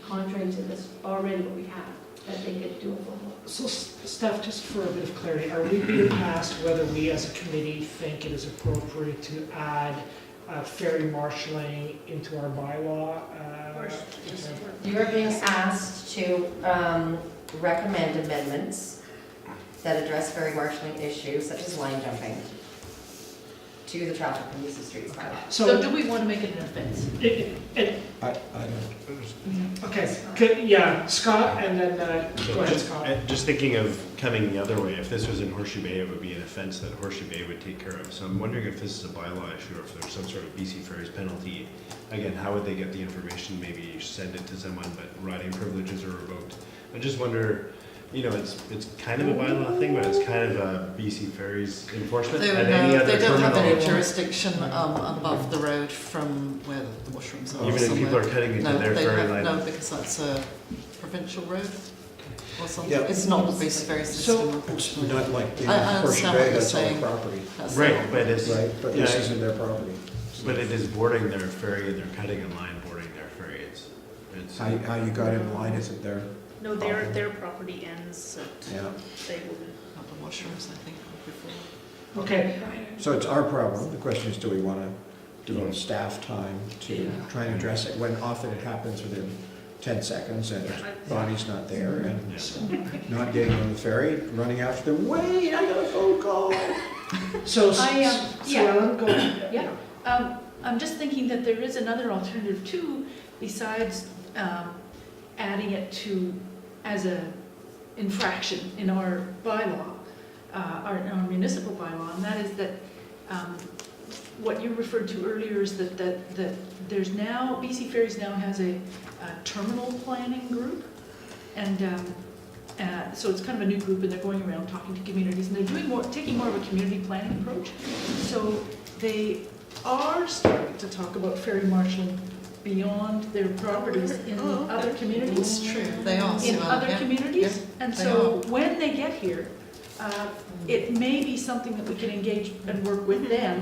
contrary to this already what we have, that they could do a photo. So Steph, just for a bit of clarity, are we being asked whether we as a committee think it is appropriate to add ferry marshalling into our bylaw? You're being asked to recommend amendments that address ferry marshalling issues such as line jumping to the traffic and use of streets bylaw. So do we want to make it an offense? I don't. Okay, yeah, Scott, and then, go ahead, Scott. Just thinking of coming the other way, if this was in Horseshoe Bay, it would be an offense that Horseshoe Bay would take care of. So I'm wondering if this is a bylaw issue or if there's some sort of BC Ferries penalty. Again, how would they get the information? Maybe send it to someone, but riding privileges are revoked. I just wonder, you know, it's kind of a bylaw thing, but it's kind of a BC Ferries enforcement. They at any other don't have terminal. any jurisdiction above the road from where the washrooms are. Even if people are cutting into No, their they ferry have, line. no, because that's a provincial road or something. Yeah. It's not the BC Ferry system, It's unfortunately. not like the I Horseshoe understand what Bay, you're that's our saying. property, That's Right, but it's, right? But this yeah. isn't their property. but it is boarding their ferry and they're cutting in line boarding their ferry. It's How you got in line, is it their? No, their property ends at, Yeah. they will. Not the washrooms, I think, before. Okay, So it's our problem. The question is, do we want to devote staff time to try and address it when often it happens within 10 seconds and Bonnie's not there and not getting on the ferry, running after them, wait, I got a phone call. so, yeah. Ellen, go ahead. Yeah. I'm just thinking that there is another alternative too, besides adding it to, as a infraction in our bylaw, our municipal bylaw, and that is that what you referred to earlier is that there's now, BC Ferries now has a terminal planning group, and so it's kind of a new group, and they're going around talking to communities, and they're taking more of a community planning approach. So they are starting to talk about ferry marshalling beyond their properties in other communities. It's true, they are. In Sue Ellen, other yeah. communities, Yeah, and they so when they get here, it may be something that we can engage and work with them,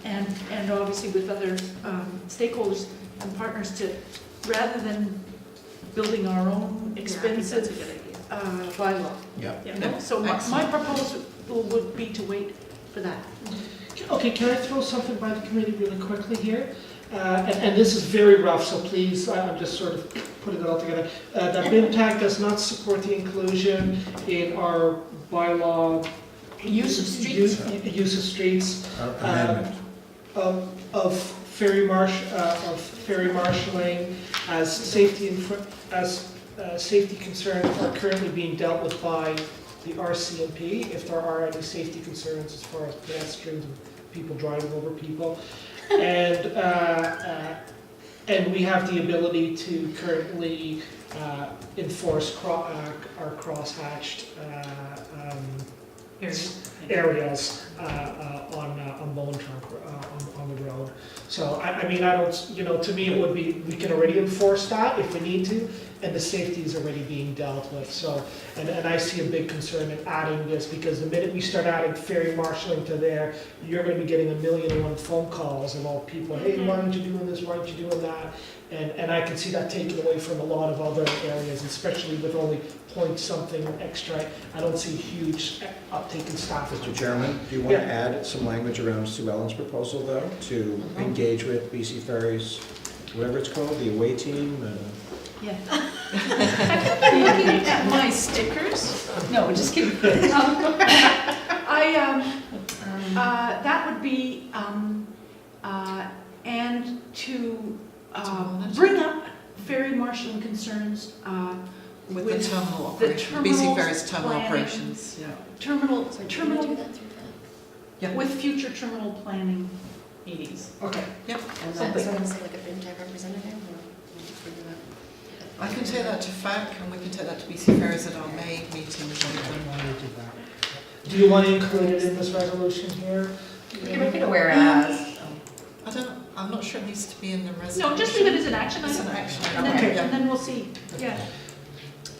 and obviously with other stakeholders and partners to, rather than building our own expensive bylaw. Yeah. You know, so my proposal would be to wait for that. Okay, can I throw something by the committee really quickly here? And this is very rough, so please, I'm just sort of putting it all together. That BIMTAC does not support the inclusion in our bylaw. Use of streets. Use of streets. Amendment. Of ferry marshalling as safety safety concerns are currently being dealt with by the RCMP, if there are any safety concerns as far as pedestrians and people driving over people. And we have the ability to currently enforce our crosshatched areas on Bowen Trunk, on the road. So, I mean, I don't, you know, to me it would be, we can already enforce that if we need to, and the safety is already being dealt with. So, and I see a big concern in adding this, because the minute we start adding ferry marshalling to there, you're gonna be getting 1,000,001 phone calls of all people, hey, why aren't you doing this, why aren't you doing that? And I can see that taken away from a lot of other areas, especially with only point something extra. I don't see a huge uptake in staff. Mr. Chairman, do you want to Yeah. add some language around Sue Ellen's proposal, though, to engage with BC Ferries, whatever it's called, the away team? Yeah. Have you been looking at my stickers? No, just kidding. That would be, and to bring up ferry marshalling concerns, With the terminal the operation, BC terminals Ferries terminal planning. operations, yeah. terminal, So do we terminal, do that through Yeah. with future terminal planning meetings. Okay. Yep. And then, so I'm gonna say like a FinTech representative, or we'll just figure that? I can take that to FAC and we can take that to BC Ferries at our May meeting. Do you want to include it in this resolution here? You can make it a whereas. I'm not sure it needs to be in the resolution. No, just leave it as an action It's item. an action And item. then, Yeah. and then we'll see, yeah.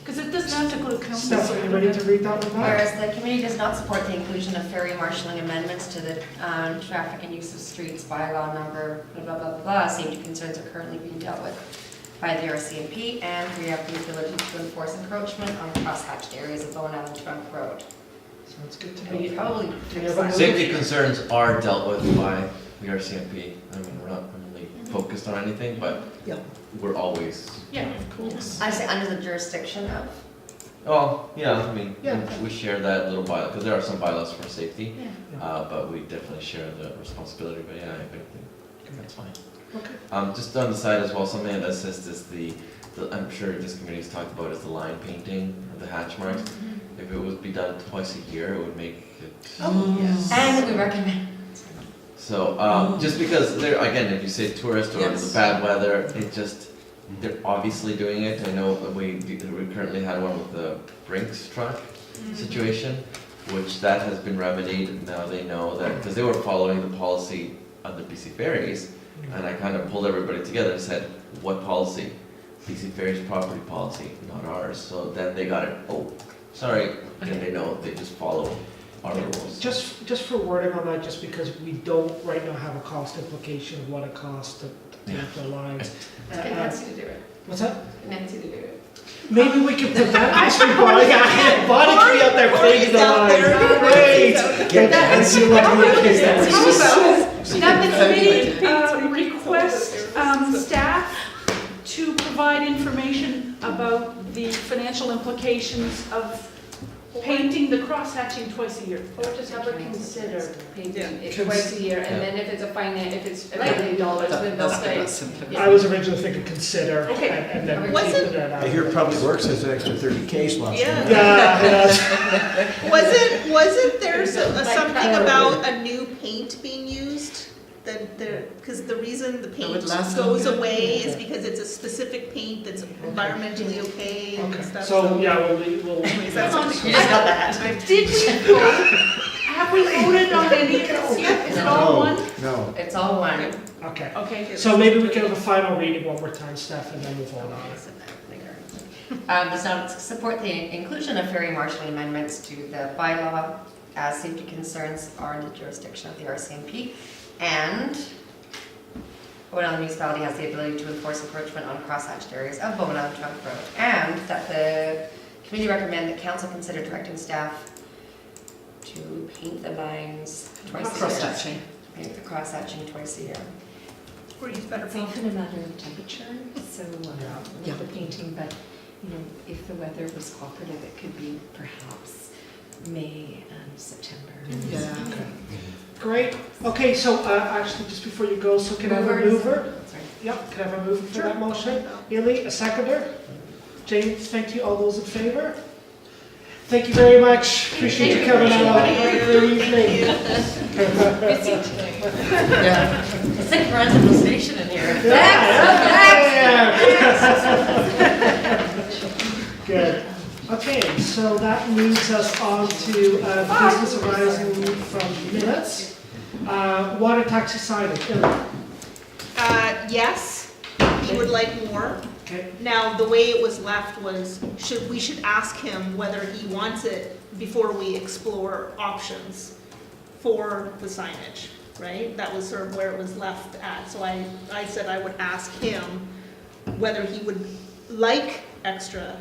Because it doesn't have to go to council. Steph, are you ready to read that one back? Whereas the committee does not support the inclusion of ferry marshalling amendments to the traffic and use of streets bylaw number blah, blah, blah, blah, blah. Safety concerns are currently being dealt with by the RCMP, and we have the ability to enforce encroachment on crosshatched areas of Bowen Island Trunk Road. Sounds good to We'll me. probably Do you have a- Safety concerns are dealt with by the RCMP. I mean, we're not really focused on anything, but Yeah. we're always, Yeah, cool. I say under the jurisdiction of. oh, yeah, I mean, Yeah. we share that little bylaw, because there are some bylaws for safety, Yeah. but we definitely share the responsibility, but yeah, I think that's fine. Okay. Just on the side as well, something that assists is I'm sure this committee's talked about is the line painting of the hatch marks. If it would be done twice a year, it would make it. Oh, yes. And we recommend. So, just because there, again, if you say tourist or Yes. the bad weather, it just, they're obviously doing it. I know that we currently had one with the Brinks truck situation, which that has been remedied. Now they know that, because they were following the policy of the BC Ferries, and I kind of pulled everybody together and said, what policy? BC Ferries property policy, not ours. So then they got it, oh, sorry, and they know, they just follow our rules. Just for wording on that, just because we don't right now have a cost implication of what it costs to paint the lines. Get Nancy to do it. What's that? Get Nancy to do it. Maybe we can prevent this from Bonnie. Bonnie can be out there painting the lines. Great. Get that. And see what we can How about So that you the can committee request staff to provide information about the financial implications of painting the cross-hatching twice a year. Or just have her consider painting it Yeah. twice a year, and then if it's if it's $1 million, then they'll That's say. that's simple. I was originally thinking consider, Okay. and then Was keep it- it I hear Public Works has an extra 30K slots. Yeah. Yeah, Wasn't there something Like about a new paint being used? That because the reason the paint would last goes longer? away is Okay. because it's a specific paint that's environmentally okay and Okay, stuff. so, yeah, we'll. Anyways, that's something. You just got that. Did we vote? Have we voted on any of this yet? Is it all one? No. It's all one. Okay, Okay. so maybe we can have a final reading one more time, Steph, and then we'll vote on it. Does not support the inclusion of ferry marshalling amendments to the bylaw as safety concerns are in the jurisdiction of the RCMP, and Bowen Island municipality has the ability to enforce encroachment on crosshatched areas of Bowen Island Trunk Road, and that the committee recommend that council consider directing staff to paint the lines twice a year. Cross-hatching. Paint the cross-hatching twice a year. Or use better It's paint. often a matter of temperature, so Yeah. with the painting, but you know, if the weather was cooperative, it could be perhaps May and September. Yeah. Great, okay, so, actually, just before you go, so can I have a mover? Yep, can I have a mover for that motion? Neely, a seconder? James, thank you, all those in favor? Thank you very much, appreciate you coming out, good evening. Yeah. It's like Brandon station in here. Yeah. Okay, so that moves us on to business arising from minutes. Water taxi signage. Ellen. Yes, he would like more. Okay. Now, the way it was left was, we should ask him whether he wants it before we explore options for the signage, right? That was sort of where it was left at. So I said I would ask him whether he would like extra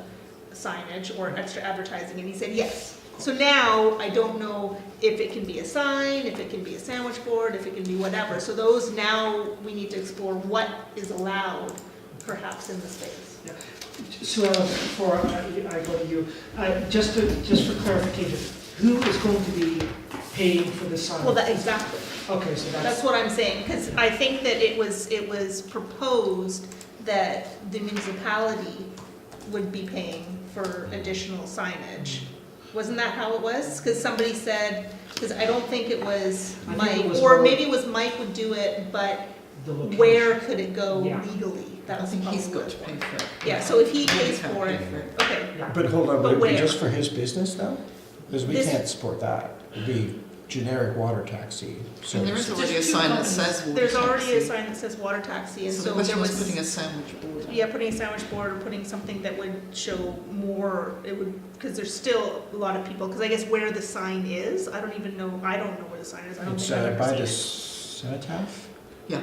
signage or extra advertising, and he said yes. So now, I don't know if it can be a sign, if it can be a sandwich board, if it can be whatever. So those, now we need to explore what is allowed perhaps in the space. So before I go to you, just for clarification, who is going to be paying for the sign? Well, exactly. Okay, so That's what I'm saying, because I think that it was proposed that the municipality would be paying for additional signage. Wasn't that how it was? Because somebody said, because I don't think it was I think Mike, it was or more- maybe it was Mike would do it, but the location. where could it go Yeah. legally? That I was think he's probably got to pay for it. Yeah, so if he He pays can't for pay it, for it. okay. But hold on, But would it be where? just for his business though? Because we This- can't support that. It'd be generic water taxi And there is services. already a sign that says water There's already a taxi. sign that says water taxi, and So so the there question was was. putting a sandwich board. Yeah, putting a sandwich board or putting something that would show more, it would, because there's still a lot of people, because I guess where the sign is, I don't know where the sign is, I don't It's think I've by ever the seen it. cenotaph? Yeah.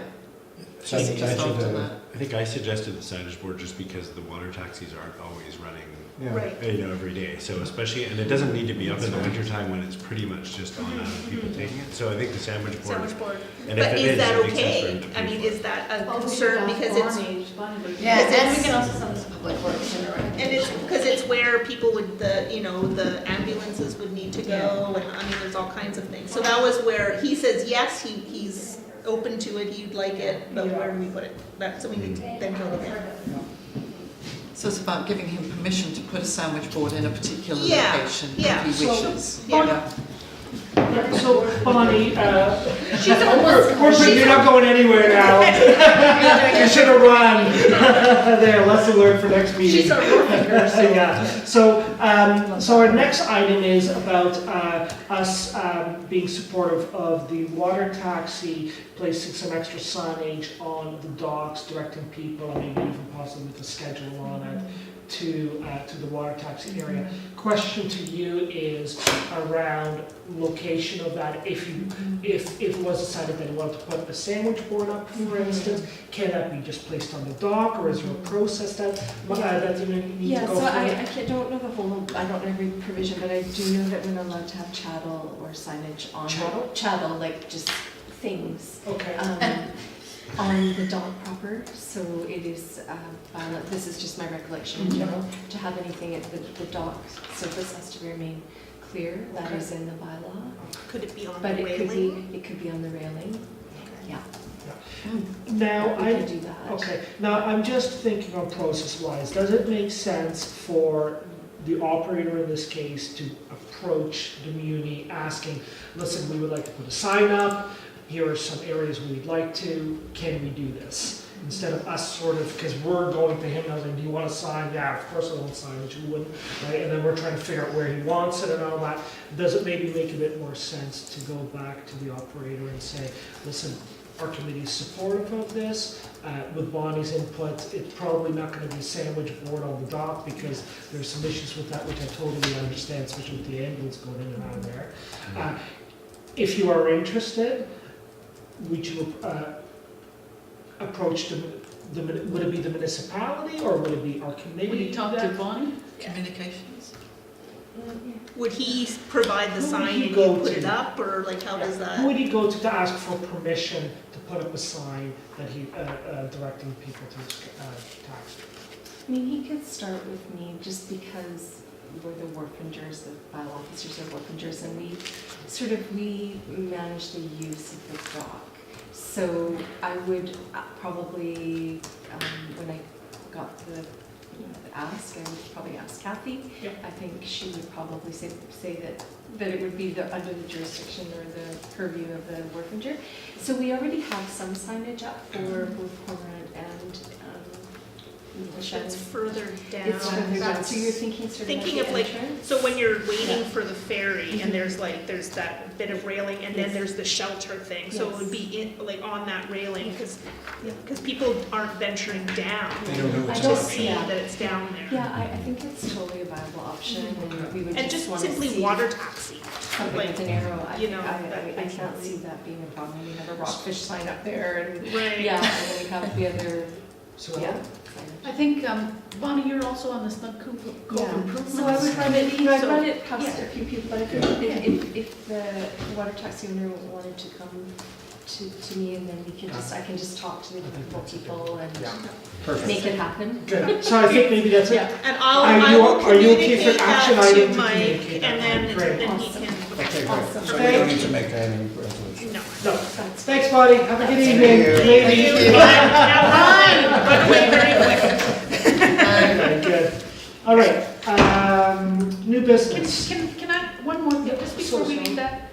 Side Just to after the- that. I think I suggested the signage board just because the water taxis aren't always running, Yeah. Right, every day. So especially, and it doesn't need to be up in the wintertime when it's pretty much just on people taking it. So I think the sandwich board, sandwich board. and if But it is that it makes sense for okay? him to I pay mean, for it. is that a Well, we should concern ask because it's, Bonnie would- Yeah, Because and we it's- can also send this to Public Works and and it's, because it's where people would, the ambulances would need to go, and I mean, there's all kinds of things. So that was where, he says, yes, he's open to it, he'd like it, but where do we put it? So we need to then go there. So it's about giving him permission to put a sandwich board in a particular Yeah, location yeah. if he So- wishes. Yeah. So Bonnie, She's almost, you're not going anywhere now. You should have run. There, lesson learned for next meeting. she's our worker, so. Yeah, so our next item is about us being supportive of the water taxi, placing some extra signage on the docks, directing people, and maybe even possibly with a schedule on it, to the water taxi area. Question to you is around location of that. If it was decided that you wanted to put a sandwich board up, for instance, can that be just placed on the dock, or is there a process that you need Yeah, to go so through? I don't know the whole, I don't know every provision, but I do know that we're not allowed to have chattel or signage on. Chattel? Chattel, like just things, Okay. on the dock proper, so it is, this is just my recollection in general, to have anything at the dock surface has to remain clear, that Okay. is in the bylaw. Could it be on the But railing? it could be on the railing, yeah. Now, We can do that. okay, now I'm just thinking of process-wise, does it make sense for the operator in this case to approach the muni asking, listen, we would like to put a sign up, here are some areas we'd like to, can we do this? Instead of us sort of, because we're going to him and saying, do you want a sign? Yeah, of course I want signage, who wouldn't, right? And then we're trying to figure out where he wants it and all that. Does it maybe make a bit more sense to go back to the operator and say, listen, our committee is supportive of this, with Bonnie's input, it's probably not gonna be a sandwich board on the dock, because there's some issues with that, which I totally understand, especially with the ambulance going in and out of there. If you are interested, would you approach would it be the municipality, or would it be our committee? Would you talk to Bonnie? Communications. Would he provide the Who would sign he and you go put to? it up, or like how does Who that? would he go to ask for permission to put up a sign that he, directing people to tax? I mean, he could start with me just because we're the Wharfingers, the bylaw officers are Wharfingers, and we manage the use of the dock. So I would probably, when I got the ask, I would probably ask Kathy. Yeah. I think she would probably say that it would be under the jurisdiction or the purview of the Wharfinger. So we already have some signage up for both Cormorant and It's further down. It's further down, That's- so you're thinking sort of Thinking at of the like, entrance? so when you're waiting for the ferry and there's that bit of railing and then Yes. there's the shelter thing. So it would Yes. be like on that railing because people aren't venturing down They don't know I it's to don't an see option. that it's down there. Yeah, I think it's totally a viable option, and we would And just just want to simply see water taxi. something like, with an arrow. you know, that I can't basically. see that being a problem. We have a rockfish sign up there, and Right. yeah, and then we have the other, So, yeah. I think, Bonnie, you're also on the Snug Cove Yeah. improvements. So I would run it, you know, I've So- run it past a few people, but if the water taxi owner wanted to come to me, and then I can just talk to more people and Perfect. make it happen. good. So I think maybe that's it. Yeah. And Are I you- will are you okay for communicate action that item to to Mike communicate and that? then, Great. then he Awesome. can. Okay, Awesome. great. So we don't need to make any resolution. No. No. Thanks, buddy. Have a good evening. Thank Maybe. Thank you. Now, Ryan, run away very quick. Very good. All right, new business. Can I, one more thing, just before So we sorry. leave that,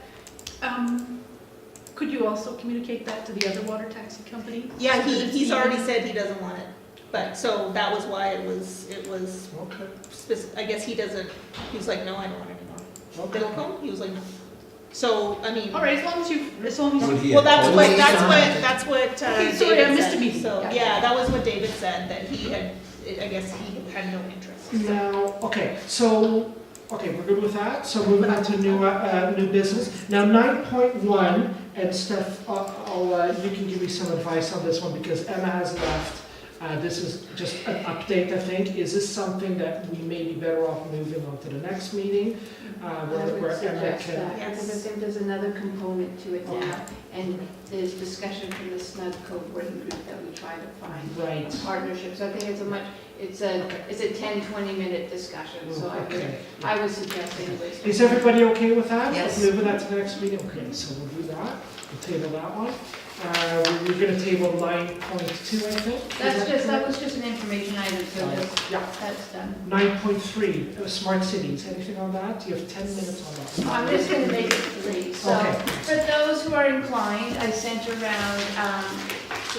could you also communicate that to the other water taxi company? Yeah, he's Even- already said he doesn't want it. But, so that was why it was, Okay. I guess he doesn't, he was like, no, I don't want it anymore. Okay. Middlecombe? He was like, no. So, I mean. All right, as long as Would he Well, have that's what Okay, David sorry, I missed a said. meeting. So, Yeah. yeah, that was what David said, that he had, I guess he had no interest. Now, okay, we're good with that. So moving on to new business. Now, 9.1, and Steph, you can give me some advice on this one because Emma has left. This is just an update, I think. Is this something that we may be better off moving on to the next meeting? I Where would Emma suggest can, that, Yes. because I think there's another component to it Okay. now, and there's discussion from the Snug Cove working group that we try to find right. a partnership, so I think it's a 10, 20 minute discussion, so Okay. I would suggest anyways. Is everybody okay with that? Yes. Moving that to the next meeting? Okay, so we'll do that. We'll table that one. We're gonna table 9.2, I think. That was just an information item, so Yeah. that's done. 9.3, smart cities. Anything on that? You have 10 minutes on that. I'm just gonna make it 3. So, Okay. for those who are inclined, I sent around,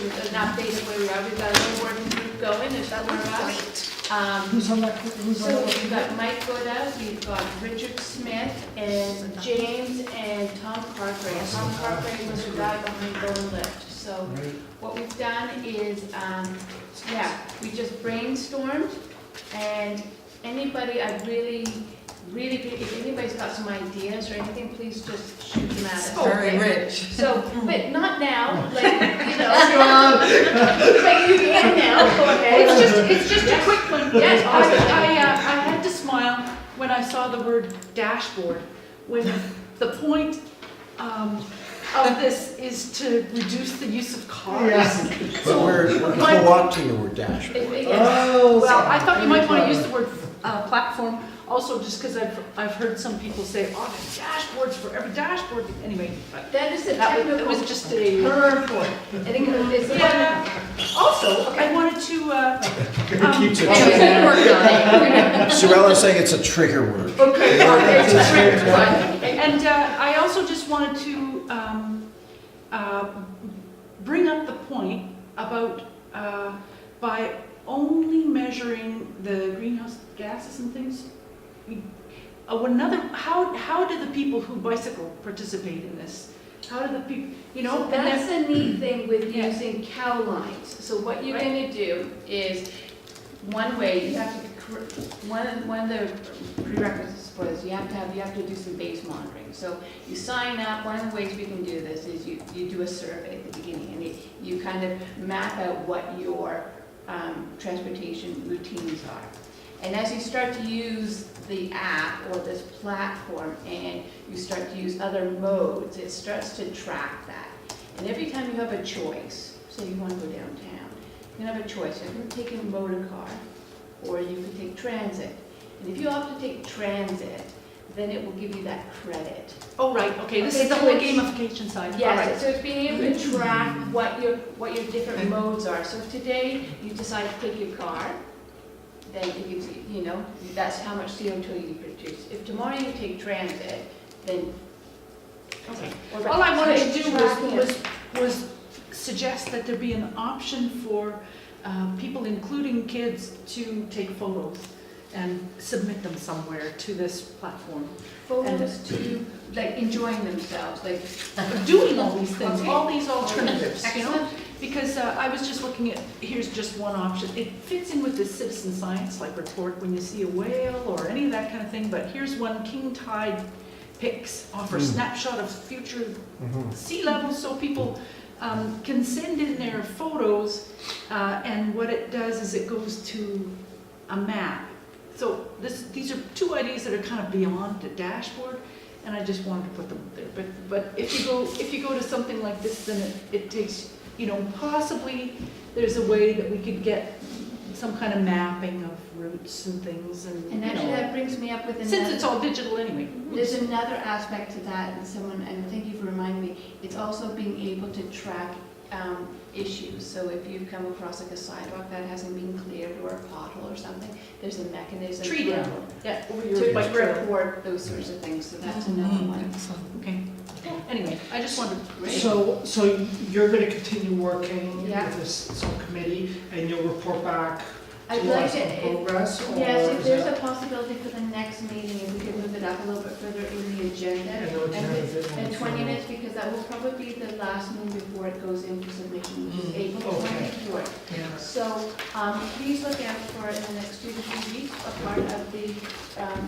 an update of where we are. We've got a little working group going, if that were us. Who's on that? Who's on So that? we've got Mike Goda, we've got Richard Smith, and James and Tom Carfrey. And Tom Carfrey was the guy behind Golden Lift. So Right. what we've done is, we just brainstormed, and anybody, if anybody's got some ideas or anything, please just shoot them at us. Very okay? rich. So, but not now, like, but you can now, okay? It's just a quick one. Yes, I had to smile when I saw the word dashboard, when the point of this is to reduce the use of cars. Yes. But we're co-opting the word dashboard. Oh. Well, I thought you might want to use the word platform also, just because I've heard some people say, oh, there's dashboards for every dashboard. Anyway, but That is a that technical was just a. term for it. I think it's. Yeah. Also, I wanted to. Keep it. Anyway, we're working on it. Sue Ellen's saying it's a trigger word. Okay, it's a trick, but- And I also just wanted to bring up the point about by only measuring the greenhouse gases and things, how do the people who bicycle participate in this? How do the people, So and then- that's the neat thing with Yeah. using cow lines. So what you're Right. gonna do is, one way, you have to, one of the prerequisites was you have to do some base monitoring. So you sign up, one of the ways we can do this is you do a survey at the beginning, and you kind of map out what your transportation routines are. And as you start to use the app or this platform and you start to use other modes, it starts to track that. And every time you have a choice, say you want to go downtown, you can have a choice. You can take a motor car or you can take transit. And if you opt to take transit, then it will give you that credit. Oh, right, okay, this Okay, is the so whole it's- gamification side. All Yes, right. so it's being able to track what your different modes are. So if today you decide to take your car, then it gives you, that's how much CO2 you produce. If tomorrow you take transit, then. Okay. Or All I wanted to it's do tracking it. was suggest that there be an option for people, including kids, to take photos and submit them somewhere to this platform. Photos to, like, enjoying themselves, like, Doing all these things, Okay. all these alternatives, you know? excellent. Because I was just looking at, here's just one option. It fits in with the citizen science, like report when you see a whale or any of that kind of thing, but here's one, king tide pics, offer snapshot of future sea levels, so people can send in their photos, and what it does is it goes to a map. So these are two ideas that are kind of beyond the dashboard, and I just wanted to put them there. But if you go to something like this, then it takes, you know, possibly there's a way that we could get some kind of mapping of routes and things, and And you actually, know, that brings me up with since another, it's all digital anyway. there's another aspect to that, and thank you for reminding me, it's also being able to track issues. So if you come across like a sidewalk that hasn't been cleared or a pothole or something, there's a mechanism Tree to- down, yeah, over to your bike trail. report those sorts of things, so that's another one. Okay. Anyway, I just wanted to. So you're gonna continue working Yeah. with this subcommittee, and you'll report back I'd to like us to, on progress, or yes, if is there's that- a possibility for the next meeting, if we could move it up a little bit further in the agenda. And then we can have a bit more And 20 formal- minutes, because that will probably be the last meeting before it goes into submission, which is April Okay. 24th. So, please look out for in the next 2 to 3 weeks, a part of the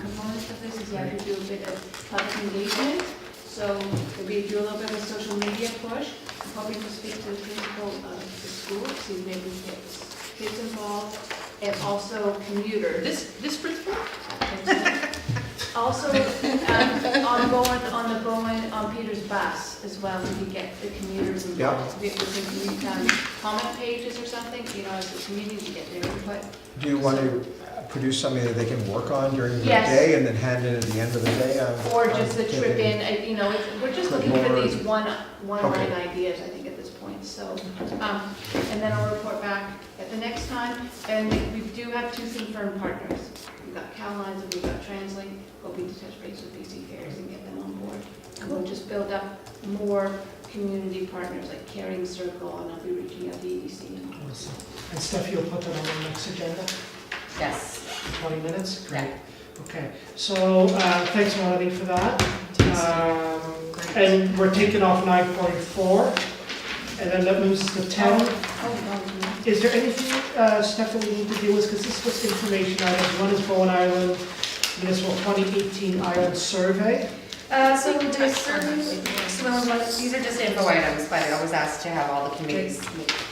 components of this is you have to do a bit of public engagement. So we do a little bit of a social media push, I'm hoping to speak to the principal of the school, see if maybe we get kids involved, and also commuters. This principle? Also, on the Bowen, Peter's bus as well, we could get the commuters involved. We can comment pages or something, you know, as a community to get their input. Do you want to produce something that they can work on during the Yes. day and then hand in at the end of the day? Or just the trip in, you know, we're just looking for these one-line Okay. ideas, I think, at this point, so. And then I'll report back at the next time, and we do have 2 confirmed partners. We've got CalLines and we've got TransLink, hoping to touch base with BC Fairs and get them on board. And we'll just build up more community partners, like Caring Circle, and I'll be reaching out to EDC and all. Awesome. And Steph, you'll put that on the next agenda, Yes. 20 minutes? Yeah. Okay, so thanks Melanie for that. And we're taking off 9.4, and then that moves us to 10. Is there anything, Steph, that we need to deal with? Because this was information items. One is Bowen Island Municipal 2018 Island Survey. So there's these are just info items, but I always ask to have all the committees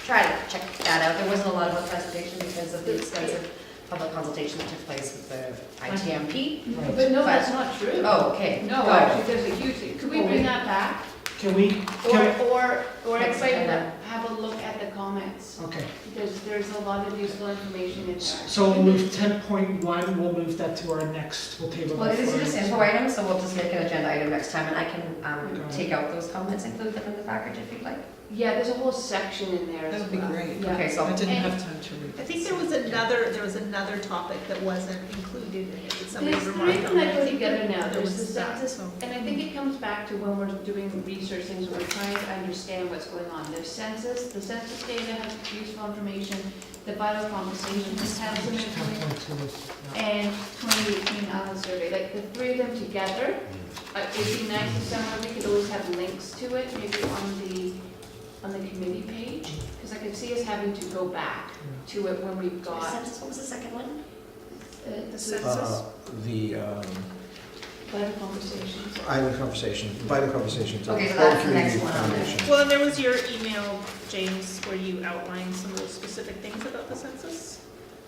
try to check that out. There wasn't a lot of a presentation because of the extensive public consultation that took place with the ITMP. But no, that's not true. Oh, okay. No, Oh. actually, there's a huge thing. Could we bring that back? Can we? Or Next everybody agenda. have a look at the comments, Okay, because there's a lot of useful information in there. so we'll move 10.1, we'll move that to our next, we'll table Well, that this for is just our next- info items, so we'll just make an agenda item next time, and I can Okay. take out those comments, include them in the package if you'd like. Yeah, there's a whole section in there as That would be well. great. Yeah. Okay, so I didn't And- have time to read I it, think so- there was another topic that wasn't included in it, that somebody There's remarked 3 on. that go I think together now, there there's the was that, census, so- and I think it comes back to when we're doing research things, we're trying to understand what's going on. There's census, the census data has useful information, the vital conversation has some information, 10.2 is, yeah. and 2018 Island Survey, like the 3 of them together, it'd be nice if somewhere we could always have links to it, maybe on the committee page, because I could see us having to go back to it when we've got. What was the second one? The census? The vital conversations. island conversation, vital conversations. of Okay, so Whole that's the next Community one on there. Foundation. Well, and there was your email, James, where you outlined some of those specific things about the census.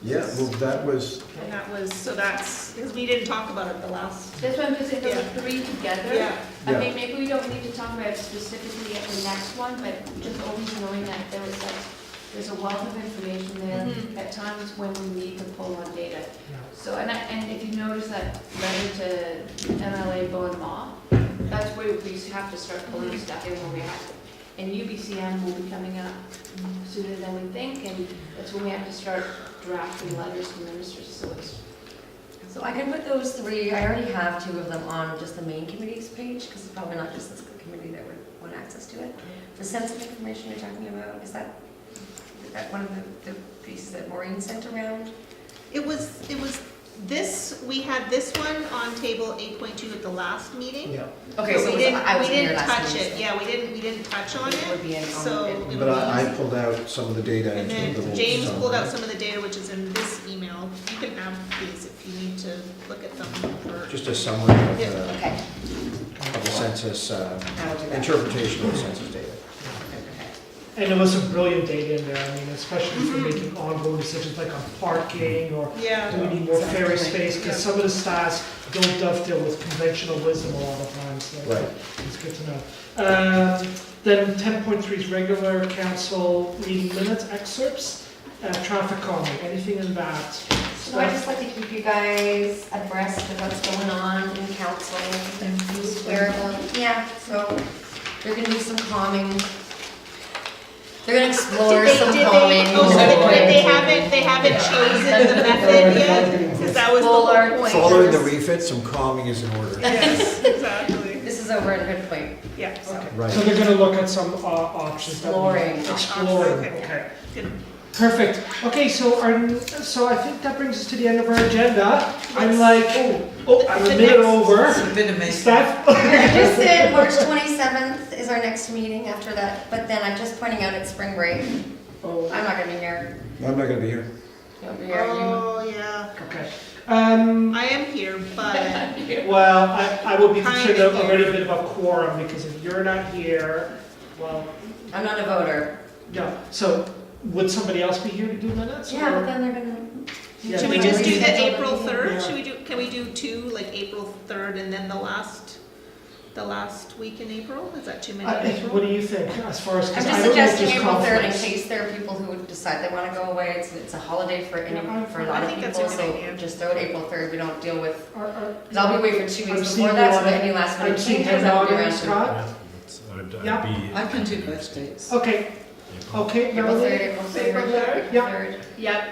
Yeah, well, that was, And that was, so that's, because we didn't talk about it the last. That's why I'm just saying those Yeah. 3 together. Yeah. I Yeah. mean, maybe we don't need to talk about it specifically at the next one, but just always knowing that there's a wealth of information there Mhm. at times when we need to pull on data. Yeah. So, and if you notice that letter to MLA Bowen Law, that's where we have to start pulling stuff in when we have to. And UBCM will be coming up sooner than we think, and that's when we have to start drafting letters to ministers, so it's. So I can put those 3, I already have 2 of them on just the main committee's page, because it's probably not just this committee that would want access to it. The census information you're talking about, is that one of the pieces that Maureen sent around? It was this, we had this one on table 8.2 at the last meeting. Yeah. Okay, But so we was- didn't, I we wasn't here didn't last touch meeting, it, yeah, we didn't touch on It would it, be in, so. it But I pulled out some of the data. And into the then little James pulled out summary. some of the data, which is in this email. You can have these if you need to look at them for. Just a summary of Yeah. the, Okay. of the census, I'll do that. interpretation of the census data. And there was some brilliant data in there, I mean, especially for making ongoing decisions like on parking or Yeah. do we need more ferry space? Because some of the stats don't dovetail with conventional wisdom a lot of times, so Right. it's good to know. Then 10.3 is regular council meeting minutes excerpts, traffic calming, anything in that? So I just like to keep you guys abreast of what's going on in council. Yeah, so they're gonna do some calming. They're gonna explore some calming. They haven't chosen the method yet, because that was the whole Fuller. point. Following the refit, some calming is in order. Yes, exactly. This is over at Hood Point. Yeah. Okay, Right. so they're gonna look at some options. that we- Exploring. Exploring, Okay. okay. Good. Perfect. Okay, so I think that brings us to the end of our agenda. I'm like, I'm a The minute next- over. It's a bit amazing. Steph? I just said March 27th is our next meeting after that, but then I'm just pointing out it's spring break. Oh, I'm not gonna be here. I'm not gonna be here. You'll be here, you. Oh, yeah. okay. I am here, but Well, I will be Kind considered of already a bit of a quorum because if you're not here, well, I'm not a voter. yeah. So would somebody else be here to do minutes? Yeah, or- but then they're gonna. Yeah, should we then just do we- the April Yeah. 3rd? Can we do two, like April 3rd and then the last week in April? Is that too many in April? What do you think as far as? 'cause I'm I just don't know if suggesting there's April 3rd in conflicts. case there are people who would decide they wanna go away. It's a holiday for any, Yeah, for a lot I of think that's people, a so good idea. just throw it April 3rd. We don't deal with, Are- cause I'll be away for 2 I'm weeks seeing before that, you so on it. any last I'm minute seeing changes, head I'll be nodding, around. Scott. I'd Yeah. be I can do both dates. Okay, okay, April Melanie? 3rd, April 3rd. April 3rd, yeah. 3rd. Yeah,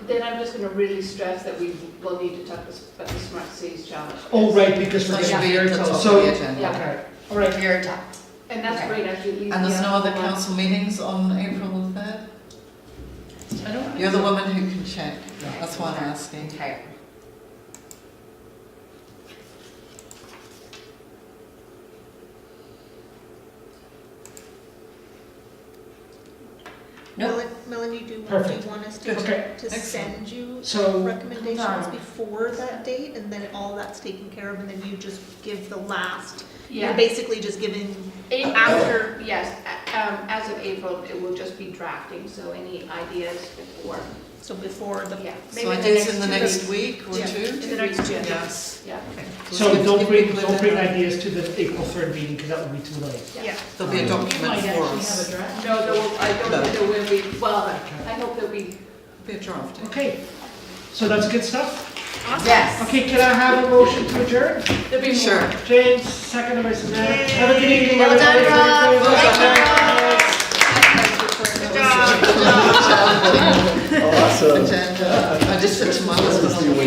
then I'm just gonna really stress that we will need to talk about the Smart Cities Challenge. Oh, right, because we're That should getting be very at the top close. of So, the agenda. Yeah. okay, all right. Very top. And that's Okay. great, actually. And there's no other council meetings on April the 3rd? I don't think You're the so. woman who can check. That's why I'm asking. Okay. Nope. Melanie, do you Perfect. want us to Okay. send you So, recommendations Hold on. before that date, and then all that's taken care of, and then you just give the last? You're Yeah. basically just giving April, after. yes, as of April, it will just be drafting, so any ideas before, So before the. yeah. So ideas in the next week or Yeah. two? In the next 2 Yeah. weeks. Yeah. so Give- don't give bring, people don't bring the- ideas to the April 3rd meeting, because that would be too late. Yeah. There'll be a You document might for actually us. have a draft. No, I don't No. think there will be, well, I hope there'll be. Be a draft. Okay, so that's good stuff? Yes. Okay, can I have a motion to adjourn? There'll be more. Sure. James, seconded by Samantha. Have a good evening, Well done, everybody. Rob. Well Thank you, done. Good job. Agenda. I just said to my husband on the phone,